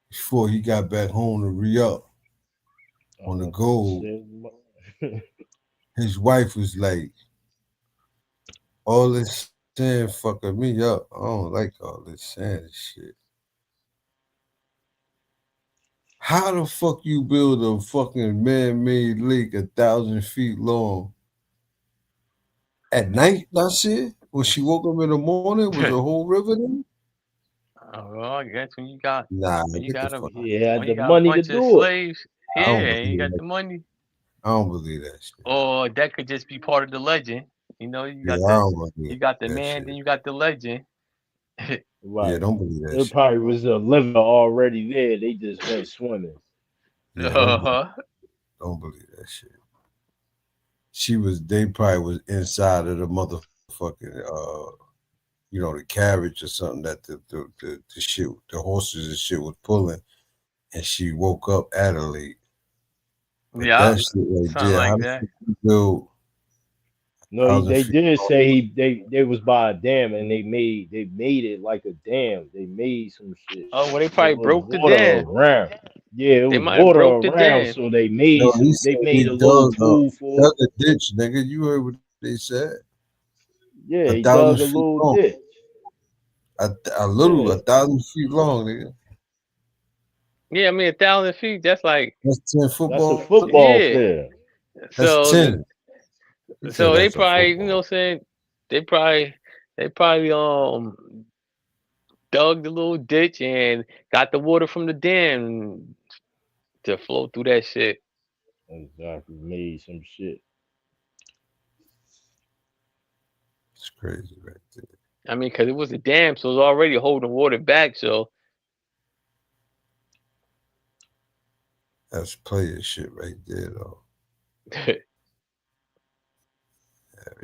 A: before he got back home to re-up on the gold? His wife was like, all this sand fucking me up. I don't like all this sand and shit. How the fuck you build a fucking man-made lake 1,000 feet long at night? That's it. When she woke up in the morning, was the whole river there?
C: Well, I guess when you got
A: Nah,
C: when you
A: get the
C: got a
A: fuck.
D: He had
C: when you
D: the
C: got a
D: money to
C: bunch of
D: do it.
C: slaves,
A: I don't
C: yeah, and you
A: believe
C: got
A: that.
C: the money.
A: I don't believe that shit.
C: Or that could just be part of the legend. You know,
A: Yeah, I don't believe
C: you got the
A: that
C: man,
A: shit.
C: then you got the legend.
A: Yeah,
D: Right.
A: don't believe that
D: It
A: shit.
D: probably was a liver already there. They just went swimming.
A: Yeah,
C: Uh-huh.
A: don't believe that shit. They probably was inside of the motherfucking the carriage or something that the shit, the horses and shit was pulling, and she woke up at a lake. But
C: Yeah,
A: that shit right
C: something
A: there, how
C: like
A: the
C: that.
A: fuck you build
D: No,
A: 1,000
D: they
A: feet
D: did
A: long?
D: say they was by a dam and they made it like a dam. They made some shit.
C: Oh, well, they
D: It
C: probably
D: was
C: broke the
D: water
C: dam.
D: around. Yeah, it
C: They
D: was
C: might have
D: water
C: broke the
D: around,
C: dam.
D: so they
A: No,
D: made
A: he
D: some.
A: said
D: They
A: he
D: made a little pool for
A: dug
D: it.
A: a ditch, nigga. You heard what they said?
D: Yeah,
A: A
D: he
A: thousand
D: dug a
A: feet
D: little
A: long.
D: ditch.
A: A
D: Yeah,
A: 1,000 feet long, nigga.
C: Yeah, I mean 1,000 feet. That's like
A: That's 10
D: that's a
A: football.
D: football
C: yeah.
D: field.
A: That's
C: So
A: 10. He said
C: they
A: that's a
C: probably
A: football.
C: saying they probably dug the little ditch and got the water from the dam to flow through that shit.
D: Exactly, made some shit.
A: It's crazy right there.
C: I mean, because it was a dam, so it was already holding water back. So
A: That's player shit right there, though.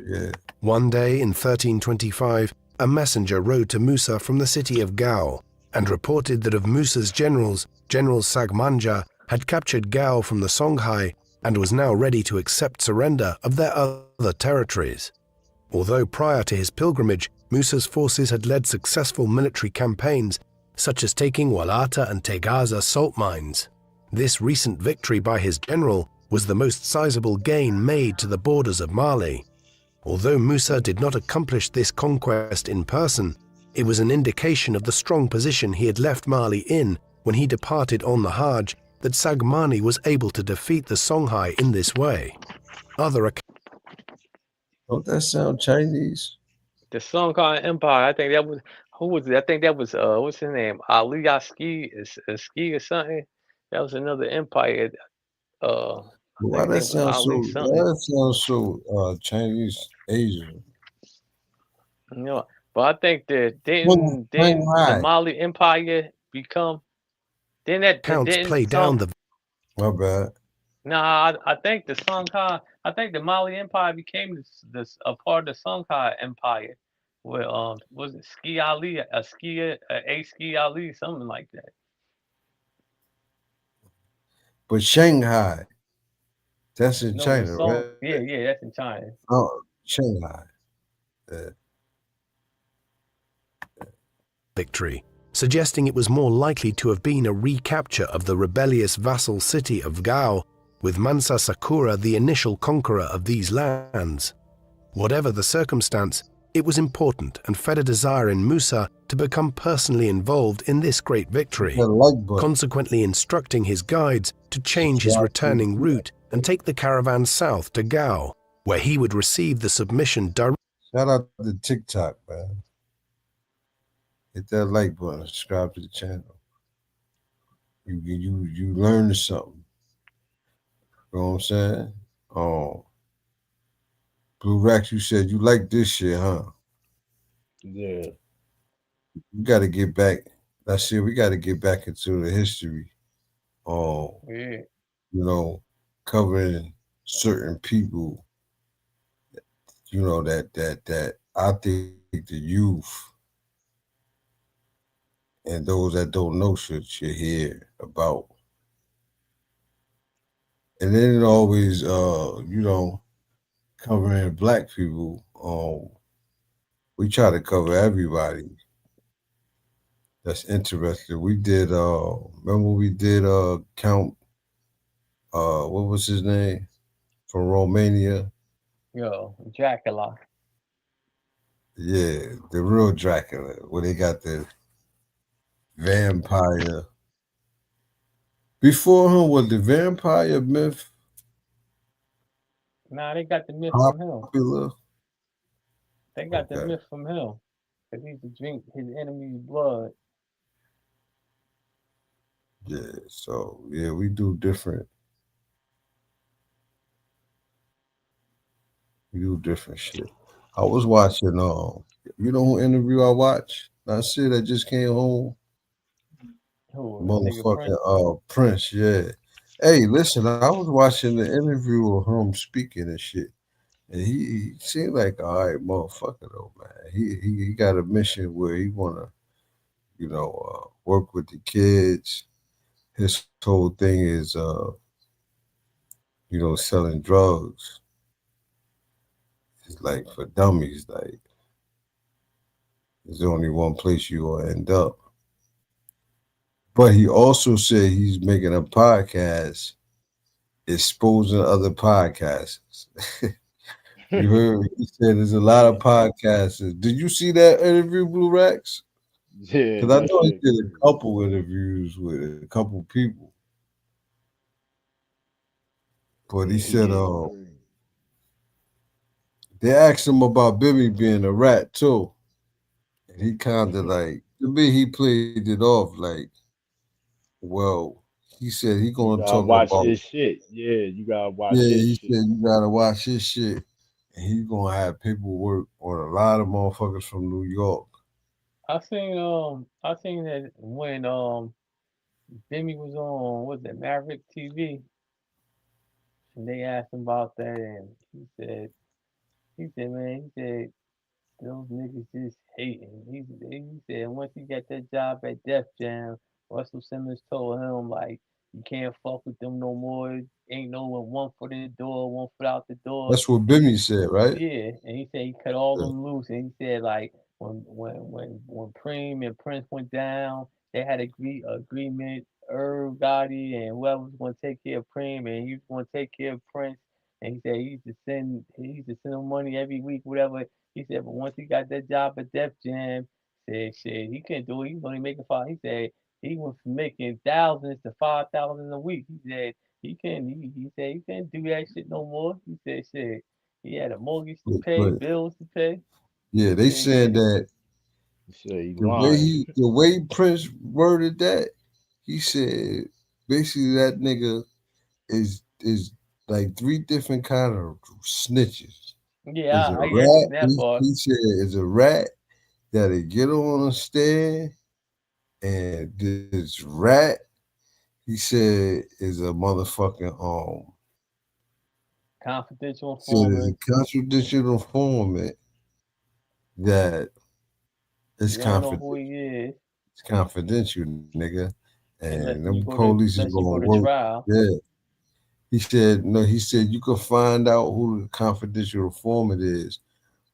A: Yeah.
B: One day in 1325, a messenger rode to Musa from the city of Gao and reported that of Musa's generals, General Sagmanja had captured Gao from the Songhai and was now ready to accept surrender of their other territories. Although prior to his pilgrimage, Musa's forces had led successful military campaigns, such as taking Walata and Tegaza salt mines. This recent victory by his general was the most sizable gain made to the borders of Mali. Although Musa did not accomplish this conquest in person, it was an indication of the strong position he had left Mali in when he departed on the Hajj that Sagmani was able to defeat the Songhai in this way. Other
A: Don't that sound Chinese?
C: the Songhai Empire, I think that was who was it? I think that was what's his name? Ali Ski Ski or something. That was another empire. I think
A: Why
C: his
A: that
C: name was
A: sounds
C: Ali
A: so?
C: something.
A: Why that sounds so Chinese Asian?
C: You know, but I think that didn't the
A: Shanghai.
C: Mali Empire become
B: accounts
C: didn't
B: play
C: some
B: down the
A: My bad.
C: nah I think the Songhai I think the Mali Empire became this a part of the Songhai Empire where was it Ski Ali a Ski Ali something like that.
A: But Shanghai, that's in
C: No, the
A: China,
C: song
A: right?
C: yeah that's in China.
A: Oh, Shanghai. Yeah.
B: victory, suggesting it was more likely to have been a recapture of the rebellious vassal city of Gao, with Mansa Sakura the initial conqueror of these lands. Whatever the circumstance, it was important and fed a desire in Musa to become personally involved in this great victory,
A: That like button.
B: consequently instructing his guides to change his returning route and take the caravan south to Gao, where he would receive the submission directly.
A: Shout out to TikTok, man. Hit that like button. Subscribe to the channel. You learn something. You know what I'm saying? Oh, Blue Racks, you said you like this shit, huh?
D: Yeah,
A: We got to get back. That's it. We got to get back into the history. Oh,
C: Yeah.
A: Covering certain people. That I think the youth and those that don't know should hear about. And then it always covering black people. We try to cover everybody that's interested. We did remember we did Count what was his name? From Romania.
C: Yo, Dracula.
A: Yeah, the real Dracula, where they got the vampire Before him was the vampire myth
C: Nah, they got the myth from him.
A: popular.
C: They got the
A: Okay.
C: myth from him. Cause he used to drink his enemy's blood.
A: Yeah. So yeah, we do different. We do different shit. I was watching. You know who interview I watched? I said I just came home.
C: Who, that nigga Prince?
A: Motherfucking Prince. Yeah. Hey, listen. I was watching the interview of him speaking and shit. And he seemed like all right motherfucker though, man. He got a mission where he wanna, work with the kids. His whole thing is selling drugs. It's like for dummies, like there's only one place you will end up. But he also said he's making a podcast exposing other podcasters. You heard he said there's a lot of podcasters. Did you see that interview, Blue Rex?
D: Yeah,
A: Because I
D: that
A: know he
D: shit
A: did
D: crazy.
A: a couple interviews with a couple people. But he
D: Yeah, he
A: said
D: getting crazy.
A: they asked him about Bibby being a rat too. And he kinda like to me he played it off like, well, he said he
D: You
A: gonna
D: gotta
A: talk
D: watch
A: about
D: his shit. Yeah, you gotta watch
A: yeah,
D: his
A: he
D: shit.
A: said you gotta watch his shit. And he's gonna have paperwork on a lot of motherfuckers from New York.
C: I seen that when Demi was on, was it Maverick TV, and they asked him about that, and he said, man, he said those niggas just hating. He said once he got that job at Def Jam, Russell Simmons told him like you can't fuck with them no more. Ain't no one foot in the door, one foot out the door.
A: That's what
C: And
A: Bimmy said, right?
C: yeah, and he said he cut all
A: Yeah.
C: them loose, and he said like when Preem and Prince went down, they had agreement. Irv Gotti and whoever was going to take care of Preem, and he was going to take care of Prince. And he said he used to send him money every week, whatever. He said, but once he got that job at Def Jam, said shit, he couldn't do it. He was only making five. He said he went from making thousands to 5,000 a week. He said he can't do that shit no more. He said shit. He had a mortgage to pay,
A: But
C: bills to pay.
A: yeah,
C: He
A: they
C: said,
A: said
C: yeah,
A: that
D: He said he
A: the way
D: lying.
A: Prince worded that, he said basically that nigga is like three different kind of snitches. Is
C: yeah,
A: a
C: I
A: rat.
C: seen that part.
A: He said is a rat that'll get on a stand, and this rat he said is a motherfucking
C: Confidential
A: said is
C: informant.
A: a contradictional informant that is
C: You don't know
A: confidential.
C: who he is
A: It's confidential, nigga. And them police is
C: unless you
A: gonna
C: go to
A: work.
C: trial.
A: Yeah. He said no. He said you can find out who the confidential informant is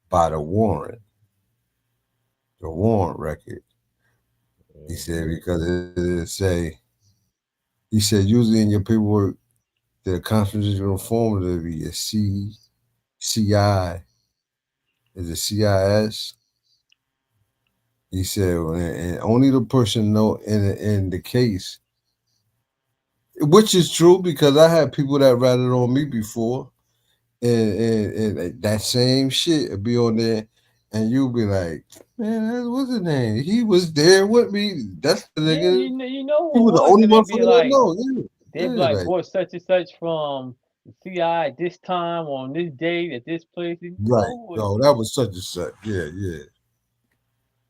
A: by the warrant record. He said
D: Mhm.
A: because it say he said usually in your paperwork the confidential informant will be a CI is a CIS. He said and only the person know in the case, which is true because I had people that ratted on me before, and that same shit would be on there, and you'll be like, man, what's his name? He was there with me. That's the
C: Yeah,
A: nigga.
C: you know
A: He
C: who it
A: was the
C: was,
A: only
C: cause they'd be
A: motherfucker that
C: like,
A: know. Yeah,
C: they'd be
A: yeah,
C: like,
A: like
C: bought such and such from CI at this time on this date at this place. You
A: right.
C: know who it
A: No,
C: is.
A: that was such and such. Yeah, yeah.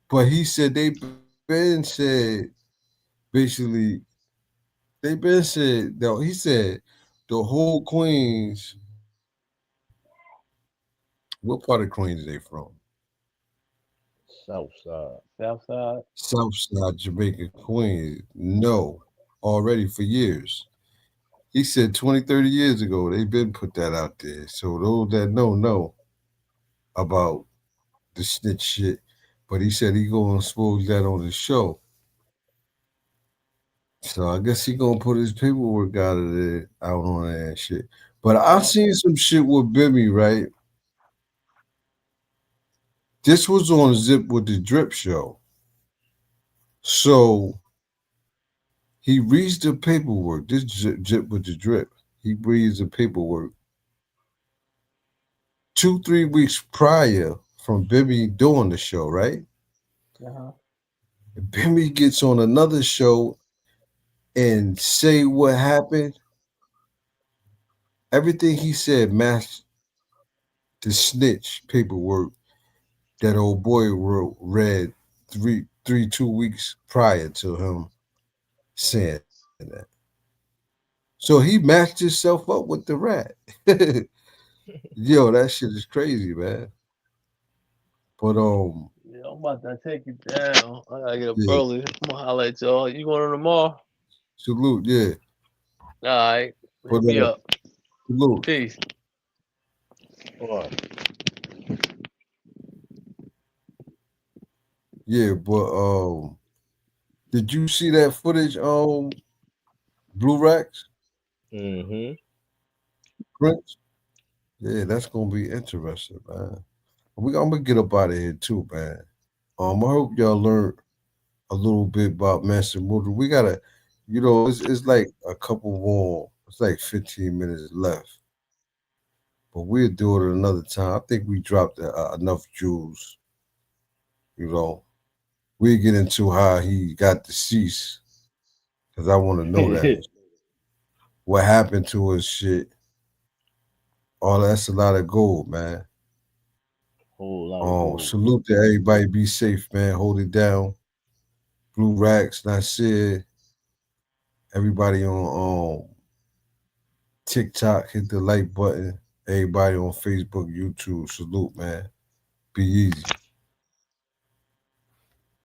A: But he said they been said basically they been said though he said the whole Queens. What part of Queens they from?
D: South side.
C: Southside.
A: Southside Jamaica, Queens. No, already for years. He said 20, 30 years ago, they've been put that out there. So those that know about the snitch shit. But he said he gonna expose that on his show. So I guess he gonna put his paperwork out on there and shit. But I
C: Yeah.
A: seen some shit with Bimmy, right? This was on Zip with the Drip show. So He reads the paperwork. This drip with the drip. He reads the paperwork. 2-3 weeks prior from Bimmy doing the show, right?
C: Uh-huh.
A: Bimmy gets on another show and say what happened. Everything he said matched the snitch paperwork that old boy read 2 weeks prior to him saying that. So he matched himself up with the rat. Yo, that shit is crazy, man. But
C: Yeah, I'm about to take it down. I gotta get up
A: yeah,
C: early. I'm gonna holler at y'all. You going on tomorrow?
A: salute, yeah.
C: All right.
A: But
C: Hit me up.
A: salute.
C: Peace.
D: All right.
A: Yeah, but did you see that footage Blue Racks?
D: Mm-hmm.
A: Prince? Yeah, that's gonna be interesting, man. I'm gonna get up out of here too, man. I hope y'all learned a little bit about Mansa Musa. We gotta, it's like a couple more. It's like 15 minutes left, but we'll do it another time. I think we dropped enough jewels. You know, we get into how he got deceased because I want to know that what happened to his shit. Oh, that's a lot of gold, man.
D: Whole lot of gold.
A: Salute to everybody. Be safe, man. Hold it down. Blue Racks, Nasir, everybody on TikTok, hit the like button. Everybody on Facebook, YouTube, salute, man. Be easy.